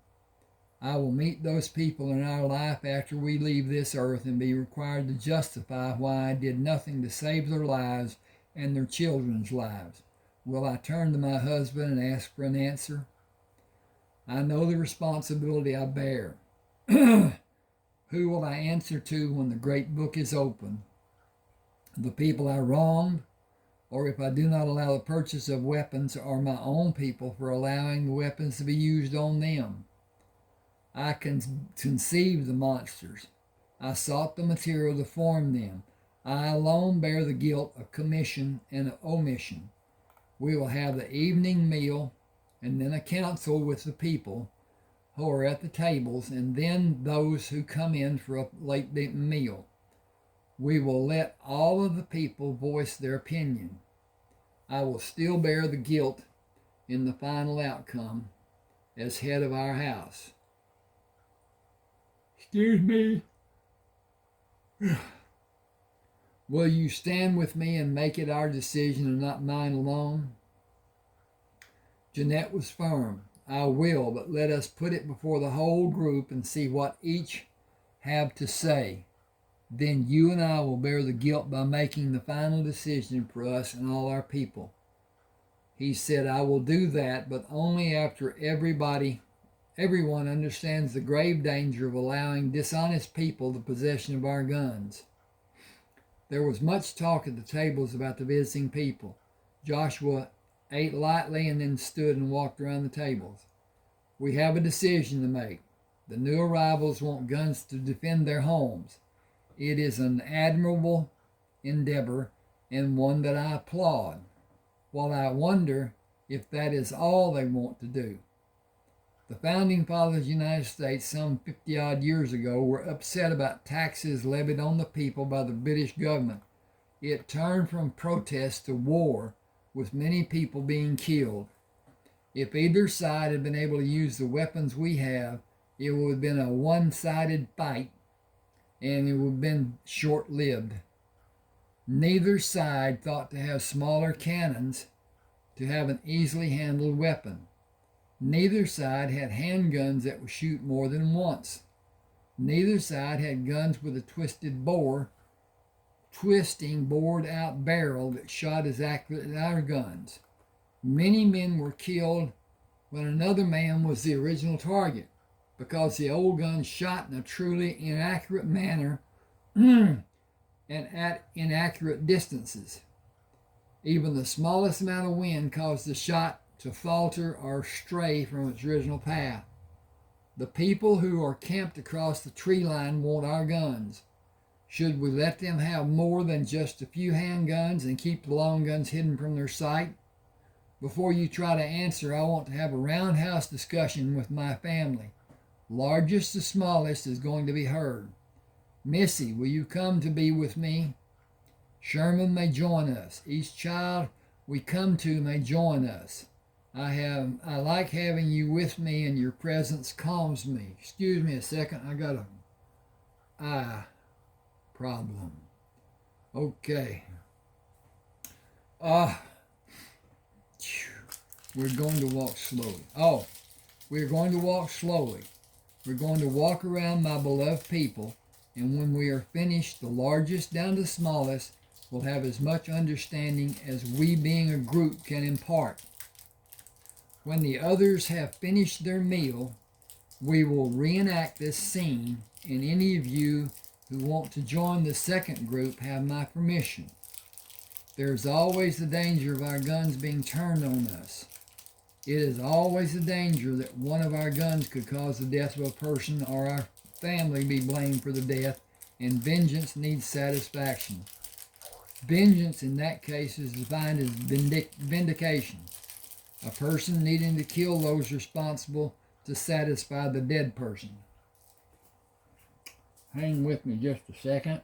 I will meet those people in our life after we leave this earth and be required to justify why I did nothing to save their lives and their children's lives. Will I turn to my husband and ask for an answer? I know the responsibility I bear. Who will I answer to when the great book is opened? The people I wronged, or if I do not allow the purchase of weapons, or my own people for allowing the weapons to be used on them? I conceived the monsters. I sought the material to form them. I alone bear the guilt of commission and omission. We will have the evening meal, and then a council with the people who are at the tables, and then those who come in for a late meal. We will let all of the people voice their opinion. I will still bear the guilt in the final outcome as head of our house. Excuse me. Will you stand with me and make it our decision and not mine alone? Jeanette was firm. I will, but let us put it before the whole group and see what each have to say. Then you and I will bear the guilt by making the final decision for us and all our people. He said, I will do that, but only after everyone understands the grave danger of allowing dishonest people the possession of our guns. There was much talk at the tables about the visiting people. Joshua ate lightly and then stood and walked around the tables. We have a decision to make. The new arrivals want guns to defend their homes. It is an admirable endeavor and one that I applaud, while I wonder if that is all they want to do. The founding fathers of the United States some 50-odd years ago were upset about taxes levied on the people by the British government. It turned from protest to war, with many people being killed. If either side had been able to use the weapons we have, it would have been a one-sided fight, and it would have been short-lived. Neither side thought to have smaller cannons to have an easily handled weapon. Neither side had handguns that would shoot more than once. Neither side had guns with a twisting bored-out barrel that shot as accurate as our guns. Many men were killed when another man was the original target, because the old guns shot in a truly inaccurate manner and at inaccurate distances. Even the smallest amount of wind caused the shot to falter or stray from its original path. The people who are camped across the tree line want our guns. Should we let them have more than just a few handguns and keep the long guns hidden from their sight? Before you try to answer, I want to have a roundhouse discussion with my family. Largest to smallest is going to be heard. Missy, will you come to be with me? Sherman may join us. Each child we come to may join us. I like having you with me, and your presence calms me. Excuse me a second, I got a eye problem. Okay. We're going to walk slowly. We're going to walk slowly. We're going to walk around my beloved people, and when we are finished, the largest down to the smallest will have as much understanding as we being a group can impart. When the others have finished their meal, we will reenact this scene, and any of you who want to join the second group have my permission. There is always the danger of our guns being turned on us. It is always the danger that one of our guns could cause the death of a person or our family be blamed for the death, and vengeance needs satisfaction. Vengeance in that case is defined as vindication, a person needing to kill those responsible to satisfy the dead person. Hang with me just a second.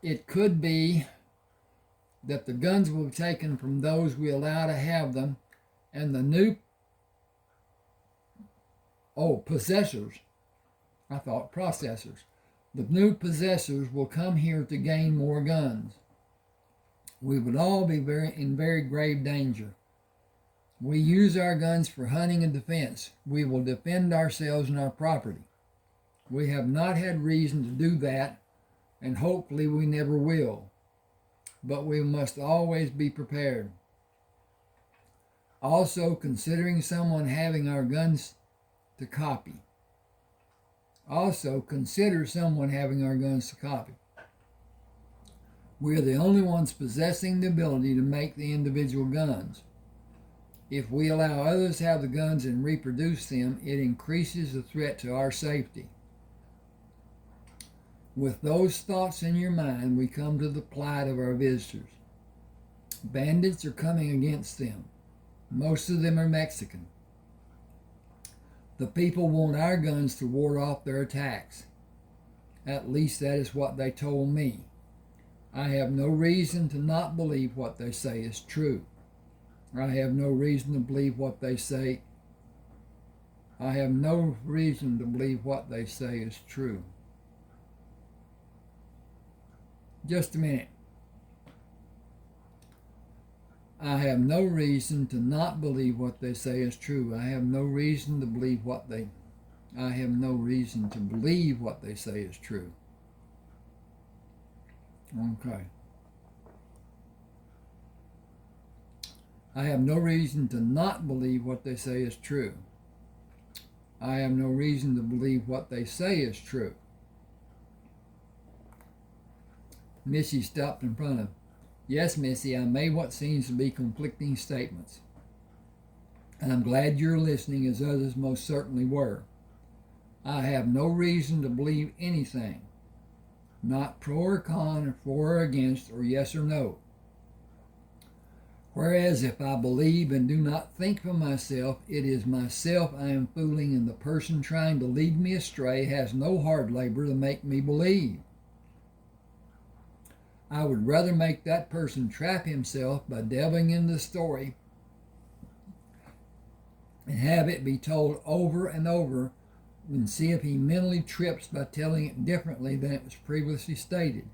It could be that the guns will be taken from those we allow to have them, and the new possessors. I thought processors. The new possessors will come here to gain more guns. We would all be in very grave danger. We use our guns for hunting and defense. We will defend ourselves and our property. We have not had reason to do that, and hopefully we never will. But we must always be prepared. Also, considering someone having our guns to copy. Consider someone having our guns to copy. We are the only ones possessing the ability to make the individual guns. If we allow others to have the guns and reproduce them, it increases the threat to our safety. With those thoughts in your mind, we come to the plight of our visitors. Bandits are coming against them. Most of them are Mexican. The people want our guns to ward off their attacks. At least that is what they told me. I have no reason to not believe what they say is true. I have no reason to believe what they say. I have no reason to believe what they say is true. Just a minute. I have no reason to not believe what they say is true. I have no reason to believe I have no reason to believe what they say is true. Okay. I have no reason to not believe what they say is true. I have no reason to believe what they say is true. Missy stopped in front of. Yes, Missy, I made what seems to be conflicting statements. And I'm glad you're listening, as others most certainly were. I have no reason to believe anything. Not pro or con, or for or against, or yes or no. Whereas if I believe and do not think for myself, it is myself I am fooling, and the person trying to lead me astray has no hard labor to make me believe. I would rather make that person trap himself by delving into the story and have it be told over and over than see if he mentally trips by telling it differently than it was previously stated.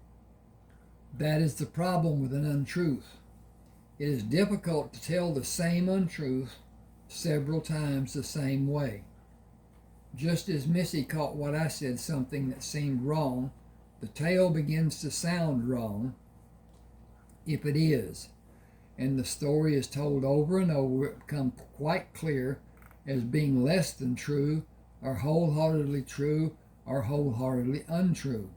That is the problem with an untruth. It is difficult to tell the same untruth several times the same way. Just as Missy caught what I said something that seemed wrong, the tale begins to sound wrong, if it is, and the story is told over and over. It becomes quite clear as being less than true, or wholeheartedly true, or wholeheartedly untrue.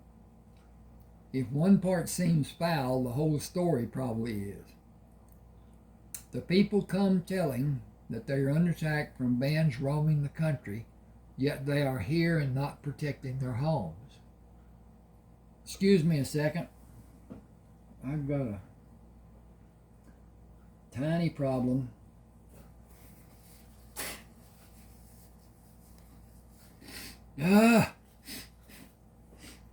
If one part seems foul, the whole story probably is. The people come telling that they are under attack from bands roaming the country, yet they are here and not protecting their homes. Excuse me a second. I've got a tiny problem. Okay,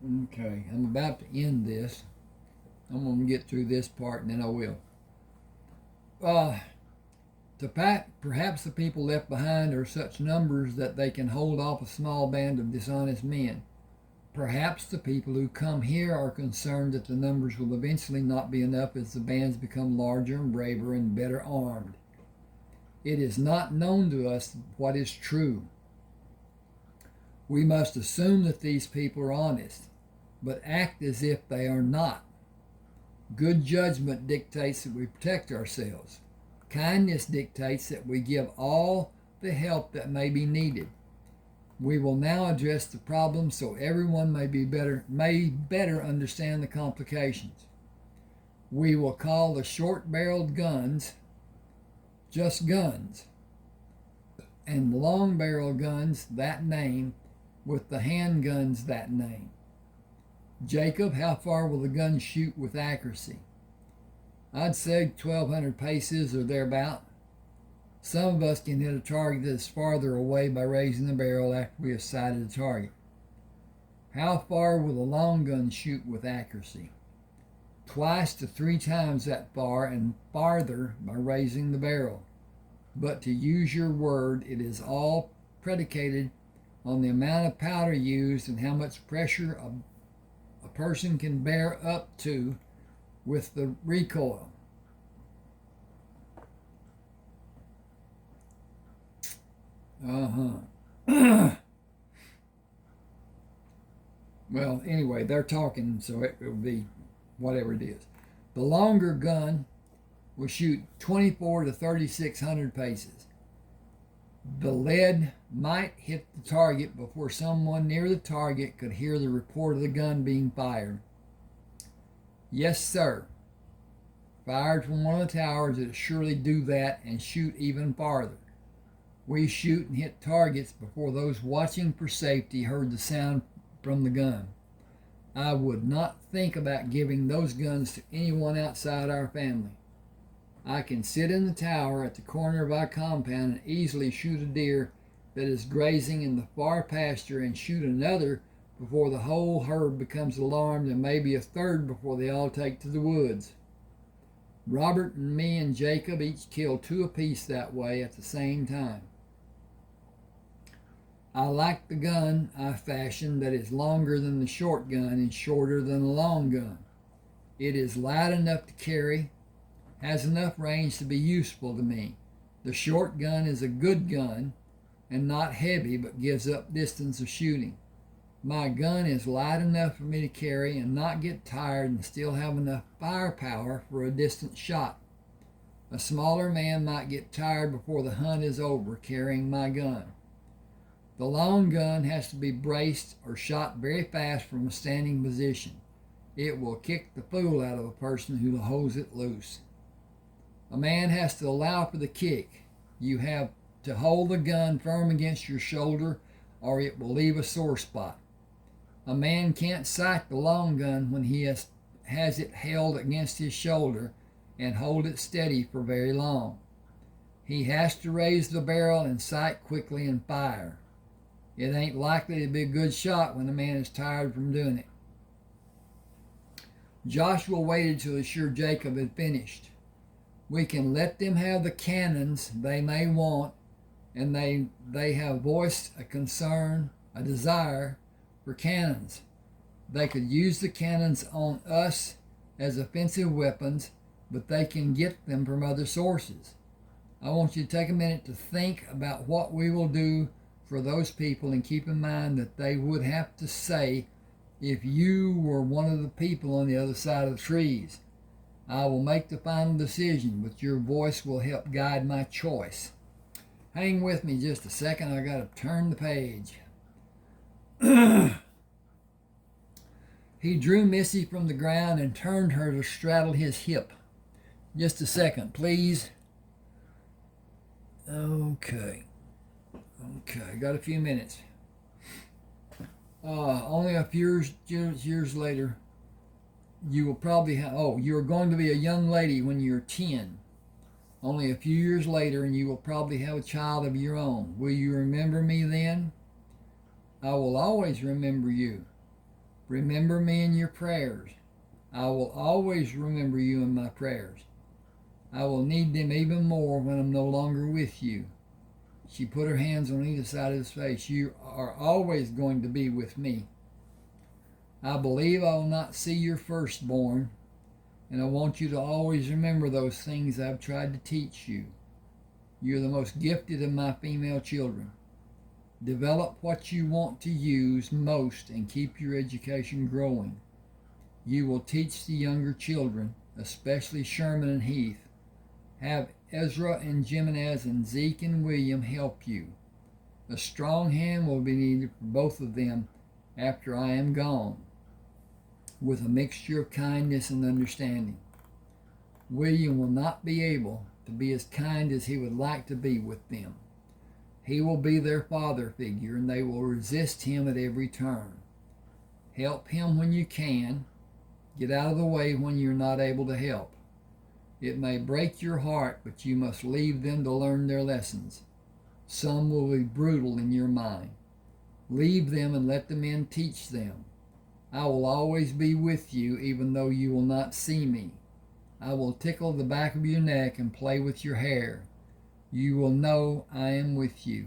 I'm about to end this. I'm going to get through this part and then I will. Perhaps the people left behind are such numbers that they can hold off a small band of dishonest men. Perhaps the people who come here are concerned that the numbers will eventually not be enough as the bands become larger and braver and better armed. It is not known to us what is true. We must assume that these people are honest, but act as if they are not. Good judgment dictates that we protect ourselves. Kindness dictates that we give all the help that may be needed. We will now address the problem so everyone may better understand the complications. We will call the short-barreled guns just guns, and the long-barrel guns that name, with the handguns that name. Jacob, how far will the gun shoot with accuracy? I'd say 1,200 paces or thereabout. Some of us can hit a target that is farther away by raising the barrel after we have sighted the target. How far will the long gun shoot with accuracy? Twice to 3 times that far and farther by raising the barrel. But to use your word, it is all predicated on the amount of powder used and how much pressure a person can bear up to with the recoil. Well, anyway, they're talking, so it will be whatever it is. The longer gun will shoot 24 to 3,600 paces. The lead might hit the target before someone near the target could hear the report of the gun being fired. Yes, sir. Fired from one of the towers, it'll surely do that and shoot even farther. We shoot and hit targets before those watching for safety heard the sound from the gun. I would not think about giving those guns to anyone outside our family. I can sit in the tower at the corner of our compound and easily shoot a deer that is grazing in the far pasture and shoot another before the whole herd becomes alarmed, and maybe a third before they all take to the woods. Robert and me and Jacob each killed 2 apiece that way at the same time. I like the gun I fashioned that is longer than the short gun and shorter than the long gun. It is light enough to carry, has enough range to be useful to me. The short gun is a good gun and not heavy, but gives up distance of shooting. My gun is light enough for me to carry and not get tired and still have enough firepower for a distant shot. A smaller man might get tired before the hunt is over carrying my gun. The long gun has to be braced or shot very fast from a standing position. It will kick the fool out of a person who holds it loose. A man has to allow for the kick. You have to hold the gun firm against your shoulder or it will leave a sore spot. A man can't sight the long gun when he has it held against his shoulder and hold it steady for very long. He has to raise the barrel and sight quickly and fire. It ain't likely to be a good shot when a man is tired from doing it. Joshua waited till sure Jacob had finished. We can let them have the cannons they may want, and they have voiced a concern, a desire for cannons. They could use the cannons on us as offensive weapons, but they can get them from other sources. I want you to take a minute to think about what we will do for those people and keep in mind that they would have to say if you were one of the people on the other side of the trees. I will make the final decision, but your voice will help guide my choice. Hang with me just a second. I got to turn the page. He drew Missy from the ground and turned her to straddle his hip. Just a second, please. Okay, got a few minutes. Only a few years later, you will probably have, you're going to be a young lady when you're 10. Only a few years later, and you will probably have a child of your own. Will you remember me then? I will always remember you. Remember me in your prayers. I will always remember you in my prayers. I will need them even more when I'm no longer with you. She put her hands on either side of his face. You are always going to be with me. I believe I will not see your firstborn, and I want you to always remember those things I've tried to teach you. You're the most gifted of my female children. Develop what you want to use most and keep your education growing. You will teach the younger children, especially Sherman and Heath. Have Ezra and Jimenez and Zeke and William help you. A strong hand will be needed for both of them after I am gone, with a mixture of kindness and understanding. William will not be able to be as kind as he would like to be with them. He will be their father figure, and they will resist him at every turn. Help him when you can. Get out of the way when you're not able to help. It may break your heart, but you must leave them to learn their lessons. Some will be brutal in your mind. Leave them and let the men teach them. I will always be with you, even though you will not see me. I will tickle the back of your neck and play with your hair. You will know I am with you.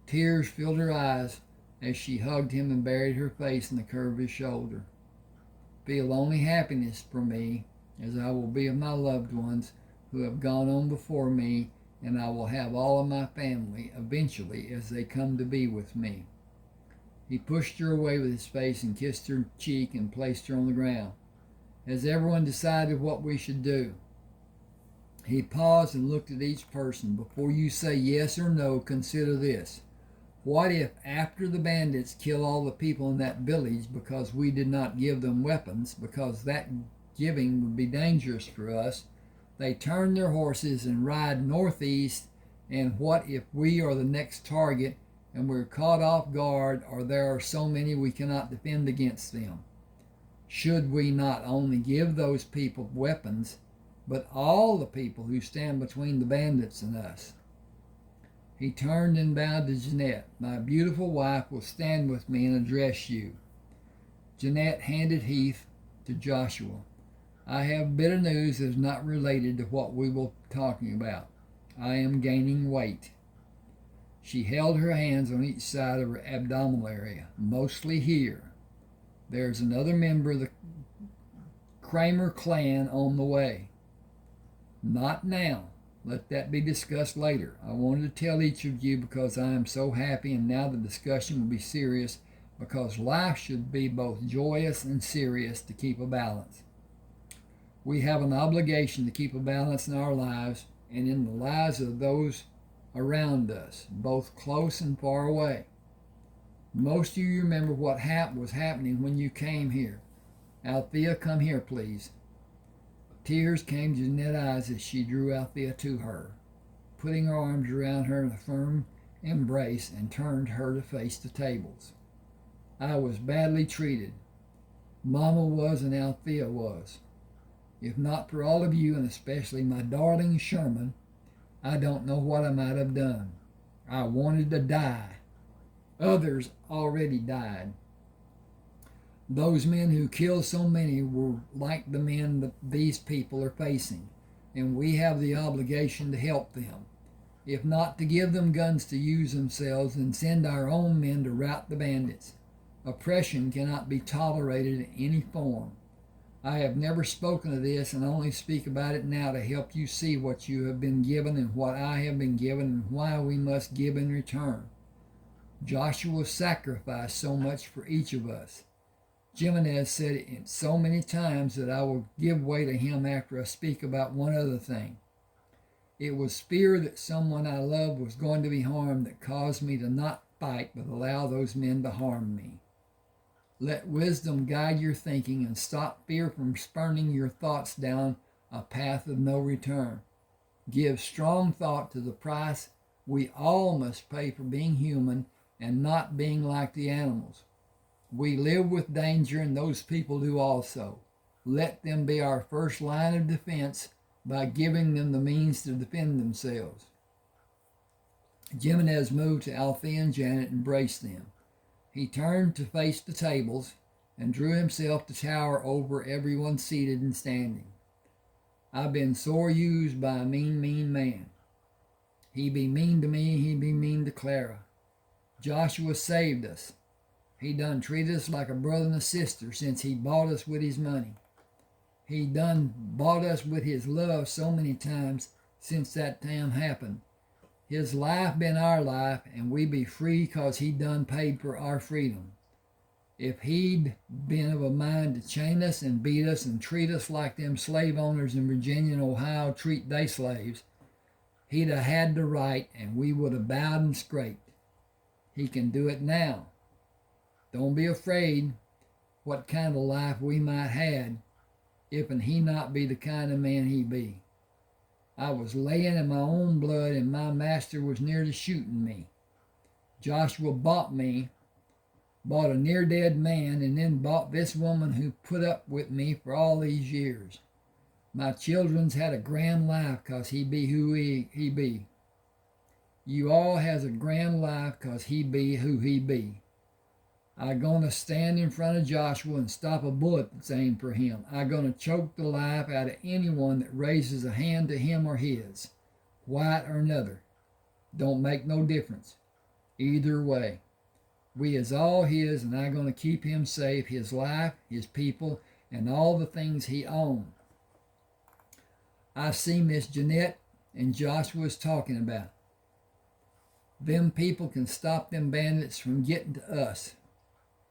Tears filled her eyes as she hugged him and buried her face in the curve of his shoulder. Feel only happiness for me, as I will be of my loved ones who have gone on before me, and I will have all of my family eventually as they come to be with me. He pushed her away with his face and kissed her cheek and placed her on the ground. Has everyone decided what we should do? He paused and looked at each person. Before you say yes or no, consider this. What if after the bandits kill all the people in that village because we did not give them weapons, because that giving would be dangerous for us, they turn their horses and ride northeast, and what if we are the next target and we're caught off guard, or there are so many we cannot defend against them? Should we not only give those people weapons, but all the people who stand between the bandits and us? He turned and bowed to Jeanette. My beautiful wife will stand with me and address you. Jeanette handed Heath to Joshua. I have bitter news that is not related to what we were talking about. I am gaining weight. She held her hands on each side of her abdominal area, mostly here. There's another member of the Crammer clan on the way. Not now. Let that be discussed later. I wanted to tell each of you because I am so happy, and now the discussion will be serious, because life should be both joyous and serious to keep a balance. We have an obligation to keep a balance in our lives and in the lives of those around us, both close and far away. Most of you remember what was happening when you came here. Althea, come here, please. Tears came to Jeanette's eyes as she drew Althea to her, putting her arms around her in a firm embrace, and turned her to face the tables. I was badly treated. Mama was, and Althea was. If not for all of you, and especially my darling Sherman, I don't know what I might have done. I wanted to die. Others already died. Those men who killed so many were like the men that these people are facing, and we have the obligation to help them. If not to give them guns to use themselves, and send our own men to rout the bandits. Oppression cannot be tolerated in any form. I have never spoken of this, and only speak about it now to help you see what you have been given and what I have been given, and why we must give in return. Joshua sacrificed so much for each of us. Jimenez said it so many times that I will give way to him after I speak about one other thing. It was fear that someone I loved was going to be harmed that caused me to not fight but allow those men to harm me. Let wisdom guide your thinking, and stop fear from spurning your thoughts down a path of no return. Give strong thought to the price we all must pay for being human and not being like the animals. We live with danger, and those people do also. Let them be our first line of defense by giving them the means to defend themselves. Jimenez moved to Althea and Janet and embraced them. He turned to face the tables and drew himself to tower over everyone seated and standing. I've been sore used by a mean man. He be mean to me, he be mean to Clara. Joshua saved us. He done treated us like a brother and a sister since he bought us with his money. He done bought us with his love so many times since that time happened. His life been our life, and we be free 'cause he done paid for our freedom. If he'd been of a mind to chain us and beat us and treat us like them slave owners in Virginia and Ohio treat they slaves, he'd have had the right, and we would have bowed and scraped. He can do it now. Don't be afraid what kind of life we might had if and he not be the kind of man he be. I was laying in my own blood, and my master was near to shooting me. Joshua bought a near-dead man, and then bought this woman who put up with me for all these years. My children's had a grand life 'cause he be who he be. You all has a grand life 'cause he be who he be. I gonna stand in front of Joshua and stop a bullet that's aimed for him. I gonna choke the life out of anyone that raises a hand to him or his, white or another. Don't make no difference. Either way, we is all his, and I gonna keep him safe, his life, his people, and all the things he owned. I see Miss Jeanette and Joshua's talking about. Them people can stop them bandits from getting to us.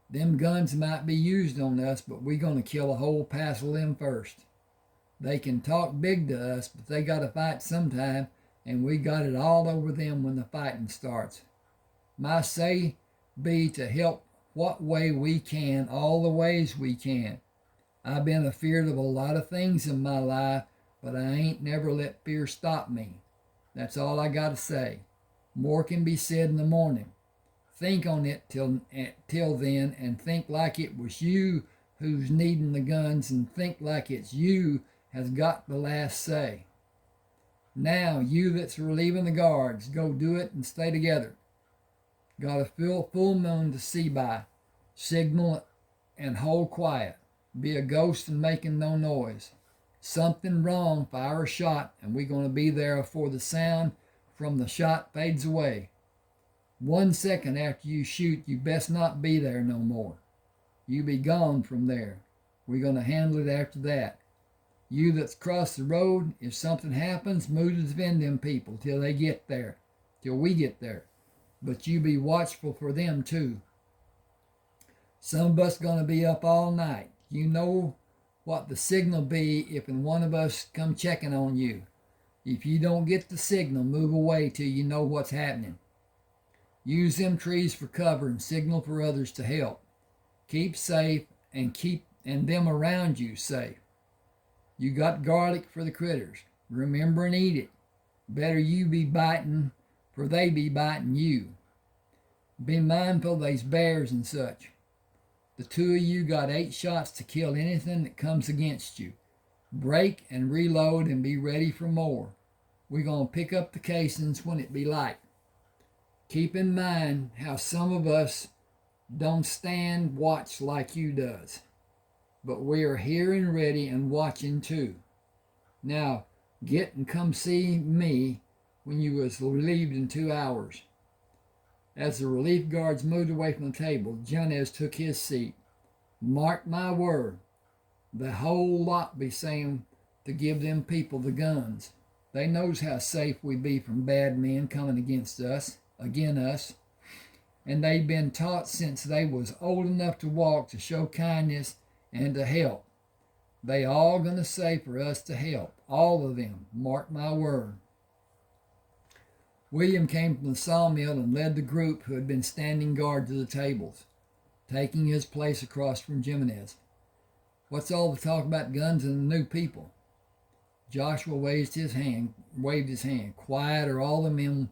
Them guns might be used on us, but we gonna kill a whole passel of them first. They can talk big to us, but they gotta fight sometime, and we got it all over them when the fighting starts. My say be to help what way we can, all the ways we can. I've been afeard of a lot of things in my life, but I ain't never let fear stop me. That's all I gotta say. More can be said in the morning. Think on it till then, and think like it was you who's needing the guns, and think like it's you has got the last say. Now, you that's relieving the guards, go do it and stay together. Got a full moon to see by. Signal and hold quiet. Be a ghost and making no noise. Something wrong, fire a shot, and we're going to be there before the sound from the shot fades away. 1 second after you shoot, you best not be there no more. You be gone from there. We're going to handle it after that. You that's crossed the road, if something happens, move to defend them people till they get there, till we get there. But you be watchful for them too. Some of us going to be up all night. You know what the signal be if one of us come checking on you. If you don't get the signal, move away till you know what's happening. Use them trees for cover and signal for others to help. Keep safe and keep them around you safe. You got garlic for the critters. Remember and eat it. Better you be biting, for they be biting you. Be mindful of these bears and such. The two of you got 8 shots to kill anything that comes against you. Break and reload and be ready for more. We're going to pick up the casings when it be light. Keep in mind how some of us don't stand watch like you does. But we are here and ready and watching too. Now, get and come see me when you was relieved in 2 hours. As the relief guards moved away from the table, Jones took his seat. Mark my word, the whole lot be saying to give them people the guns. They knows how safe we be from bad men coming against us, and they been taught since they was old enough to walk to show kindness and to help. They all gonna say for us to help, all of them, mark my word. William came from the sawmill and led the group who had been standing guard to the tables, taking his place across from Jimenez. What's all the talk about guns and the new people? Joshua waved his hand. Quiet, or all the men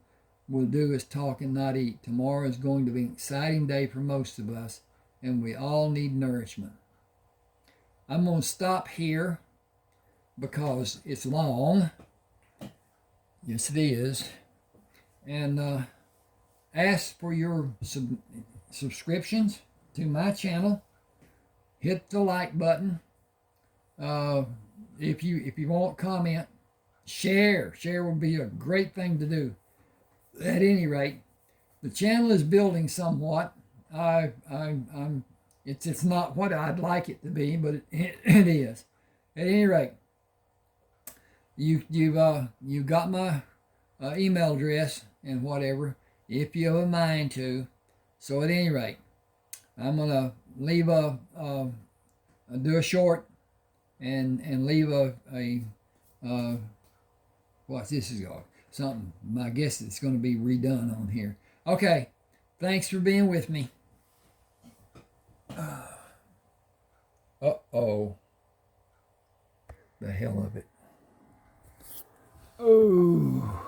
will do is talk and not eat. Tomorrow is going to be an exciting day for most of us, and we all need nourishment. I'm going to stop here because it's long. Yes, it is. And ask for your subscriptions to my channel. Hit the like button. If you want to comment, share will be a great thing to do. At any rate, the channel is building somewhat. It's not what I'd like it to be, but it is. At any rate, you got my email address and whatever, if you have a mind to. So at any rate, I'm gonna leave do a short and leave what's this is something. I guess it's going to be redone on here. Okay, thanks for being with me. Uh-oh. The hell of it. Oh.